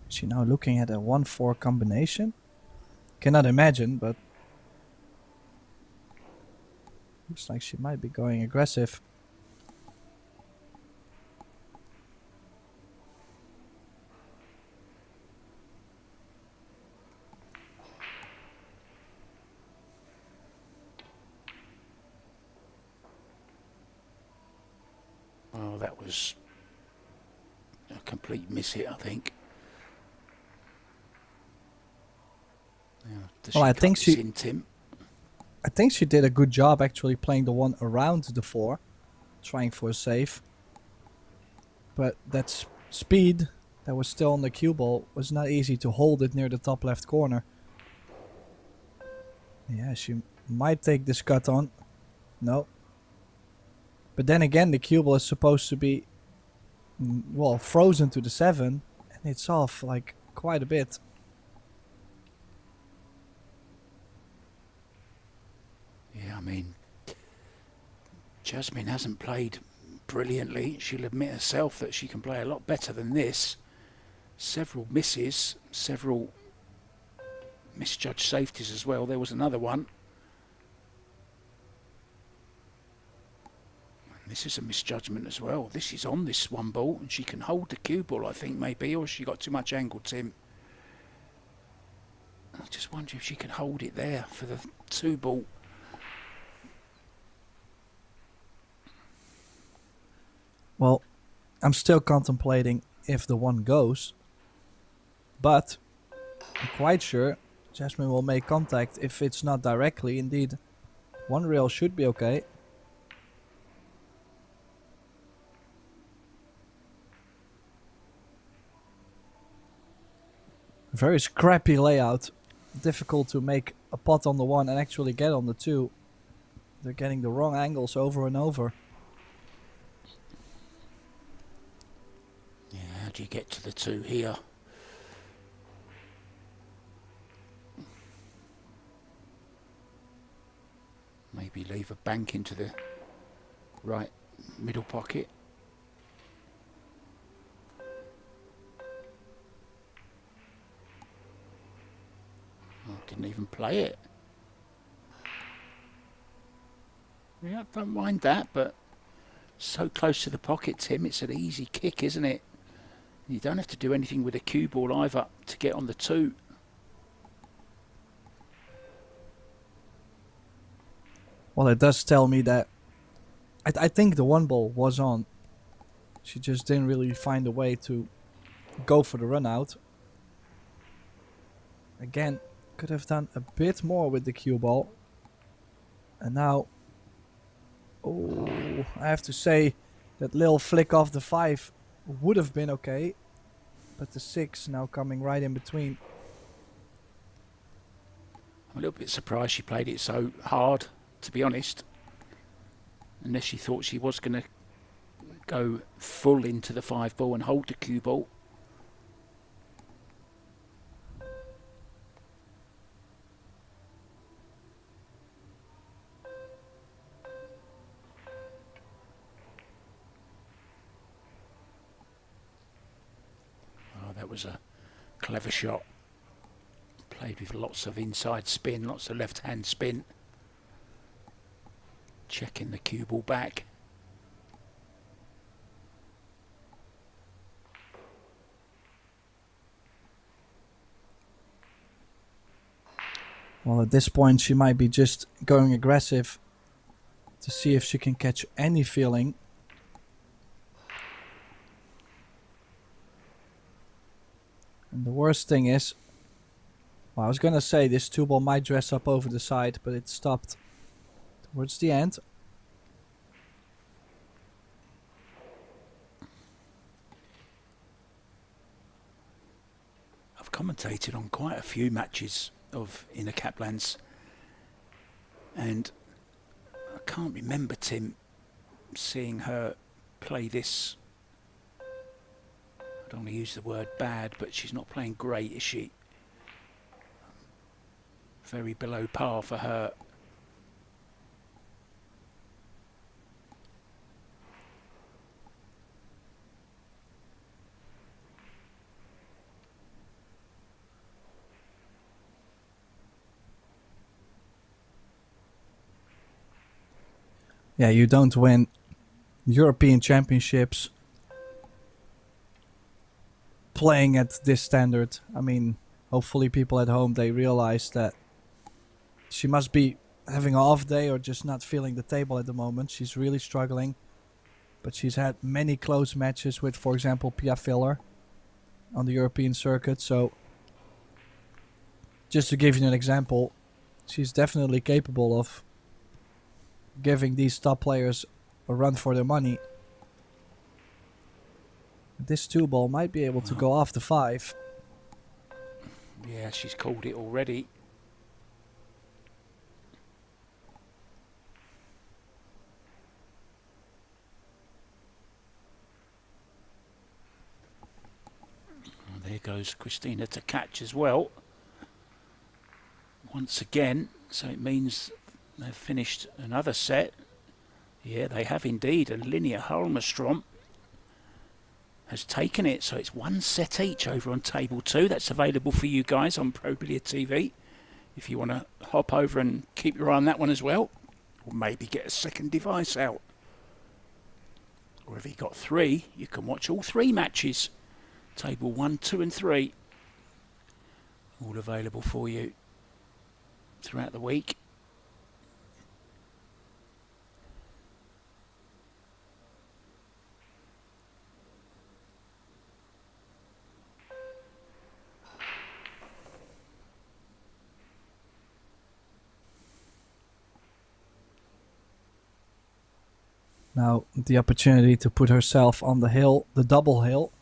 Is she now looking at a 1-4 combination? Cannot imagine, but looks like she might be going aggressive. Oh, that was a complete miss hit, I think. Yeah, Well, I think she- in, Tim. I think she did a good job actually playing the one around the 4, trying for a save. But that speed that was still on the cue ball was not easy to hold it near the top left corner. Yeah, she might take this cut on. No. But then again, the cue ball is supposed to be, well, frozen to the 7, and it's off like quite a bit. Yeah, I mean, Jasmine hasn't played brilliantly. She'll admit herself that she can play a lot better than this. Several misses, several misjudged safeties as well. There was another one. And this is a misjudgment as well. This is on this one ball, and she can hold the cue ball, I think, maybe, or she got too much angle, Tim. I just wonder if she can hold it there for the 2 ball. Well, I'm still contemplating if the 1 goes. But I'm quite sure Jasmine will make contact if it's not directly. Indeed, 1 rail should be okay. Very scrappy layout. Difficult to make a pot on the 1 and actually get on the 2. They're getting the wrong angles over and over. Yeah, how do you get to the 2 here? Maybe leave a bank into the right middle pocket. Oh, didn't even play it. Yeah, don't mind that, but so close to the pocket, Tim, it's an easy kick, isn't it? You don't have to do anything with a cue ball either to get on the 2. Well, it does tell me that I think the 1 ball was on. She just didn't really find a way to go for the run out. Again, could have done a bit more with the cue ball. And now, oh, I have to say that little flick off the 5 would have been okay. But the 6 now coming right in between. I'm a little bit surprised she played it so hard, to be honest. Unless she thought she was going to go full into the 5 ball and hold the cue ball. Oh, that was a clever shot. Played with lots of inside spin, lots of left hand spin. Checking the cue ball back. Well, at this point, she might be just going aggressive to see if she can catch any feeling. And the worst thing is, well, I was going to say this 2-ball might dress up over the side, but it stopped towards the end. I've commentated on quite a few matches of Inner Caplan's, and I can't remember, Tim, seeing her play this. I don't want to use the word bad, but she's not playing great, is she? Very below par for her. Yeah, you don't win European Championships playing at this standard. I mean, hopefully people at home, they realize that she must be having an off day or just not feeling the table at the moment. She's really struggling. But she's had many close matches with, for example, Pia Filler on the European circuit. So, just to give you an example, she's definitely capable of giving these top players a run for their money. This 2-ball might be able to go off the 5. Yeah, she's called it already. And there goes Christina to catch as well. Once again, so it means they've finished another set. Yeah, they have indeed, and Linnea Halmstrom has taken it, so it's 1 set each over on table 2. That's available for you guys on Pro Billiard TV if you want to hop over and keep your eye on that one as well, or maybe get a second device out. Or if you've got 3, you can watch all 3 matches. Table 1, 2 and 3, all available for you throughout the week. Now, the opportunity to put herself on the hill, the double hill.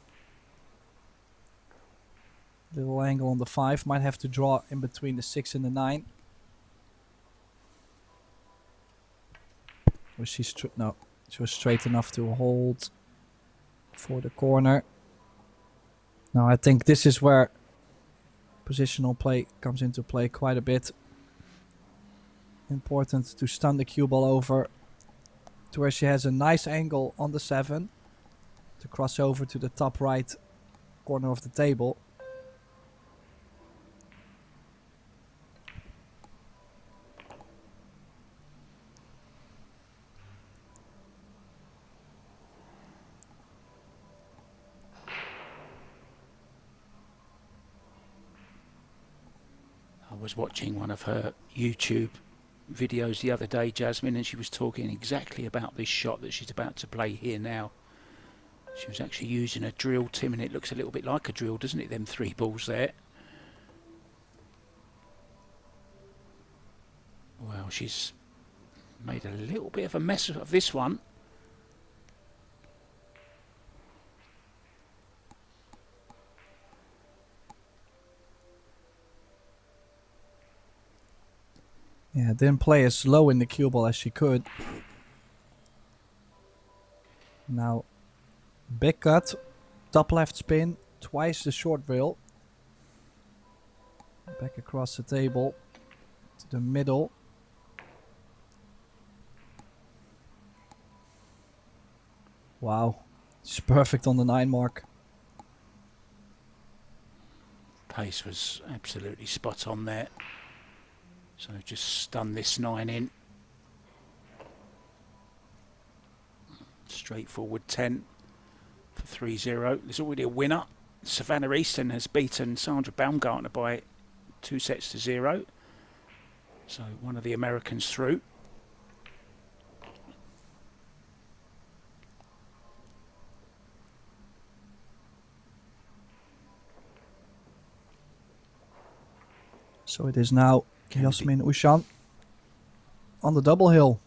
Little angle on the 5. Might have to draw in between the 6 and the 9. Was she no, she was straight enough to hold for the corner. Now, I think this is where positional play comes into play quite a bit. Important to stun the cue ball over to where she has a nice angle on the 7 to cross over to the top right corner of the table. I was watching one of her YouTube videos the other day, Jasmine, and she was talking exactly about this shot that she's about to play here now. She was actually using a drill, Tim, and it looks a little bit like a drill, doesn't it, them 3 balls there? Well, she's made a little bit of a mess of this one. Yeah, didn't play as low in the cue ball as she could. Now, big cut, top left spin, twice the short rail. Back across the table to the middle. Wow, she's perfect on the 9 mark. Pace was absolutely spot on there. So just stun this 9 in. Straightforward 10 for 3-0. There's already a winner. Savannah Easton has beaten Sandra Baumgartner by 2 sets to 0. So one of the Americans through. So it is now Yasmin Ushan on the double hill.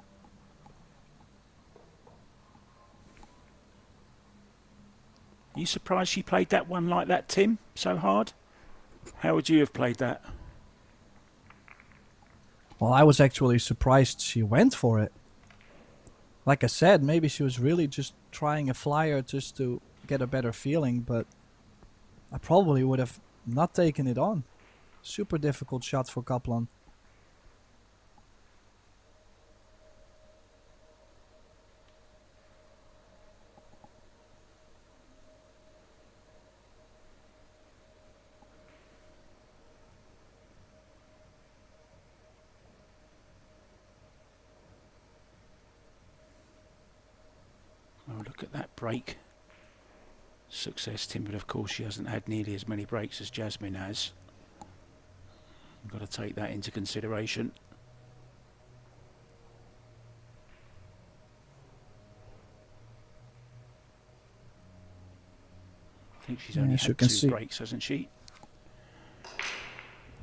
Are you surprised she played that one like that, Tim? So hard? How would you have played that? Well, I was actually surprised she went for it. Like I said, maybe she was really just trying a flyer just to get a better feeling, but I probably would have not taken it on. Super difficult shot for Kaplan. Oh, look at that break. Success, Tim, but of course she hasn't had nearly as many breaks as Jasmine has. You've got to take that into consideration. I think she's only As you had can 2 see. breaks, hasn't she?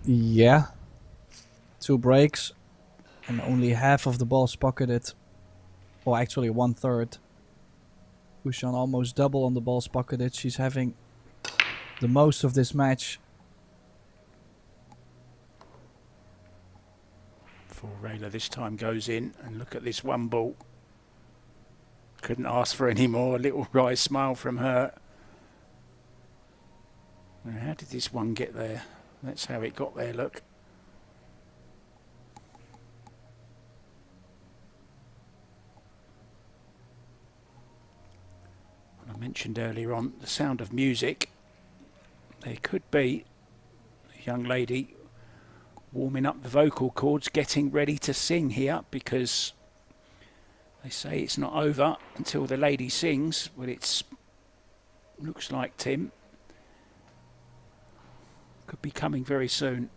Yeah. 2 breaks and only half of the balls pocketed. Or actually 1/3. Ushan almost double on the balls pocketed. She's having the most of this match. For Rayla this time goes in, and look at this one ball. Couldn't ask for any more. A little wry smile from her. Now, how did this one get there? That's how it got there, look. I mentioned earlier on the sound of music. There could be a young lady warming up the vocal cords, getting ready to sing here, because they say it's not over until the lady sings, but it's looks like, Tim, could be coming very soon.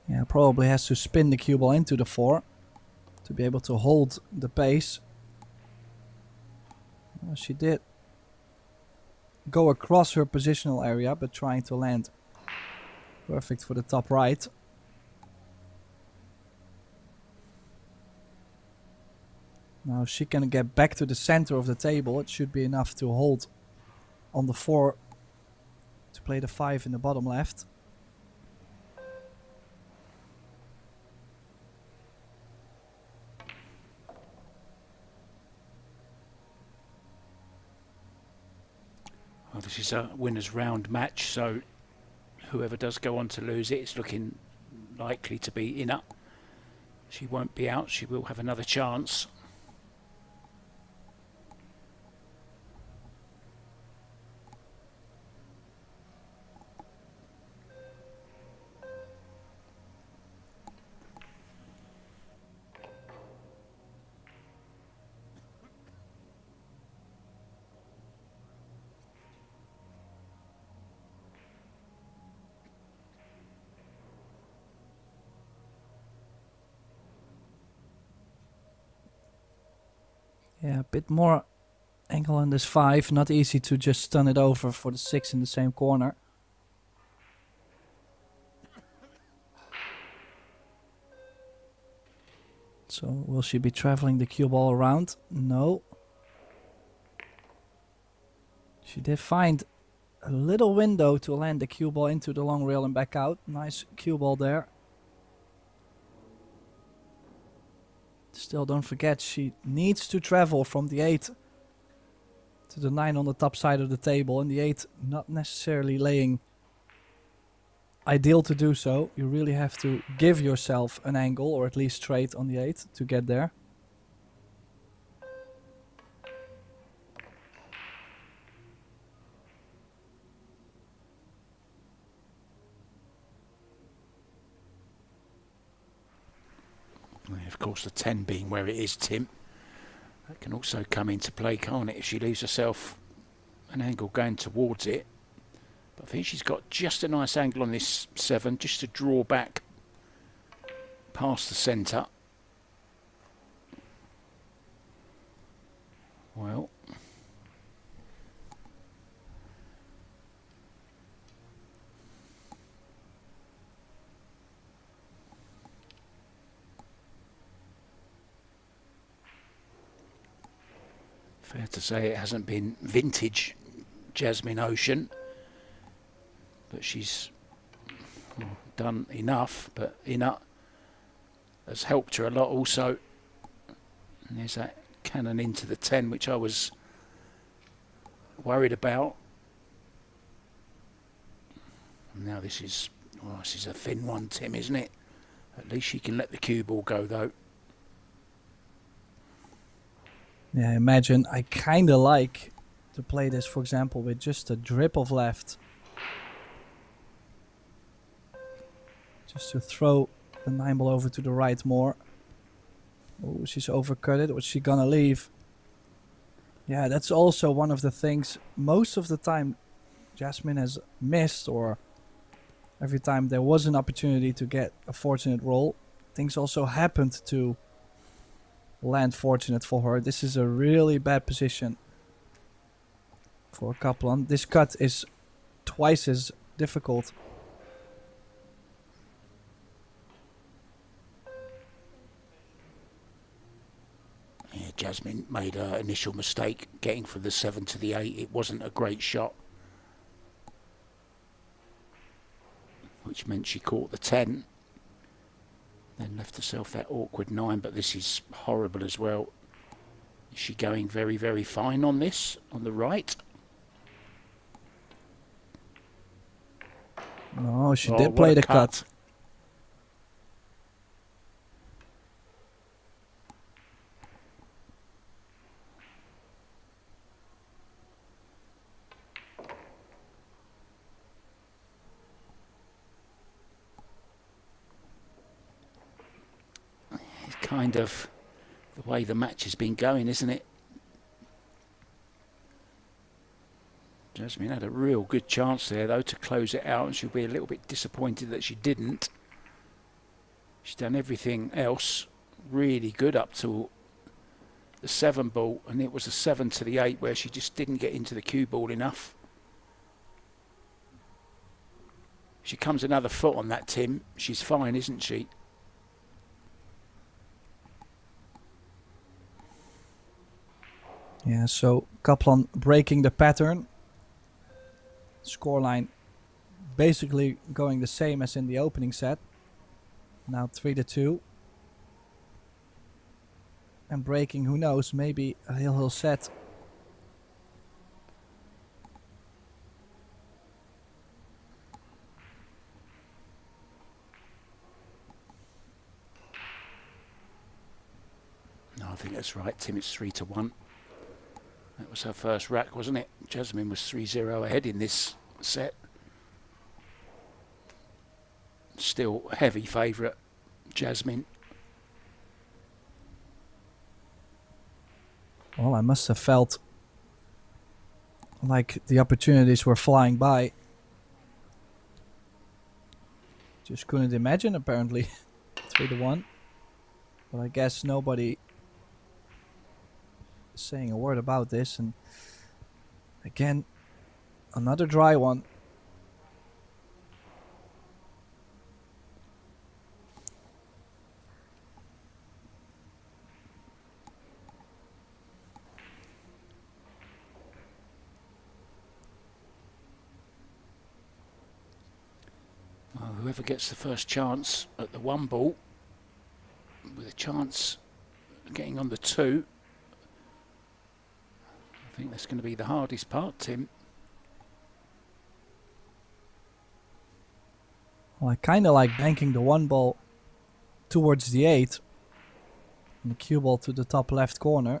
Yeah, probably has to spin the cue ball into the 4 to be able to hold the pace. Well, she did go across her positional area, but trying to land perfect for the top right. Now if she can get back to the center of the table, it should be enough to hold on the 4 to play the 5 in the bottom left. Well, this is a winner's round match, so whoever does go on to lose it, it's looking likely to be Inna. She won't be out, she will have another chance. Yeah, a bit more angle on this 5. Not easy to just stun it over for the 6 in the same corner. So will she be traveling the cue ball around? No. She did find a little window to land the cue ball into the long rail and back out. Nice cue ball there. Still, don't forget, she needs to travel from the 8 to the 9 on the top side of the table, and the 8 not necessarily laying ideal to do so. You really have to give yourself an angle, or at least straight on the 8 to get there. Of course, the 10 being where it is, Tim. That can also come into play, can't it, if she leaves herself an angle going towards it. But I think she's got just a nice angle on this 7, just to draw back past the centre. Well, fair to say it hasn't been vintage Jasmine Ocean, but she's done enough. But Ina has helped her a lot also. And there's that cannon into the 10, which I was worried about. Now this is a thin one, Tim, isn't it? At least she can let the cue ball go, though. Yeah, imagine. I kind of like to play this, for example, with just a drip of left. Just to throw the 9 ball over to the right more. Oh, she's overcut it. What's she gonna leave? Yeah, that's also one of the things. Most of the time, Jasmine has missed, or every time there was an opportunity to get a fortunate roll, things also happened to land fortunate for her. This is a really bad position for Kaplan. This cut is twice as difficult. Yeah, Jasmine made her initial mistake getting from the 7 to the 8. It wasn't a great shot, which meant she caught the 10. Then left herself that awkward 9, but this is horrible as well. Is she going very, very fine on this, on the right? No, she Oh, did what play a the cut. It's kind of the way the match has been going, isn't it? Jasmine had a real good chance there, though, to close it out, and she'll be a little bit disappointed that she didn't. She's done everything else really good up to the 7 ball, and it was a 7 to the 8 where she just didn't get into the cue ball enough. If she comes another foot on that, Tim, she's fine, isn't she? Yeah, so Kaplan breaking the pattern. Scoreline basically going the same as in the opening set. Now 3-2. And breaking, who knows, maybe a heel set. No, I think that's right, Tim. It's 3-1. That was her first rack, wasn't it? Jasmine was 3-0 ahead in this set. Still heavy favourite, Jasmine. Well, I must have felt like the opportunities were flying by. Just couldn't imagine, apparently. 3-1. But I guess nobody is saying a word about this. And again, another dry one. Well, whoever gets the first chance at the 1 ball, with a chance of getting on the 2, I think that's going to be the hardest part, Tim. Well, I kind of like banking the 1 ball towards the 8. And the cue ball to the top left corner.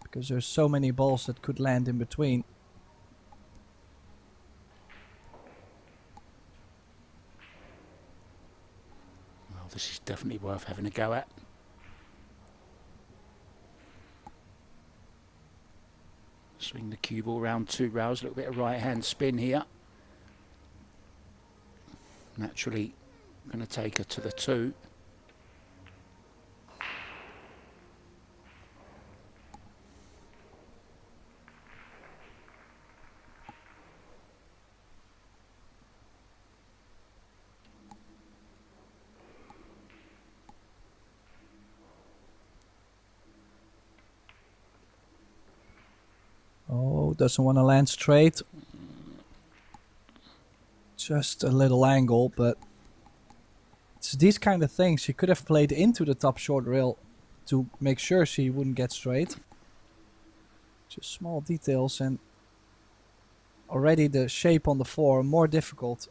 Because there's so many balls that could land in between. Well, this is definitely worth having a go at. Swing the cue ball around 2 rails, a little bit of right hand spin here. Naturally, going to take her to the 2. Oh, doesn't want to land straight. Just a little angle, but it's these kind of things. She could have played into the top short rail to make sure she wouldn't get straight. Just small details, and already the shape on the floor more difficult.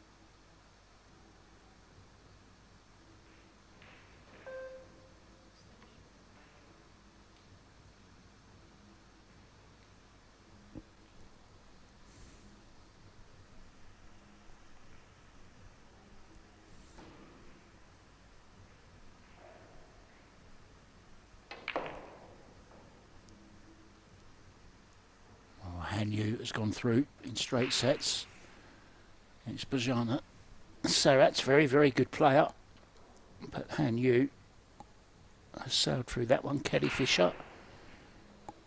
Hanyu has gone through in straight sets. It's Bajana. Sarat's very, very good player. But Hanyu has sailed through that one. Kelly Fisher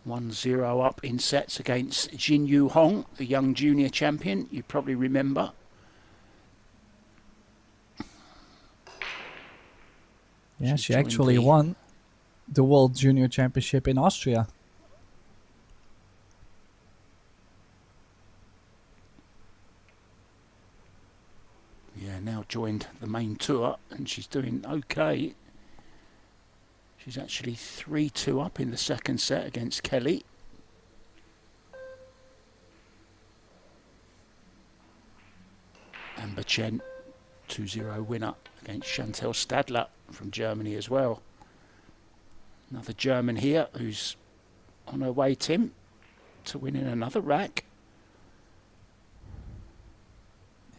1-0 up in sets against Jin Yu Hong, the young junior champion, you probably remember. Yeah, she actually won the World Junior Championship in Austria. Yeah, now joined the main tour, and she's doing okay. She's actually 3-2 up in the second set against Kelly. Amber Chen, 2-0 winner against Chantal Stadler from Germany as well. Another German here who's on her way, Tim, to winning another rack.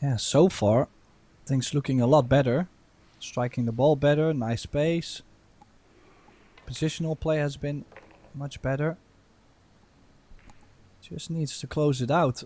Yeah, so far things looking a lot better. Striking the ball better, nice pace. Positional play has been much better. Just needs to close it out.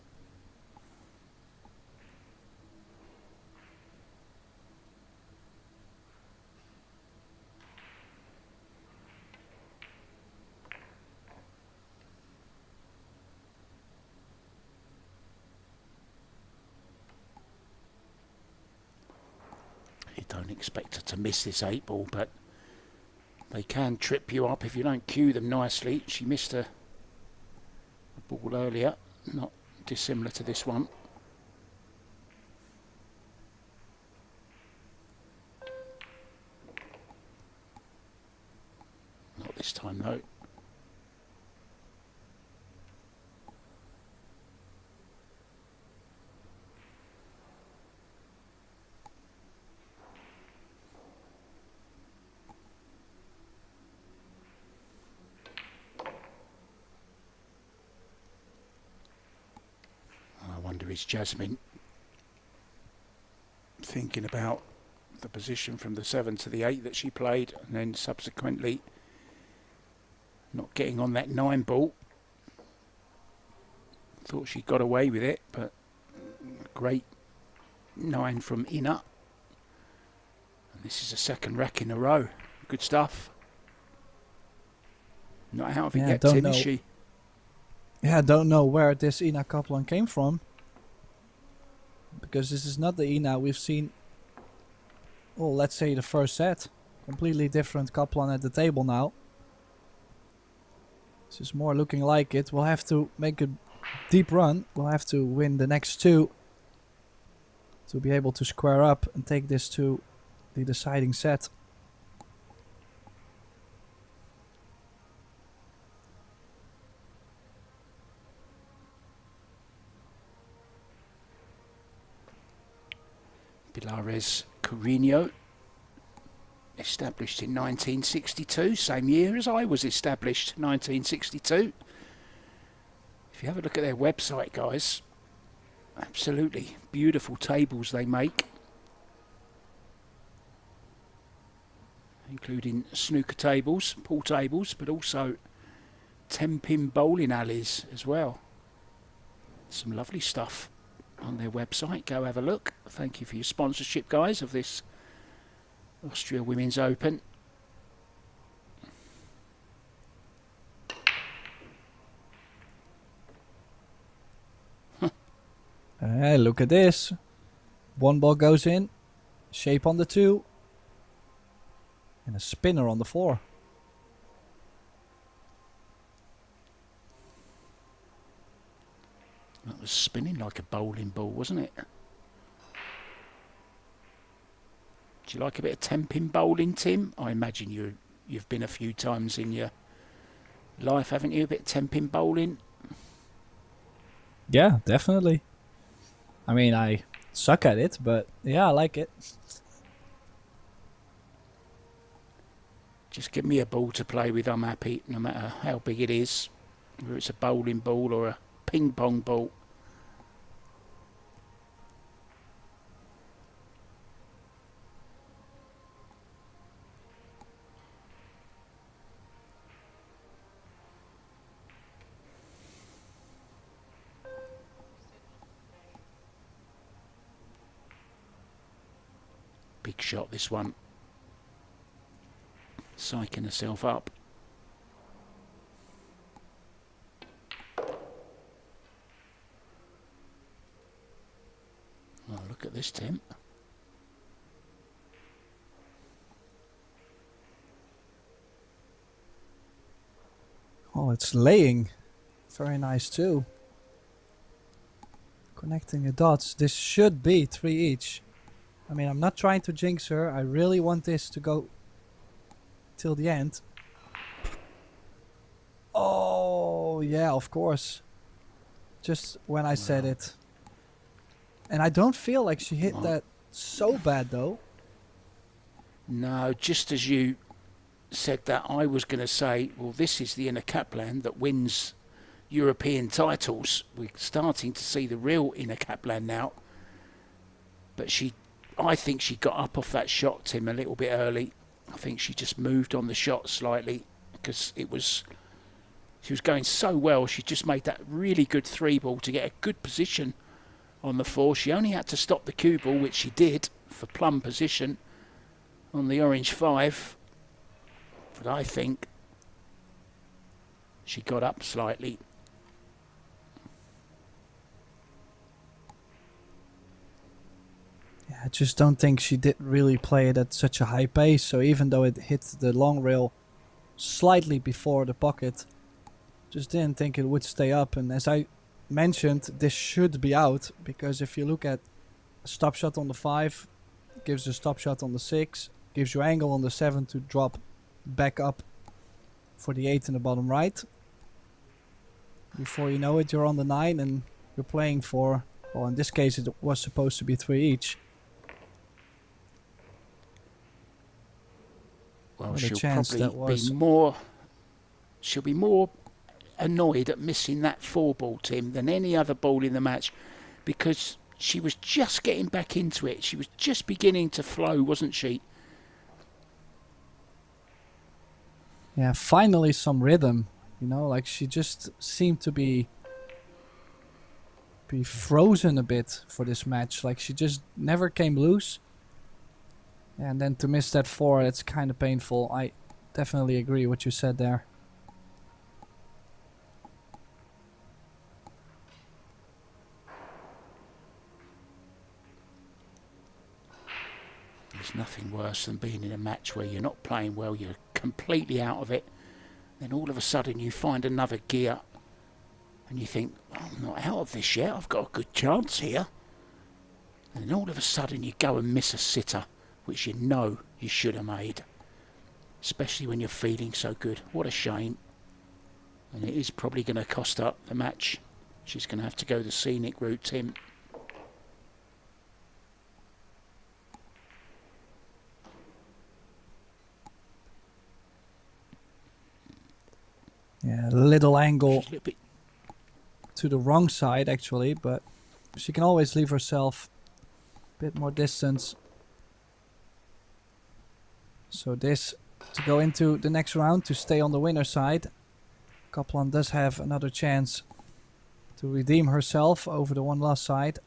You don't expect her to miss this 8 ball, but they can trip you up if you don't cue them nicely. She missed a ball earlier, not dissimilar to this one. Not this time though. Is Jasmine thinking about the position from the 7 to the 8 that she played, and then subsequently not getting on that 9 ball? Thought she got away with it, but great 9 from Ina, and this is a second rack in a row. Good stuff. Not out of it yet, Tim, is she? Yeah, I don't know where this Ina Kaplan came from, because this is not the Ina we've seen, well, let's say the first set. Completely different Kaplan at the table now. This is more looking like it. We'll have to make a deep run. We'll have to win the next 2 to be able to square up and take this to the deciding set. Billiards Carrinho, established in 1962, same year as I was established, 1962. If you have a look at their website, guys, absolutely beautiful tables they make, including snooker tables, pool tables, but also 10-pin bowling alleys as well. Some lovely stuff on their website. Go have a look. Thank you for your sponsorship, guys, of this Austria Women's Open. Look at this. One ball goes in. Shape on the 2. And a spinner on the 4. That was spinning like a bowling ball, wasn't it? Do you like a bit of temping bowling, Tim? I imagine you've been a few times in your life, haven't you? A bit of temping bowling? Yeah, definitely. I mean, I suck at it, but yeah, I like it. Just give me a ball to play with, I'm happy, no matter how big it is. Whether it's a bowling ball or a ping pong ball. Big shot, this one. Psyching herself up. Oh, look at this, Tim. Oh, it's laying. Very nice too. Connecting the dots. This should be 3 each. I mean, I'm not trying to jinx her. I really want this to go till the end. Oh, yeah, of course. Just when I said it. And I don't feel like she hit that so bad, though. No, just as you said that, I was going to say, well, this is the inner Kaplan that wins European titles. We're starting to see the real inner Kaplan now. But I think she got up off that shot, Tim, a little bit early. I think she just moved on the shot slightly because she was going so well. She just made that really good 3 ball to get a good position on the 4. She only had to stop the cue ball, which she did for plumb position on the orange 5. But I think she got up slightly. Yeah, I just don't think she did really play it at such a high pace. So even though it hit the long rail slightly before the pocket, just didn't think it would stay up. And as I mentioned, this should be out, because if you look at a stop shot on the 5, gives a stop shot on the 6, gives you angle on the 7 to drop back up for the 8 in the bottom right. Before you know it, you're on the 9 and you're playing for, well, in this case it was supposed to be 3 each. Well, she'll probably be more annoyed at missing that 4 ball, Tim, than any other ball in the match, because she was just getting back into it. She was just beginning to flow, wasn't she? Yeah, finally some rhythm. You know, like she just seemed to be frozen a bit for this match. Like she just never came loose. And then to miss that 4, it's kind of painful. I definitely agree what you said there. There's nothing worse than being in a match where you're not playing well, you're completely out of it. Then all of a sudden you find another gear and you think, oh, I'm not out of this yet, I've got a good chance here. And then all of a sudden you go and miss a sitter, which you know you should have made. Especially when you're feeling so good. What a shame. And it is probably going to cost her the match. She's going to have to go the scenic route, Tim. Yeah, a little angle to the wrong side actually, but she can always leave herself a bit more distance. So this to go into the next round to stay on the winner side. Kaplan does have another chance to redeem herself over the one last side.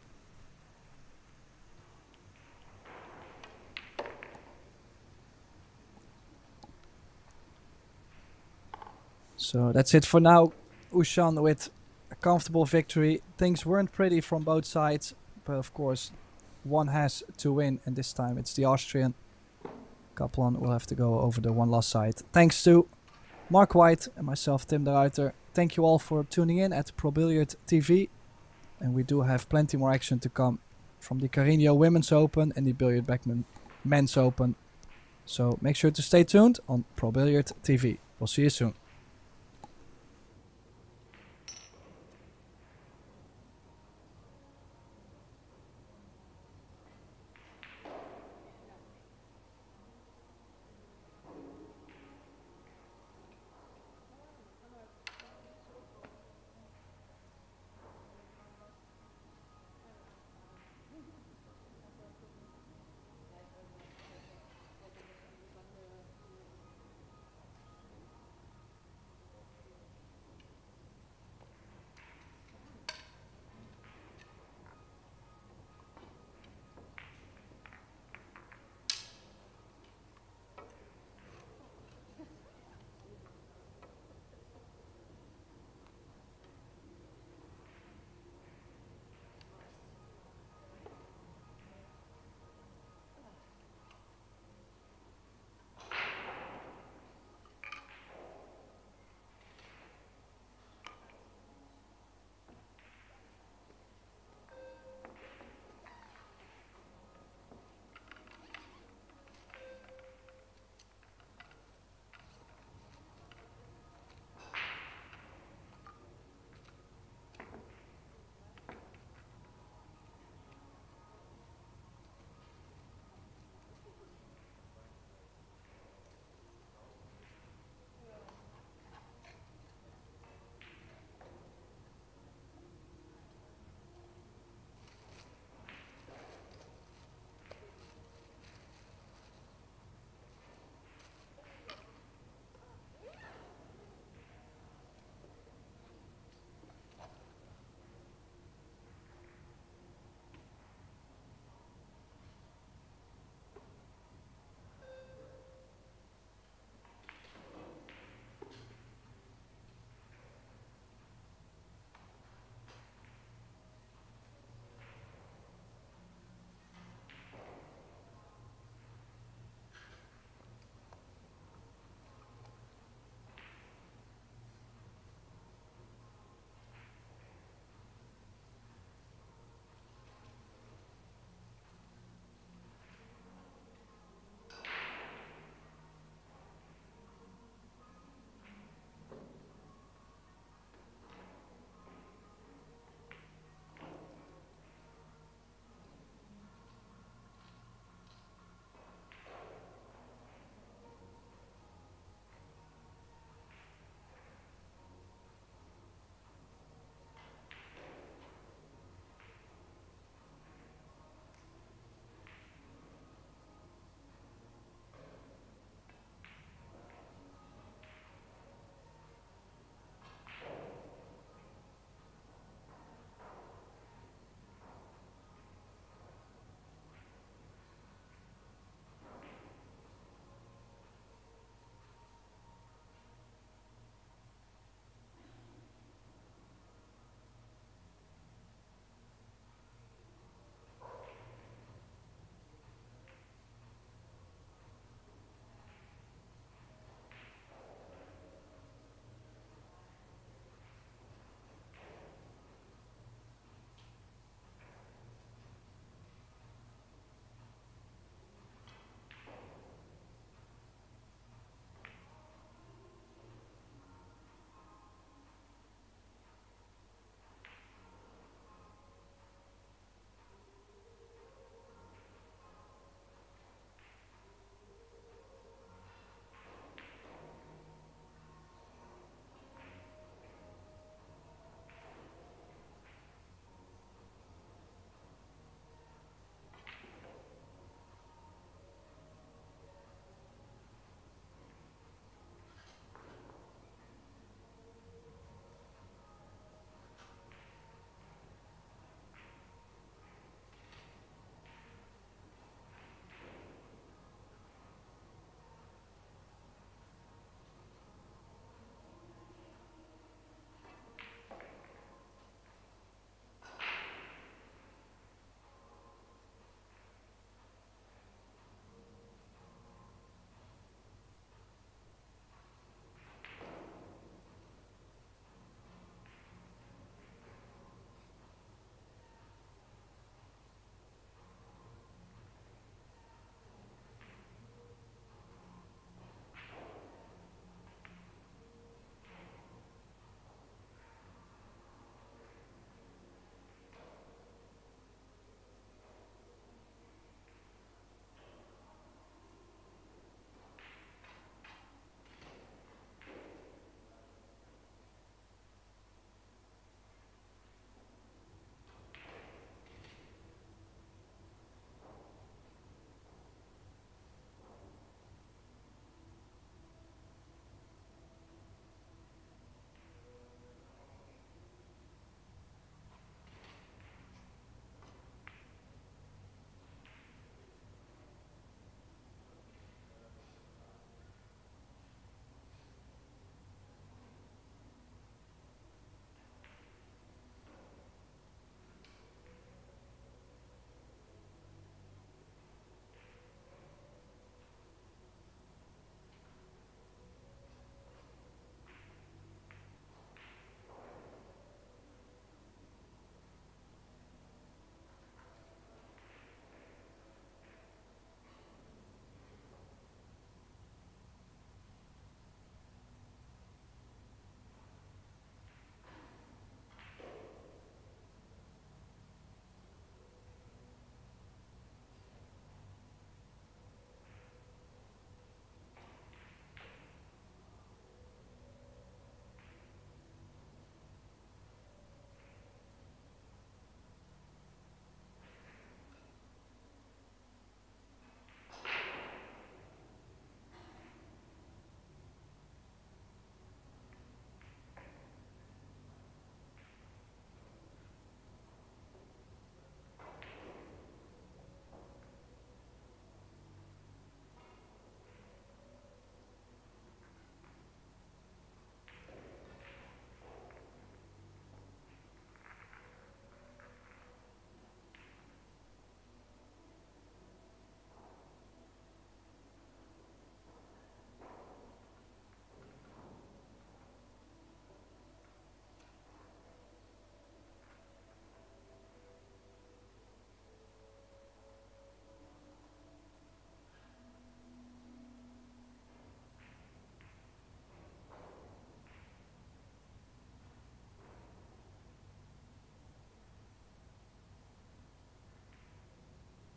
So that's it for now. Johann with a comfortable victory. Things weren't pretty from both sides, but of course one has to win, and this time it's the Austrian. Kaplan will have to go over the one last side. Thanks to Mark White and myself, Tim de Ruiter. Thank you all for tuning in at Pro Billiard TV. And we do have plenty more action to come from the Carrinho Women's Open and the Billard Beckmann Men's Open. So make sure to stay tuned on Pro Billiard TV. We'll see you soon.